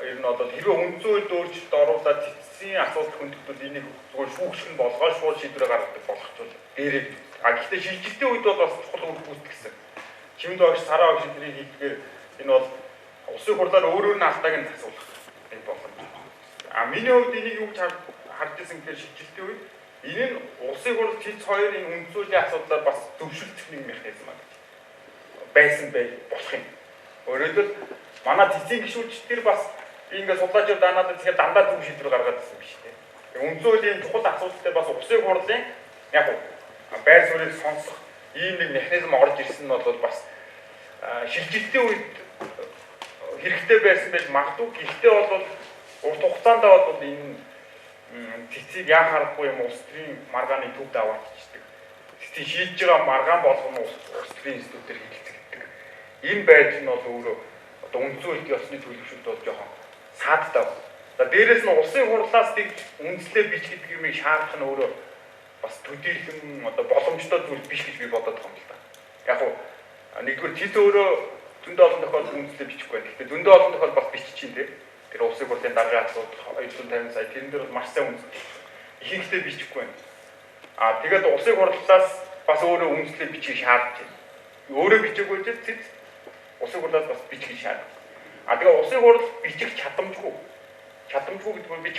ер нь бол хэрвээ үндсэн хуульд өөрчлөлт оруулаад TC-ийн асуудал хөндөгдөл энийг зүгээр шүүгшин болгоод шууд шийдвэрээ гаргадаг болгочихвол дээрээ. Гэхдээ шилжилтийн үед бол бас чухал үр гүйцэтгэх гэсэн. Чимд багш сараа багш тэрийг хэлдгээр энэ бол улсын хурлаар өөрөө нь алдааг нь засуулах энэ боломж. Миний хувьд энийг юу гэж харж ирсэн гэхээр шилжилтийн үед энэ нь улсын хурл TC хоёрын үндсэн хуулийн асуудлаар бас зөвшөлдөх нэг механизм байсан болох юм. Өөрөлдөл манай TC-ийн гишүүдчдэр бас ингээд судлаачид данаад тэгэхээр дандаа зөв шийдвэр гаргаад ирсэн биш үү? Үндсэн хуулийн чухал асуудалтай бас улсын хурлын яг байр суурийг сонсох ийм нэг механизм орж ирсэн нь бол бас шилжилтийн үед хэрэгтэй байсан байж магадгүй. Гэхдээ бол урт хугацаанд бол энэ TC-г яа харахгүй юм улс төрийн маргааны төвд аваачдаг. TC шийдэж байгаа маргаан болгоно улс төрийн институтээр хэлэлцэгддэг. Энэ байдал нь бол өөрөө одоо үндсэн хуулийн ёсны төлөвшөлт бол жоохон саадтай. За дээрэс нь улсын хурлаас тийг үндэслээ бич гэдэг юмыг шаардах нь өөрөө бас төдийлөн одоо боломжтой зүйл биш гэж би бодоод байгаа юм л да. Яг уу нэгдүгээр TC өөрөө зөндөө олон тохиолдолд үндэслээ бичихгүй байна. Гэхдээ зөндөө олон тохиолдолд бас бичиж дээ. Тэр улсын хурлын даргын асуудал 250 сая тэрэн дээр бол маш сайн үндэслэж байна. Ихэнхдээ бичихгүй байна. Тэгээд улсын хурлаас бас өөрөө үндэслээ бичих шаардж байна. Өөрөө бичээгүй ч зэт улсын хурлаас бас бичих шаардлагатай. Тэгээ улсын хурл бичих чадамжгүй. Чадамжгүй гэдэг нь би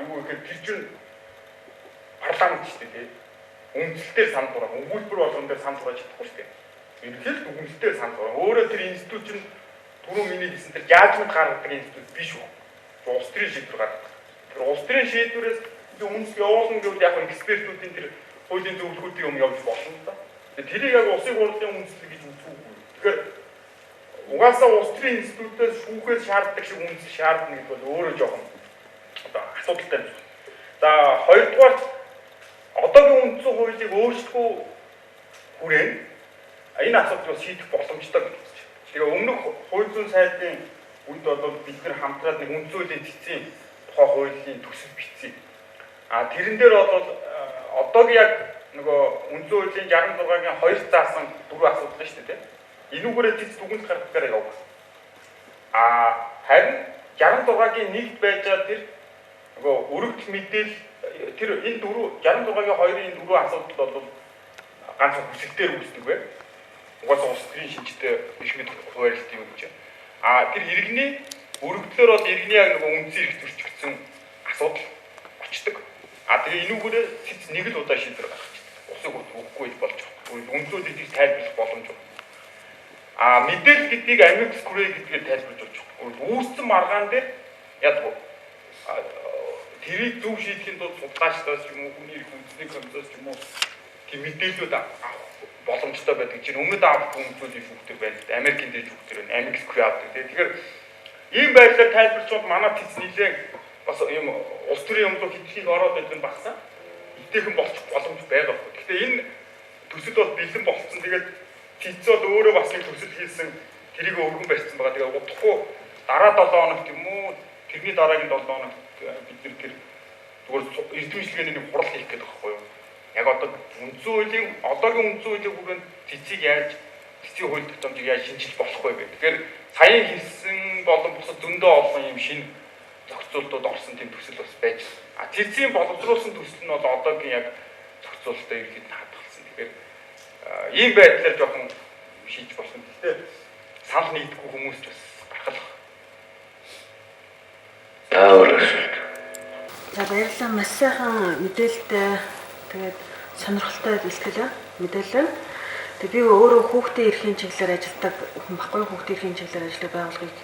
юу гэхээр тэр чинь парламент шүү дээ. Үндэслэлээр санал хураах, өгүүлбэр болгон дээр санал хурааж чадахгүй шүү дээ. Ерөнхийдөө үндэслэлээр санал хураах. Өөрөө тэр институт чинь түрүү миний хэлсэн тэр жажмент гаргадаг институт биш үү? Улс төрийн шийдвэр гаргадаг. Тэр улс төрийн шийдвэрээс үнс явуулна гэвэл яг экспертүүдийн тэр хуулийн зөвлөгөөний юм явж болно л да. Тэрийг яг улсын хурлын үндэслэл гэж үзүүгүй. Тэгэхээр угаасаа улс төрийн институтээс шүүхээс шаарддаг шиг үндэслэл шаардна гэдэг бол өөрөө жоохон одоо асуудалтай юм. За хоёрдугаар одоогийн үндсэн хуулийг өөрчлөхгүй хүрээ энэ асуудлыг шийдэх боломжтой гэж үзэж байна. Тэгээ өмнөх хууль зүйн сайдын үед бол бид нэр хамтраад нэг үндсэн хуулийн цэцгийн тухай хуулийн төсөл бичсэн. Тэрэн дээр бол одоогийн яг нөгөө үндсэн хуулийн 66-гийн 2 заасан 4 асуудал шүү дээ. Энүүгээрээ цэц дүгнэлт гаргахаар явуулсан. Харин 66-гийн 1-д байжаа тэр нөгөө өргөдөл мэдээлэл тэр энэ 66-гийн 2-ын энэ 4 асуудал бол ганцхан хүсэлтээр үүсдэг бай. Угаасаа улс төрийн шинжтэй гишмэд хуваарлт юм гэж. Тэр иргэний өргөдлөөр бол иргэний яг нөгөө үндсэн эрх зөрчигдсөн асуудал очдог. Тэгээ энүүгээрээ цэц нэг л удаа шийдвэр гаргах. Улсын хурд өгөхгүй болж байна. Үндсүүд эдийг тайлбарлах боломж байна. Мэдээлэл гэдгийг амикс күрээ гэдгээр тайлбарж болж байна. Үүссэн маргаан дээр яг тэрийг зөв шийдэхин тулд судлаачдаас ч юм уу хүний эрх үндэсний комиссаас ч юм уу тийм мэдээлэлүүд авах боломжтой байдаг чинь өмнөд авах хүмүүсийн шүүхтэр байна. Америкийн дэж шүүхтэр байна. Амикс күрээ авдаг. Тэгэхээр ийм байдлаар тайлбарчвал манай тэц нэлээ бас юм улс төрийн юмлуу хитрхийг ороод байдаг багсаа итэхэн болчих боломж байгаа. Гэхдээ энэ төсөл бол бэлэн болцсон. Тэгээд тэц бол өөрөө бас нэг төсөл хийсэн тэрийг өргөн барьсан байгаа. Тэгээд удахгүй дараа 7 хоногт юм уу тэрний дараагийн 7 хоногт бид нар тэр зүгээр эрдэмшлэгээний нэг хурал хийх гэдэг байхгүй юу? Яг одоо үндсэн хуулийн одоогийн үндсэн хуулийн хүрээнд цэцийг яаж цэцгийн хууль тогтоомжийг яаж шинжилж болох вэ гэх. Тэгэхээр саяхан хийсэн болон бусад зөндөө олон юм шинэ зохицуултууд орсон тийм төсөл бас байж. Цэцгийн боловсруулсан төсөл нь бол одоогийн яг зохицуулалтаа ерөөд хадгалсан. Тэгэхээр ийм байдлаар жоохон шийдэж болсон. Гэхдээ санал нийтгүй хүмүүс бас гаргалах. За баярлалаа. Маш сайхан мэдээлэлтэй тэгээд сонирхолтой илтгэлээ мэдээлэл. Тэгээд би өөрөө хүүхдийн эрхийн чиглэлээр ажилладаг хүн баггүй хүүхдийн эрхийн чиглэлээр ажилладаг байгууллагыг.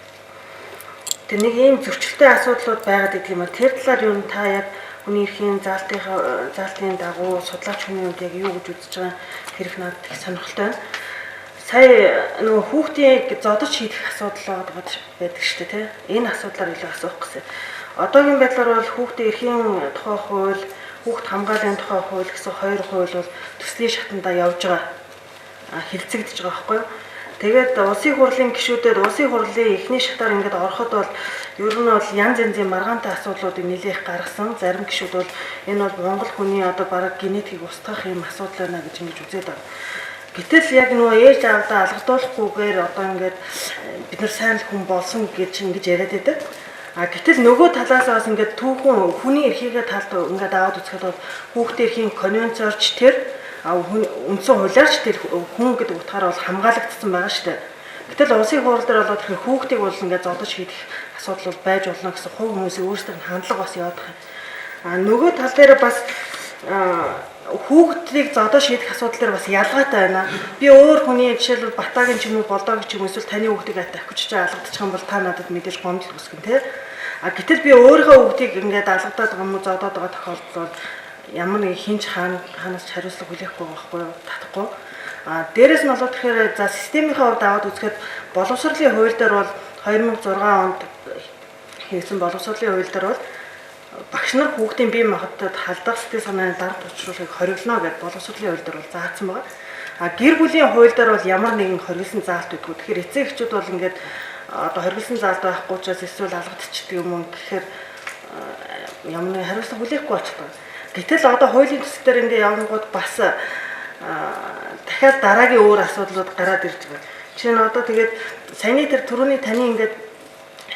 Тэр нэг ийм зөрчилтэй асуудлууд байгаад идэх юм аа. Тэр талаар юу та яг хүний эрхийн заалтын дагуу судлаач хүний үед яг юу гэж үзэж байгаа хэрэг надад их сонирхолтой байна. Сая нөгөө хүүхдийн зодож шийдэх асуудал байдаг шүү дээ, тийм. Энэ асуудлаар илүү асуух гэсэн. Одоогийн байдлаар бол хүүхдийн эрхийн тухай хууль, хүүхд хамгааллын тухай хууль гэсэн 2 хууль бол төслийн шатандаа явж байгаа. Хилцэгдэж байгаа байхгүй юу? Тэгээд улсын хурлын гишүүдэд улсын хурлын эхний шатаар ингээд ороход бол ер нь бол янз янзын маргаантай асуудлуудыг нэлээх гаргасан. Зарим гишүүд бол энэ бол Монгол хүний одоо бараг генетикийг устгах юм асуудал байна гэж ингэж үзээд байгаа. Гэтэл яг нөгөө ээж аавдаа алгадуулахгүйгээр одоо ингээд бид нар сайн хүн болсон гэж ингэж яриад байдаг. Гэтэл нөгөө талаас бас ингээд түүхэн хүний эрхийгээ талд ингээд аваад үзэхэд бол хүүхдийн эрхийн конвенцорч тэр үндсэн хуулиарч тэр хүн гэдэг утгаараа бол хамгаалагдсан байгаа шүү дээ. Гэтэл улсын хурал дээр бол тэр хүүхдийг бол ингээд зодож шийдэх асуудал бол байж болно гэсэн хувь хүмүүсийн өөрсдийн хандлага бас яваад байгаа. Нөгөө тал дээр бас хүүхдийг зодож шийдэх асуудал дээр бас ялгаатай байна. Би өөр хүний жишээлбэл Батагийн ч юм уу Болдог ч юм эсвэл таны хүүхдийг атахиж алгадчих юм бол та надад мэдээж гомдол үүсгэн тий. Гэтэл би өөрийнхөө хүүхдийг ингээд алгадаад байгаа юм уу зодоод байгаа тохиолдол бол ямар нэг хинч хаанаас ч хариуцлага хүлээхгүй байхгүй юу татахгүй. Дээрээс нь болоод тэгэхээр за системийн хувьд аваад үзэхэд боловсролын хууль дээр бол 2006 онд хийсэн боловсролын хууль дээр бол багш нар хүүхдийн бие махбодод халдах сэтгэл санааны дарамт учруулахыг хориглоно гэдэг боловсролын хууль дээр бол заасан байгаа. Гэр бүлийн хууль дээр бол ямар нэгэн хориглосон заалт өгдөггүй. Тэгэхээр эцэг эхчүүд бол ингээд одоо хориглосон заалт байхгүй учраас эсвэл алгадчихдаг юм гэхээр ямар нэгэн хариуцлага хүлээхгүй болчихдог. Гэтэл одоо хуулийн төсөл дээр ингээд явангууд бас дахиад дараагийн өөр асуудлууд гараад ирж байгаа. Жишээ нь одоо тэгээд саяны тэр түрүүний таны ингээд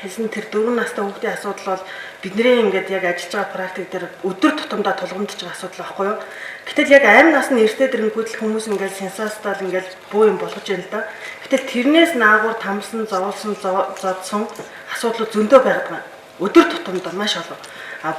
хэлсэн тэр 4 настай хүүхдийн асуудал бол бидний ингээд яг ажиллаж байгаа практик дээр өдөр тутамдаа тулгамдж байгаа асуудал байхгүй юу? Гэтэл яг амь насны эртээ дэрнгүүд л хүмүүс ингээд сенсацтал ингээд буу юм болгож байна л да. Гэтэл тэрнээс наагур тамсан, зовлсон, зодсон асуудлууд зөндөө байгаад байгаа. өдөр тутамд маш олон.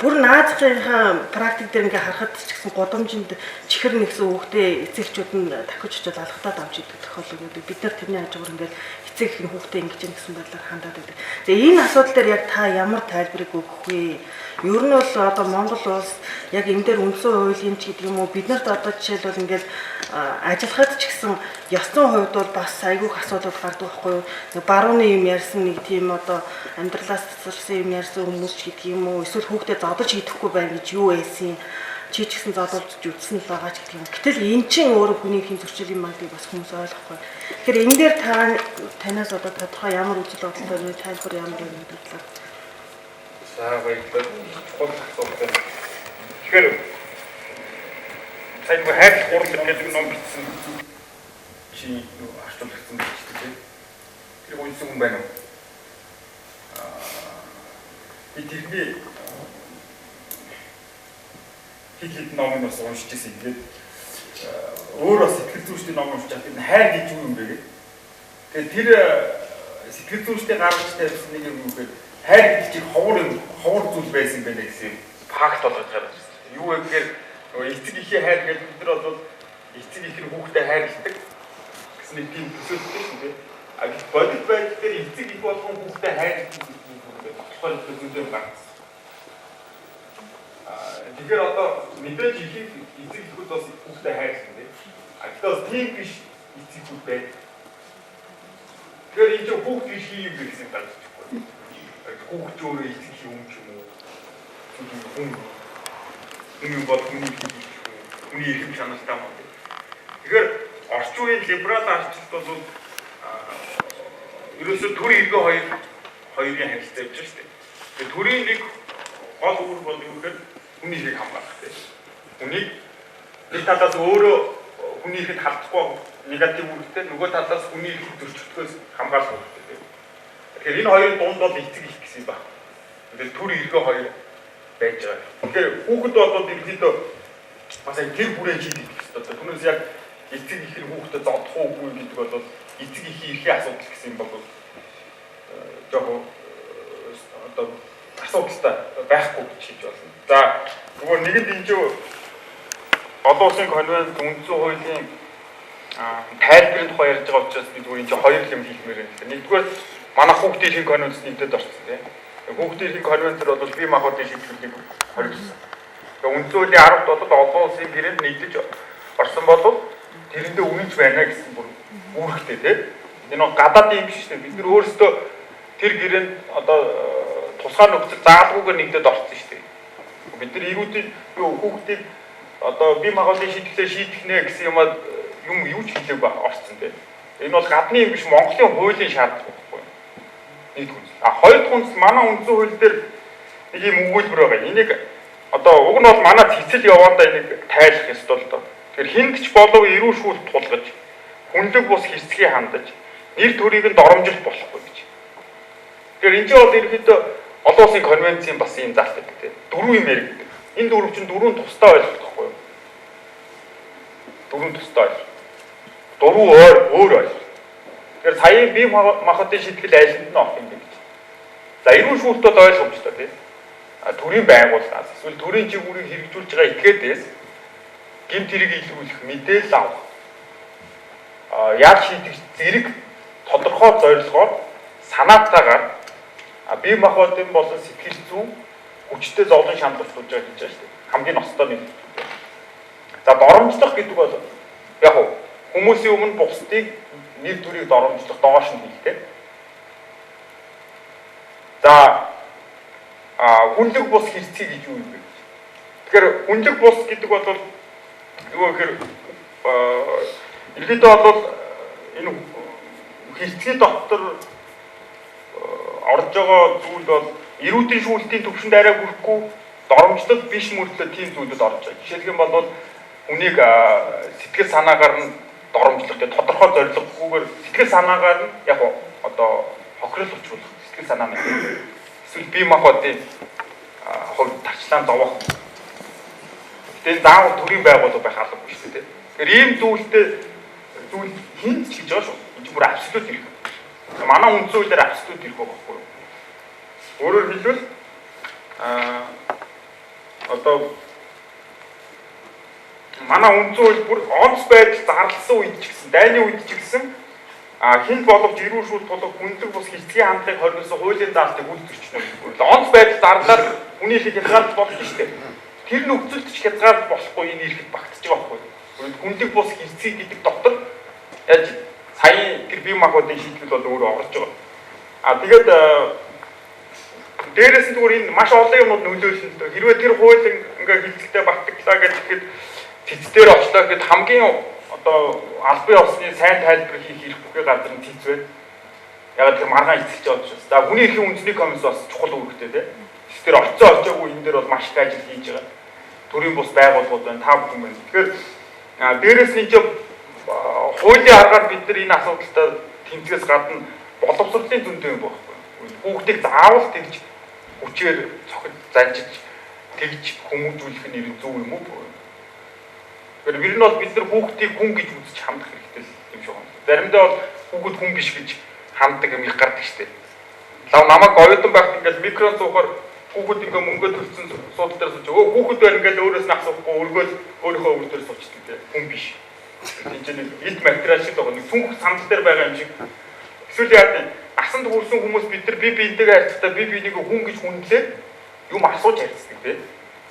Бүр наазахынхаа практик дээр ингээ харахад ч гэсэн годомжинд чихэр нэгсэн хүүхдээ эцэгчүүд нь дахиж очиод алхатаад авч идэг тохиолдол бид нар тэрний хажуугаар ингээ эцэг их хүүхдээ ингэж гэсэн байдлаар хандаад байдаг. Тэгээ энэ асуудал дээр яг та ямар тайлбарыг өгөх вэ? Ер нь бол одоо Монгол улс яг энэ дээр үндсэн хуулийн ч гэдэг юм уу бид нарт одоо жишээлбэл ингээд ажиллахад ч гэсэн ёсны хувьд бол бас айгүйх асуудал гардаг байхгүй юу? Барууны юм ярьсан нэг тийм одоо амьдралаас цэцэрсэн юм ярьсан хүмүүс ч гэдэг юм уу эсвэл хүүхдэд зодож идэхгүй байна гэж юу байсан чи ч гэсэн зодолж үзсэн л байгаа ч гэдэг юм. Гэтэл эн чинь өөрөө хүний эрхийн зөрчил юм аа гэж бас хүмүүс ойлгохгүй. Тэгэхээр энэ дээр танаас одоо тодорхой ямар үзэл бодолтой вэ? Тайлбар ямар вэ гэдэг талаар. За баярлалаа. Гол асуулт. Тэгэхээр сайн хайр гурал гэдэг ном бичсэн чи арчуулсан бичсэн тийм. Тэр үнсэн хүн байна уу? Би тэрний хэд номыг бас уншиж ирсэн. Тэгээд өөрөө сэтгэл зүйчдийн ном уншиж байгаа. Хайр гэж юу юм бэ гэх. Тэгээд тэр сэтгэл зүйчдийн гаргаж тавьсан нэг юм үгээр хайр гэдэг чинь ховор зүйл байсан байна гэсэн факт болгож байгаа юм. Юу вэ гэхээр эцэг эхийн хайр гэдэг бид нар бол эцэг эхийн хүүхдэд хайрладаг гэсэн нэг тийм төсөөлөлтэй шүү дээ. А гэж бодит байдал дээр эцэг их болгон хүүхдэд хайрладаг тодорхой зүйлээр гарсан. Тэгэхээр одоо мэдээж их эцэг эхүүд бас хүүхдэд хайрлсан тийм. А гэхдээ бас тийм биш эцэг эхүүд байдаг. Тэгэхээр энэ ч хүүхд биш юм гэсэн байна. Хүүхд өөрөө эцэг их юм ч юм уу. Хүн бол хүний эрхэм чанартай юм. Тэгэхээр орчин үеийн либерал арчилт бол ерөөсөө төр эргөө хоёрын харилцаа явж байгаа шүү дээ. Тэгээ төрийн нэг гол үр бол юу гэхээр хүний эрхийг хамгаалах тийм. Хүнийг нэг талаас өөрөө хүний эрхийг халдахгүй негатив үрдтэй нөгөө талаас хүний эрхийг зөрчигдөхөөс хамгаалах үрдтэй тийм. Тэгэхээр энэ хоёрын дунд бол эцэг их гэсэн юм байна. Тэгэхээр төр эргөө хоёр байж байгаа. Тэгэхээр хүүхэд бол ерөнхийдөө бас тэр бүрэн хийдэг гэсэн одоо түүнээс яг эцэг их хүүхдэд зодох уугүй гэдэг бол эцэг ихийн эрхийн асуудал гэсэн юм бол жоохон одоо асуудалтай байхгүй гэж хэлж байна. За нөгөө нэгэнд энэ чинь олон улсын конвент үндсэн хуулийн тайлбарын тухай ярьж байгаа учраас бид зүгээр энэ чинь хоёр юм хийхмээр байна. Нэгдүгээр манай хүүхдийн эрхийн конвенцэд нэгдээд орсон тийм. Хүүхдийн эрхийн конвенцээр бол бие махбодын шийдвэрлэлийг хориглосон. Тэгээ үндсэн хуулийн 10-д бол олон улсын гэрээнд нэгдэж орсон бол тэрэндээ үнэнч байна гэсэн бүр үүрэгтэй тийм. Энэ нь гадаадын юм биш шүү дээ. Бид нар өөрсдөө тэр гэрээнд одоо тусгай нөхцөл заалгүйгээр нэгдээд орсон шүү дээ. Бид нар эрүүдийн хүүхдийг одоо бие махбодын шийдвэрлэлээ шийдэх нэ гэсэн юм юу ч хэлээг орсон тийм. Энэ бол гадны юм биш Монголын хуулийн шаардлага байхгүй. Нэг хүн. Хоёр хүнс манай үндсэн хууль дээр нэг юм өгүүлбэр байгаа. Энийг одоо уг нь бол манай цэцэл яваандаа энийг тайлах ёстой л доо. Тэгэхээр хиндч болов эрүү шүүлт тулгаж хүнлэг бус хэрцгий хандаж нэр төрийг нь доромжилт болохгүй гэж. Тэгэхээр энэ бол ерөнхийдөө олон улсын конвенцийн бас юм заалт байдаг тийм. Дөрвөн юм яригддаг. Энэ дөрөв чинь дөрвөн тусдаа ойлголт байхгүй юу? Дөрвөн тусдаа ойлголт. Дөрвөн өөр ойлголт. Тэгэхээр саяын бие махбодын шийтгэл айланд нь орох юм гэж. За эрүүл шүүлт бол ойлгомжтой тийм. Төрийн байгууллагаас эсвэл төрийн чиглэлийг хэрэгжүүлж байгаа этгээдээс гэмт хэрэг илрүүлэх мэдээлэл авах. Яаж шийдэх зэрэг тодорхой зорилгоор санаатаагаар бие махбодын болон сэтгэл зүйн хүчтэй зовлон шаналлуулж байгаа гэж байна шүү дээ. Хамгийн ностой нэг. За доромжлох гэдэг бол яг хүмүүсийн өмнө бусдыг нэр төрийг доромжлох доош нь хэлтэй. За хүнлэг бус хэрцгий гэж юу юм бэ? Тэгэхээр хүнлэг бус гэдэг бол юу гэхээр ерөнхийдөө бол энэ хэрцгий доктор орж байгаа зүйл бол эрүүдийн шүүлтийн төвшөнд арай хүрэхгүй доромжлол биш мөртлөө тийм зүйлүүд орж байгаа. Жишээлх юм бол хүнийг сэтгэл санаагаар нь доромжлох гэдэг тодорхой зорилгогүйгээр сэтгэл санаагаар нь яг одоо хохирол учруулах сэтгэл санаа нь эсвэл бие махбодын хувьд тарчлаан зовох. Тэгээд заавал төрийн байгууллага байх албагүй шүү дээ. Тэгэхээр ийм зүйл хинт ч гэж байгаа шүү. Энэ бүр абсолют хэрэг. Манай үндсэн хуулиар абсолют хэрэг байхгүй юу? Өөрөөр хэлбэл одоо манай үндсэн хууль бүр онц байдал зарласан үед ч гэсэн дайны үед ч гэсэн хин боловч эрүүл шүүл тулах хүнлэг бус хэрцгий хандлагыг хоригдсон хуулийн даалтыг үйлдвэрч онц байдал зарлаар хүний их хязгаарлалт болно шүү дээ. Тэр нөхцөлд ч хязгаарлалт болохгүй энэ ирэхэд багтаж байгаа байхгүй. Хүнлэг бус хэрцгий гэдэг дотор яаж сая тэр бие махбодын шийдэл бол өөрөө орж байгаа. Тэгээд дээрээс нь зүгээр энэ маш олон юмуд нөлөөлсөн л дээ. Хэрвээ тэр хууль ингээ хилцэлтэй багтаглаа гэхэд тэцдэр очлоо гэхэд хамгийн одоо албан ёсны сайн тайлбар хийх хэрэг бүхий газар нь тэц байна. Яг тэр маргаан эцэлж яваад шүү. За хүний эрхийн үндэсний комисс бас чухал үүрэгтэй тийм. Тэр очоогүй энэ дээр бол маш их ажил хийж байгаа. Төрийн бус байгууллагууд байна, та бүхэн байна. Тэгэхээр дээрээс нь ч хуулийн аргаар бид нар энэ асуудалтай тэмцээс гадна боловсролын зүйтэй юм байхгүй. Хүүхдийг заавал тэгж хүчээр цохиж занжиж тэгж хүмүүжүүлэх нь ер нь зөв юм уу? Тэгэхээр ер нь бол бид нар хүүхдийг хүн гэж үзэж хандах хэрэгтэй юм шиг байна. Заримдаа бол хүүхэд хүн биш гэж ханддаг юм их гардаг штеп. Лав намайг оюутан байхад ингээд микрон суухаар хүүхэд ингээ мөнгө төрсөн суудал дээр сууж хүүхэд байр ингээд өөрөөс нь асуухгүй өргөөл өөрийнхөө өвөр дээр суучдаг тийм хүн биш. Энд нэг эд материал шиг байгаа нэг сүнх сандал дээр байгаа юм шиг. Эсвэл яа асанд хүрсэн хүмүүс бид нар бие биентэйгээ харьцахдаа бие биенийг хүн гэж хүндлээд юм асууж харьцдаг тийм.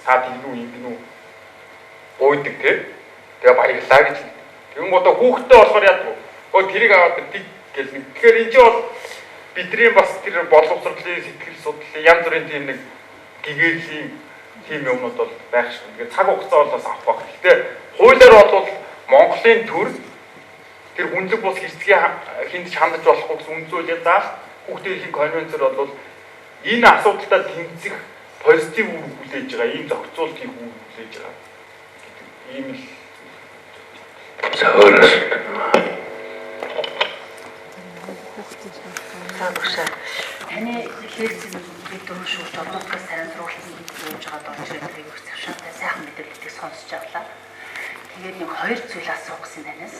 Саад ингэнүү гойдаг тийм. Тэгээ баярлаа гэж. Тэгэн одоо хүүхдтэй болохоор яадаг вэ? Өө тэрийг аваад тийг гэж нэг. Тэгэхээр энэ чинь бол бидний бас тэр боловсролын сэтгэл судлалын янз бүрийн тийм нэг гэгэрлийн тийм юмнууд бол байх шүү. Тэгээ цаг хугацаа бол бас авах баг. Гэтэ хуулиар бол Монголын төр тэр хүнлэг бус хэрцгий хиндж хандаж болохгүй гэсэн үнцүүлээ заах хүүхдийн конвенцээр бол энэ асуудалтай тэмцэх позитив үр хүлээж байгаа, ийм зохицуулт хийх үр хүлээж байгаа. Ийм л зөвхөн таны хэлсэн бид дөрөв шүүж одоогоос сайн сургалтын хийж байгаа болж байгааг их завшаатай сайхан мэдээлэлийг сонсож авлаа. Тэгээд нэг хоёр зүйл асуух гэсэн танаас.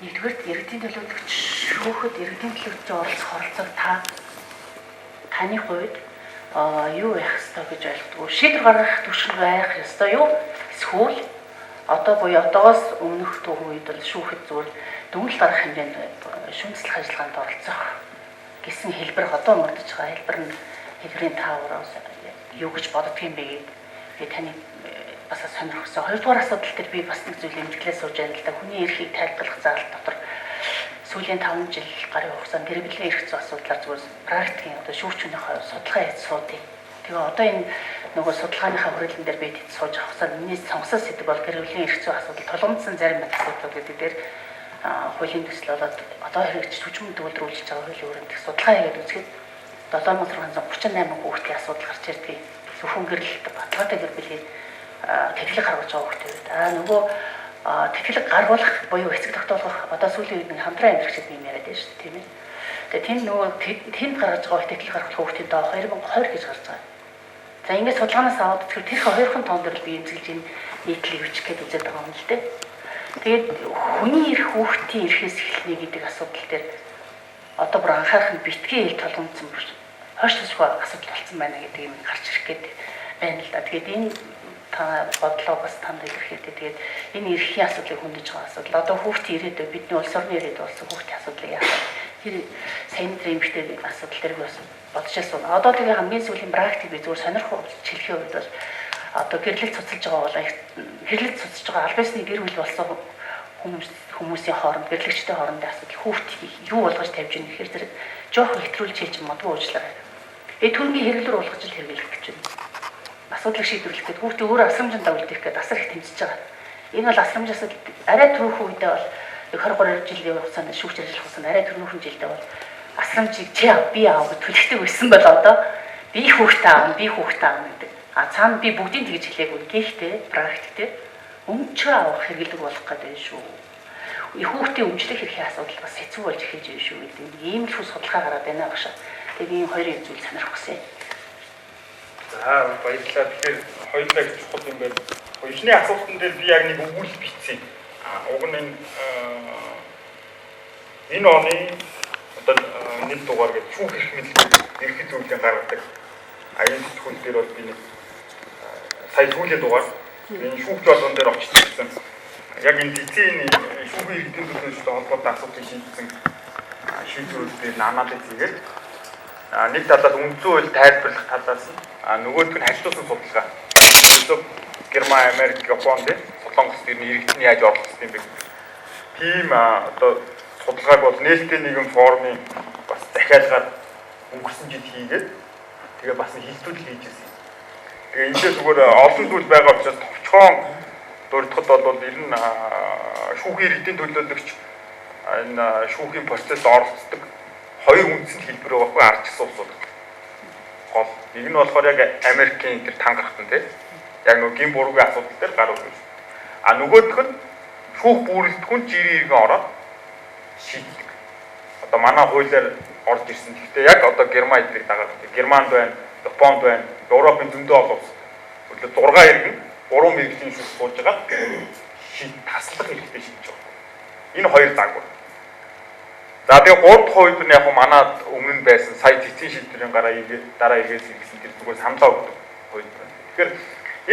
Нэгдүгээр иргэдийн төлөөлөгч шүүхэд иргэдийн төлөөлөгчийн оролцох таны хувьд юу байх ёстой гэж ойлгодог. Шийдвэр гаргах түвшин байх ёстой юу? Эсвэл одоо буюу одоогоос өмнөх үед бол шүүхэд зүгээр дүгнэлт гаргах хэмжээнд шүүмжлэх ажиллагаанд оролцох гэсэн хэлбэр одоо мөрдөж байгаа. Хэлбэрийн таавар юу гэж боддог юм бэ гэдэг таны бас сонирхсан. Хоёрдугаар асуудал дээр би бас нэг зүйл эмчилгээ сууж байна л да. Хүний эрхийг тайлбарлах заалт дотор сүүлийн 5 жил гарын хугацаанд гэрбэлийн эрх зүйн асуудлаар зүгээр практикийн одоо шүүгчнийхээ судалгаа хийж суудъя. Тэгээ одоо энэ нөгөө судалгааныхаа хүрээлэн дээр бид сууж авахсаар миний сонгосон сэдв бол гэрбэлийн эрх зүйн асуудал толгомдсон зарим асуудлууд гэдэг дээр хуулийн төсөл болоод одоо хэрэгжиж хүчмэн төвлөрүүлж байгаа хуулийн өрөөнд судалгаа хийгээд үзэхэд 7638 хүүхдийн асуудал гарч ирдэг. Зөвхөн гэрэлт баталгаатай гэрбэлийн тэтгэлэг гаргаж байгаа хүүхдүүд. Нөгөө тэтгэлэг гаргуулах буюу эцэг тогтоолгох одоо сүүлийн үед нэг хамтран амьдрагчид юм яриад байна шүү дээ, тийм ээ. Тэгээ тэнд нөгөө тэнд гаргаж байгаа тэтгэлэг гаргах хүүхдийн доо 2020 гэж гарч байгаа. За ингээд судалгаанаас аваад тэгэхээр тэр хоёрхан тоон дээр би эмзэглэж энэ нийтлийг бичих гээд үзээд байгаа юм л дээ. Тэгээд хүний эрх хүүхдийн эрхээс эхэлнэ гэдэг асуудал дээр одоо бүр анхаарах нь битгий хэл толгомдсон бүр хойш төсвөө асуудал болсон байна гэдэг юм гарч ирэх гээд байна л да. Тэгээд энэ та бодлоо бас танд илэрхийлээ. Тэгээд энэ эрхийн асуудлыг хөндөж байгаа асуудал. Одоо хүүхдийн ирээдүй бидний улс орны ирээдүй болсон хүүхдийн асуудлыг яах вэ? Тэр сайн эмэгтэй асуудал дээр бас бодож байсан. Одоо тэгээ хамгийн сүүлийн практик би зүгээр сонирхож хэлхийн үед бол одоо гэрлэлт цуцалж байгаа бол хэрлэлт цуцалж байгаа аль бисны гэр бүл болсон хүмүүсийн хооронд гэрлэгчтэй хоорондын асуудал хүүхдийг юу болгож тавьж ийн гэхээр зэрэг жоохон хэтрүүлж хийж магадгүй уучлаарай. Түүнгийн хэрэглэр болгож л хэрэглэх гэж байна. Асуудлыг шийдвэрлэх гэдэг хүүхдээ өөрөө асрамжинд давуулдах гэдэг асар их тэмцэж байгаа. Энэ бол асрамжаас арай түрүүхэн үедээ бол 23 жилийн хугацаанд шүүгч ажиллах хугацаанд арай түрүүхэн жилдээ бол асрамжийг чи аав би аав гэж төлөвтэй байсан бол одоо би хүүхдээ аав гэдэг. Цаана би бүгдийг тэгж хэлээгүй. Гэхдээ практиктэй өмчөө авах хэрэглэг болох гэдэг шүү. Хүүхдийн өмчлөх эрхийн асуудал бас хэцүү болж эхэлж байна шүү гэдэг. Ийм л судалгаа гараад байна багш. Тэгээд ийм хоёрын зүйл сонирхсан. За баярлалаа. Тэгэхээр хоёулаа гэж чухал юм байна. Эхний асуултан дээр би яг нэг өгүүлэл бичсэн. Уг нь энэ оны одоо нэг дугаар гэж шүүх эрх мэдлэг эрх зүйлийг гаргадаг энэ сэтгүүл дээр бол би нэг сая сүүлийн дугаар энэ шүүгч болгон дээр очсон. Яг энэ эцсийн шүүхийн иргэдийн төлөөлөлтөд холбоотой асуудлыг шийдсэн шийдвэрүүд дээр намаалал хийгээд нэг талаас үндсэн хууль тайлбарлах талаас нөгөөх нь хажуусан судалгаа. Өөрөөр Герман, Америк, Япон дээр Солонгос дээр иргэдний яаж оролцсон юм бэ? Тийм одоо судалгааг бол нээлттэй нэгэн форумын бас захиалгаар өнгөрсөн жил хийгээд тэгээ бас хилцүүлэл хийж ирсэн. Тэгээ энэ зүгээр олон зүйл байгаа учраас товчхон дурдхад бол ер нь шүүхийн иргэдийн төлөөлөгч энэ шүүхийн процессд оролцдог хоёр үндсэн хэлбэр байгаа хгүй ардчилсан улсууд. Гол нэг нь болохоор яг Америкийн тэр тангарахтан тийм яг нөгөө гин буруугийн асуудал дээр гарууд байна. Нөгөөх нь шүүх бүрэлдэхүүн жирийн иргэн ороод шийддэг. Одоо манай хуулиар орж ирсэн. Гэхдээ яг одоо Герман эдрийг дагаад Германд байна, Японд байна, Европын зөндөө олон улс. Өөрөлд 6 иргэн 3 мэргэжлийн шүүх сууж байгаа таслах хэрэгтэй шийдэж байгаа. Энэ хоёр загвар. За тэгээ 3 дахь хувьд нь яг манад өмнө нь байсан сая цэцгийн шийдвэрийн дараа эргээд хэлсэн тэр зүгээр саналаа өгдөг хувьд байна. Тэгэхээр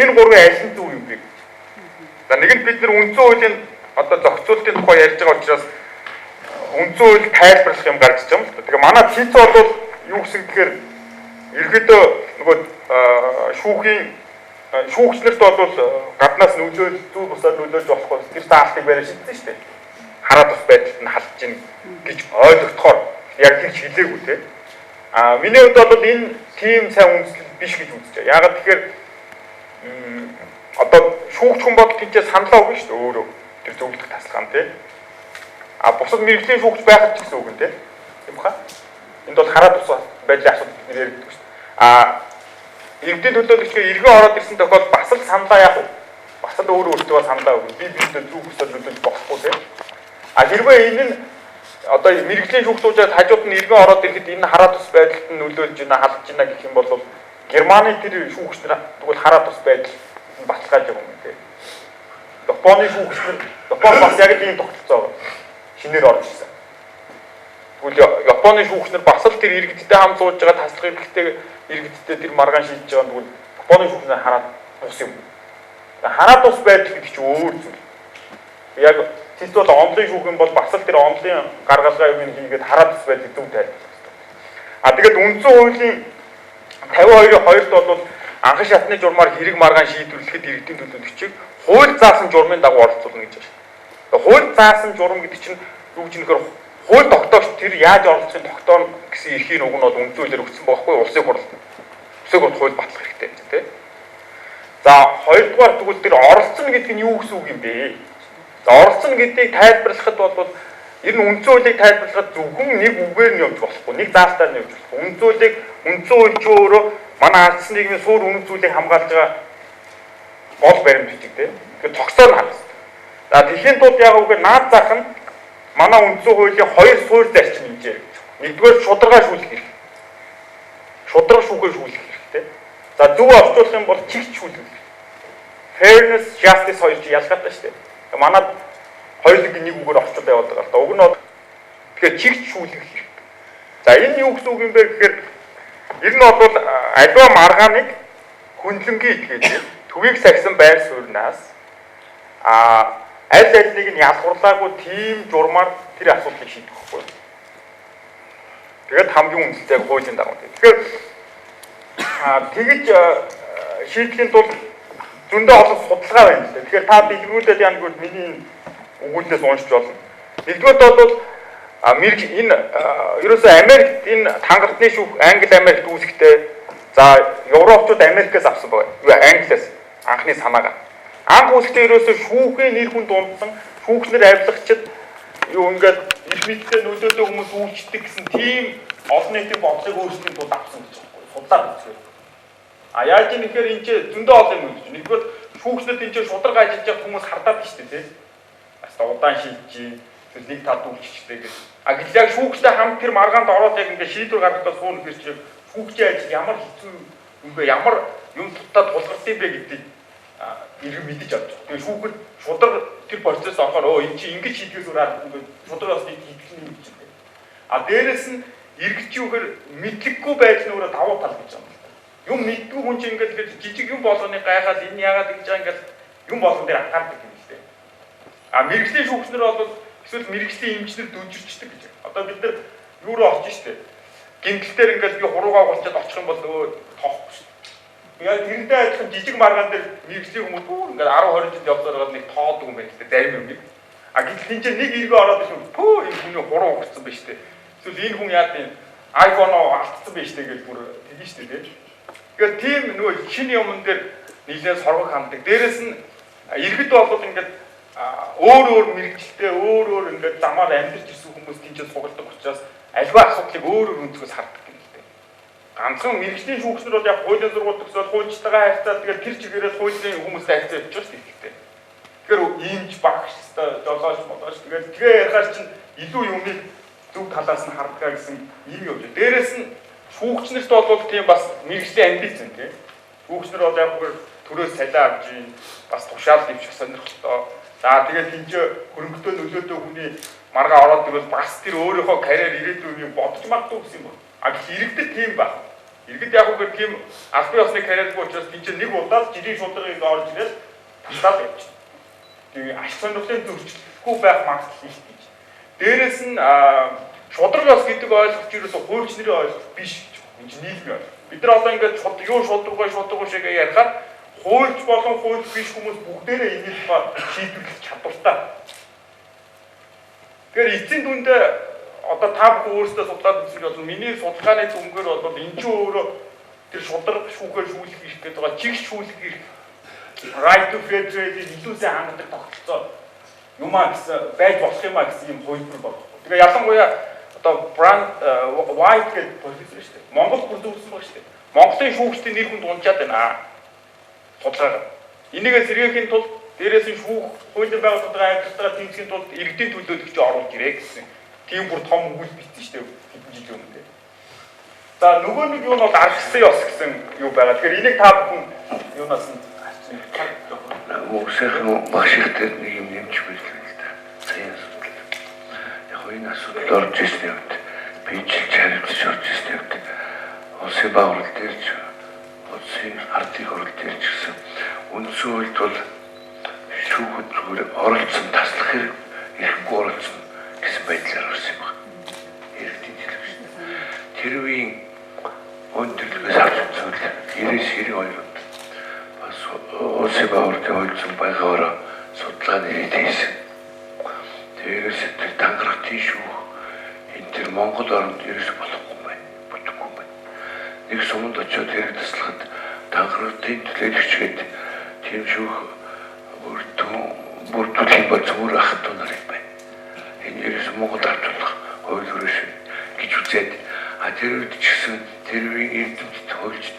энэ гурвын аль нь зөв юм бэ? За нэг нь бид нар үндсэн хуулийн одоо зохицуултын тухай ярьж байгаа учраас үндсэн хууль тайлбарлах юм гарч байгаа юм л да. Тэгээ манай цэц бол юу гэсэн гэхээр ерөөдөө нөгөө шүүгчнэрт бол гаднаас нөлөөлж зүү бусаар нөлөөлж болохгүй тэр заалтыг барьж шийдсэн шүү дээ. Хараад бас байдалд нь халдж гин гэж ойлгохоор яг тэр хэлээгүй те. Миний хувьд бол энэ тийм сайн үндэслэл биш гэж үзэж байна. Яагаад тэгэхээр одоо шүүгч хүн бол тийч саналаа өгнө шүү дээ өөрөө тэр зөвлөлт таслах те. Бусад мэргэжлийн шүүгч байхад ч гэсэн үг нь те. Тийм баха. Энд бол хараад бус байдлын асуудал бид нэр ярьдаг шүү дээ. Иргэдийн төлөөлөгчөө иргэн ороод ирсэн тохиолдолд бас л саналаа яах вэ? Бас л өөрөө саналаа өгнө. Би бидэд зүг бүсээр нөлөөлж болохгүй те. Хэрвээ энэ нь одоо мэргэжлийн шүүгчдүүд хажууд нь иргэн ороод ирэхэд энэ хараад тус байдалд нь нөлөөлж байна, халдж байна гэх юм бол Германы тэр шүүгчнэр тэгвэл хараад тус байдал баталгааж байгаа юм те. Японы шүүгчнэр Япон бас яг ийм тогтолцоо шинээр орж ирсэн. Тэгвэл Японы шүүгчнэр бас л тэр иргэдтэй хам сууж байгаа таслах хэрэгтэй иргэдтэй тэр маргаан шийдэж байгаа тэгвэл Японы шүүгчнэр хараад тус юм. Хараад тус байдал гэдэг чинь өөр зүйл. Яг тэд бол онлын шүүхэн бол бас л тэр онлын гаргалгаа юм хийгээд хараад тус байдлыг зөв тайлбарлах. Тэгээд үндсэн хуулийн 52-ийн 2-т бол анхан шатны журмаар хэрэг маргаан шийдвэрлэхэд иргэдийн төлөөлөгчийг хууль заасан журмын дагуу оролцуулна гэж байна. Хууль заасан журам гэдэг чинь юу гэж нэхэр хууль тогтоогч тэр яаж оролцохын тогтооно гэсэн эрхийн уг нь бол үндсэн хуулиар өгсөн байхгүй улсын хурал. Улсын хурал хууль батлах хэрэгтэй юм тийм. За хоёрдугаар тэгвэл тэр оролцсон гэдэг нь юу гэсэн үг юм бэ? Оролцсон гэдгийг тайлбарлахад бол ер нь үндсэн хуулийг тайлбарлахад зөвхөн нэг үгээр нь явж болохгүй, нэг заалтаар нь явж болохгүй. Үндсэн хууль ч өөрөө манай ардсан нийгмийн суур үнэт зүйлийг хамгаалж байгаа гол баримт бичиг тийм. Тэгэхээр тогсоор нь хангас. За тэхийн тулд яг үгээр наад зах нь манай үндсэн хуулийн хоёр суурь зарчим хэмжээ. Нэгдүгээр шударга шүүлэх хэрэг. Шударга шүүхээ шүүлэх хэрэгтэй. За зөв орчуулах юм бол чигт шүүлэх. Fairness, justice хоёр чи ялгаатай шүү дээ. Манад хоёулыг нэг үгээр орчуулж яваад байгаа л да. Уг нь бол тэгэхээр чигт шүүлэх хэрэгтэй. За энэ юу гэсэн үг юм бэ гэхээр ер нь бол аливаа маргааныг хөндлөнгийн итгээд төвийг сахисан байр суурнаас аль алиныг нь ялгуурлаагүй тийм журмаар тэр асуудлыг шийдэх байхгүй. Тэгээд хамгийн үнэтэй хуулийн дагуу. Тэгэхээр тэгж шийдэхин тулд зөндөө олон судалгаа байна л да. Тэгэхээр та дэлгэрүүлээд яана гэвэл миний өгүүлнээс уншиж болно. Нэгдүгээр бол энэ ерөөсөө Америкт энэ хангалтны шүүх Англи Америкт үүсэхдээ за Европчууд Америкээс авсан байгаа. Англиас анхны санаагаа. Анх үүсэхдээ ерөөсөө шүүхийн нэр хүнд дундсан шүүгчнэр авилгачид юу ингээд их мэдтэй нөлөөтэй хүмүүс үйлчдэг гэсэн тийм олон нийтийн бодлыг өөрсдийн тулд авсан гэж байна. Судлаад үзсэн. Яаж юм гэхээр энэ ч зөндөө олон юм гэж. Нэгдүгээр шүүгчнэрд энэ ч шударга ажиллаж байгаа хүмүүс хардаад байна шүү дээ, тийм. Бас удаан шийдэж нэг талд үйлччихтэй гэж. Гэтэл яг шүүгчтэй хамт тэр маргаанд ороод яг ингээд шийдвэр гаргахад суун гэж шүүгчийн ажил ямар хэцүү юм бэ? Ямар юм тутаад тулгарсан бэ гэдгийг иргэн мэдэж авч байгаа. Тэгээ шүүхэд шударга тэр процесс орохоор энэ чинь ингэж шийдгээс өөр ингээд шударгаас нэг хийх юм гэж байна. Дээрээс нь иргэд юу гэхээр мэдлэггүй байдал нь өөрөө давуу тал гэж байна. Юм мэдгүй хүн чинь ингээд жижиг юм болгоны гайхаад энэ яагаад гэж байгаа ингээд юм болгон дээр анхаардаг юм шүү дээ. А мэрэгжлийн шүүгчнэр бол эсвэл мэрэгжлийн эмчнэр дүнжирчдэг гэж. Одоо бид нар юу руу орж штэ. Гинтэлтэр ингээд би хуруугаа болчиход очих юм бол өө тоохгүй шүү дээ. Яг тэрнтэй адилхан жижиг маргаан дээр мэрэгжлийн хүмүүс бүр ингээд 10 20 жил явсаар гал нэг тоодог юм байна гэдэг зарим юм. А гэтэл энэ чинь нэг иргэ ороод ирсэн пөө энэ хүний хуруу өгсөн байна штэ. Эсвэл энэ хүн яа гэв iPhone-оо алдсан байна штэ гэж бүр тэгэн штэ тийм. Тэгэхээр тийм нөгөө шинэ юмн дээр нэлээд соргог ханддаг. Дээрэс нь иргэд бол ингээд өөр мэрэгчлээ өөр ингээд замаар амьдарч ирсэн хүмүүс тийч цугладаг учраас альва асуудлыг өөр өнцгөөс хардаг юм л дээ. Ганцхан мэрэгчлийн шүүгчнэр бол яг хуулийн сургууль төгсөөд хуульчтайгаа харьцаад тэгээд тэр чигээрээ хуулийн хүмүүстэй харьцаж явж байгаа шүү дээ. Тэгэхээр иймж багш жолооч болооч тэгээд тэгээ ярихаар чинь илүү юмыг зөв талаас нь хардгаа гэсэн юм явж байна. Дээрэс нь шүүгчнэрт бол тийм бас мэрэгжлийн амбиц юм тийм. Шүүгчнэр бол яг төрөөс цалиа авч ийн бас тушаал дэвших сонирхолтой. За тэгээд тэнцээ хөрөнгөтэй нөлөөтэй хүний маргаа ороод ирвэл бас тэр өөрийнхөө карьер ирээдүйн бодож магадгүй гэсэн юм байна. А гэтэл иргэдэд тийм байна. Иргэд яг үгээр тийм албан ёсны карьергүй учраас тэнцээ нэг удаад жилийн шударгыг орж ирээд тусаад явчихна. Тэгээ аш сонирхлын зөрчилдөхгүй байх магадлал их гэж. Дээрэс нь шудраг ёс гэдэг ойлголт ерөөсөө хуульч нарын ойлголт биш гэж. Энэ чинь нийгмийн ойлголт. Бид нар одоо ингээд шудраг шиг ярихаар хуульч болон хуульч биш хүмүүс бүгдээрээ энийг шийдвэрлэх чадвартай. Тэгэхээр эцсийн дүндээ одоо та бүхэн өөрсдөө судлаад үзэх бол миний судалгааны дүнгээр бол энэ ч өөрөө тэр шудраг шүүхээр шүүлэх хэрэгтэй байгаа чигш шүүлэх хэрэг right to fair trade-ийг илүү сайн хангадаг тогтолцоо юмаа гэсэн байж болох юмаа гэсэн юм хувилбар болох. Тэгээ ялангуяа одоо brand white гэдэг профессор шүү дээ. Монгол бүр зөвсөн баг шүү дээ. Монголын шүүгчдийн нэр хүнд унчаад байна. Судалгаа. Энийгээ сэргээхийн тулд дээрээс нь шүүх хуулийн байгууллагын агентлагаа тэмцэхийн тулд иргэдийн төлөөлөгч оруулж ирээ гэсэн. Тийм бүр том үйл бичсэн шүү дээ. Хэдэн жил өмнө. За нөгөө нэг юу нь бол аргасан ёс гэсэн юу байгаа. Тэгэхээр энийг та бүхэн юунаас нь Үсэх маш их тэр нэг юм нэмж байлаа л да. Сайн асуудал. Яг энэ асуудал орж ирсэн юм. Би жил хариуцж орж ирсэн юм. Улсын байгууллага дээр ч улсын ардын хурал дээр ч гэсэн үндсэн хуульд бол шүүхэд зүгээр оролцсон таслах хэрэг ирэхгүй оролцсон гэсэн байдлаар орсон юм байна. Иргэдийн төлөвч. Тэр үеийн өндөрлөгөөс авч үзвэл 90-92 онд бас улсын байгууллагын хуульцсан байгаагаар судалгааны ирээд хийсэн. Тэрээс тэр тангарагтын шүүх энэ тэр Монгол оронд ерөөс болохгүй юм байна. Бүтэхгүй юм байна. Нэг суманд очиод хэрэг таслахад тангарагтын төлөөлөгч гэдэг тийм шүүх бүрдүүлэх юм бол зүгээр ах トゥ нар юм байна. Энэ ерөөс Монгол авчлах хууль өрөөш гэж үзээд тэр үед ч гэсэн тэр үеийн эрдэмтэд хуульчд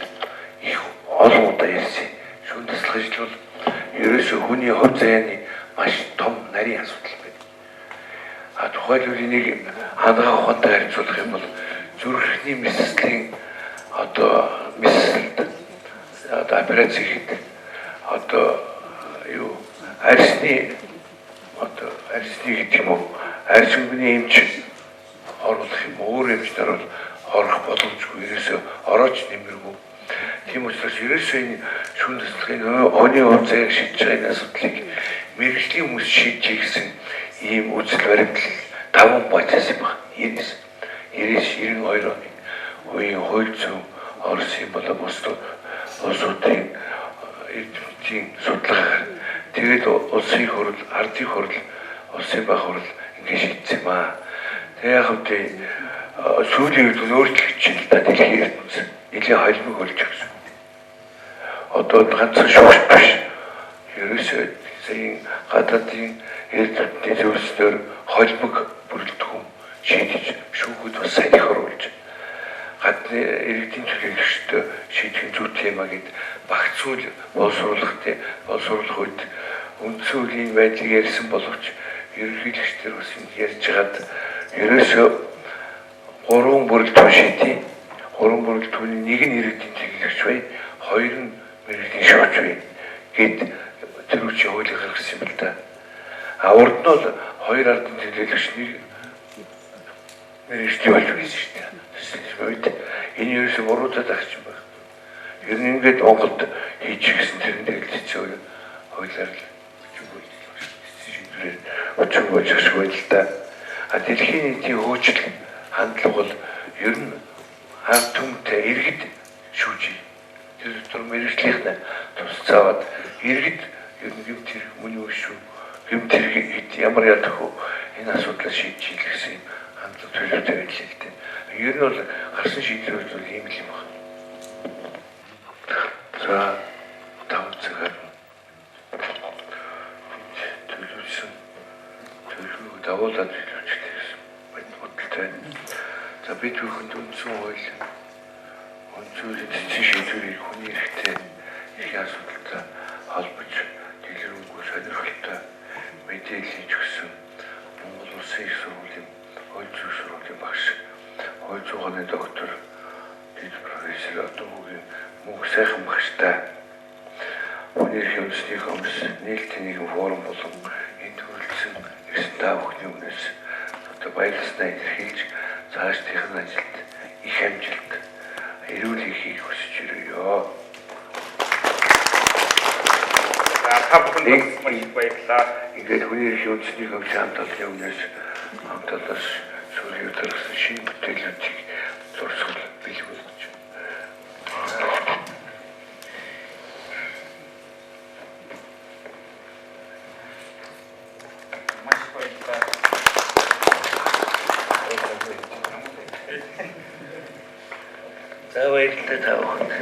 их олон удаа ярьсан. Шүүн таслах ажил бол ерөөсөө хүний хувь заяаны маш том нарийн асуудал байна. Тухайлбал энийг хангаа ухаантай харьцуулах юм бол зүрхний мэслийн мэсэлд операц хийхэд арьсны гэдэг юм уу арьс өнгөний эмч оруулах юм өөр эмчнэр бол орох боломжгүй ерөөсөө орооч нэмэргүй. Тийм учраас ерөөсөө энэ шүүн таслахын оны хувь заяаг шийдэж байгаа энэ асуудлыг мэрэгжлийн хүмүүс шийдэж гэсэн ийм үзэл баримтлал 5 бацаас юм байна. 90-92 оны үеийн хууль зүйн Орос юм болоо улсуудын эрдэмтдийн судалгаагаар тэгээд улсын хурал, ардын хурал, улсын байх хурал ингэж шийдсэн юм аа. Тэгээ яг хэвдээ сүүлийн үед өөрчлөгдөж байна да дэлхийн ертөнц. Нэлээд холимог болж байгаа. Одоо ганцхан шүүгч биш. Ерөөсөө сая гадаадын эрдэмтдийн зөвлөснөөр холимог бүрэлдэхүүн шийдэж шүүхүүд бас сайн их оруулж гадны иргэдийн төлөөлөгчдөө шийдэх зүйтэй юмаа гэд багцуул боловсруулах үед үндсэн хуулийн байдлыг ярьсан боловч ерөнхийлөгчдэр бас ярьж хагаад ерөөсөө 3 бүрэлдэхүүн шийдээ. 3 бүрэлдэхүүний нэг нь иргэдийн төлөөлөгч бай, 2 нь мэргэжлийн шүүгч бай гэд тэр үчи хуулийг гаргасан юм л да. Урд нь бол 2 ардын төлөөлөгч нэг мэргэжлийн болж байсан шүү дээ. Энэ ерөөсөө буруудад агч юм байна. Ер нь ингээд Монголд хийж гисэн тэрэндээ л хэцүү хуулиар л шийдвэрээр очих болж ашгүй л да. А дэлхийн нийтийн хөгжил хандлага бол ер нь ард түмтэй иргэд шүүжий. Тэр дотор мэрэгжлийнх нь тусцаад иргэд ер нь гэмт хэрэг мөн үү шүү. Гэмт хэрэг ямар ядах вэ? Энэ асуудлыг шийдэж хэлсэн хандлага төлөвтэй байл л дээ. Ер нь бол гарсан шийдвэрүүд бол ийм л юм байна. За тав цагаар төлөвсөн төлөвийг давуулаад төлөвчлээ гэсэн бодолтой. За бид бүхэнд үндсэн хууль онцгой эцсийн шийдвэрийг хүний эрхтэй их асуудалтай холбож дэлгэрэнгүй сонирхолтой мэдээлэл өгсөн Монгол Улсын их сургуулийн хууль зүйн сургуулийн багш хууль зүйн доктор дэд профессор Одоогийн мөнх сайхан багштай хүний эрхийн үндэсний комисс нийлтийн нийгэм форум болон энд хүрэлцэн гэсэн та бүхний өмнөөс одоо баярлалаа илэрхийлж цаашдынх нь ажилд их амжилт эрүүл хийхийг хүсэж ирээ. Та бүхэнд маш баярлалаа. Ингээд хүний эрхийн үндэсний комиссийн хамтлагийн өмнөөс хамтлагаас сүүлийн өдрөс шинэ бүтээлүүдийг зурсгал бэлгүүлж за баярлалаа та бүхэнд.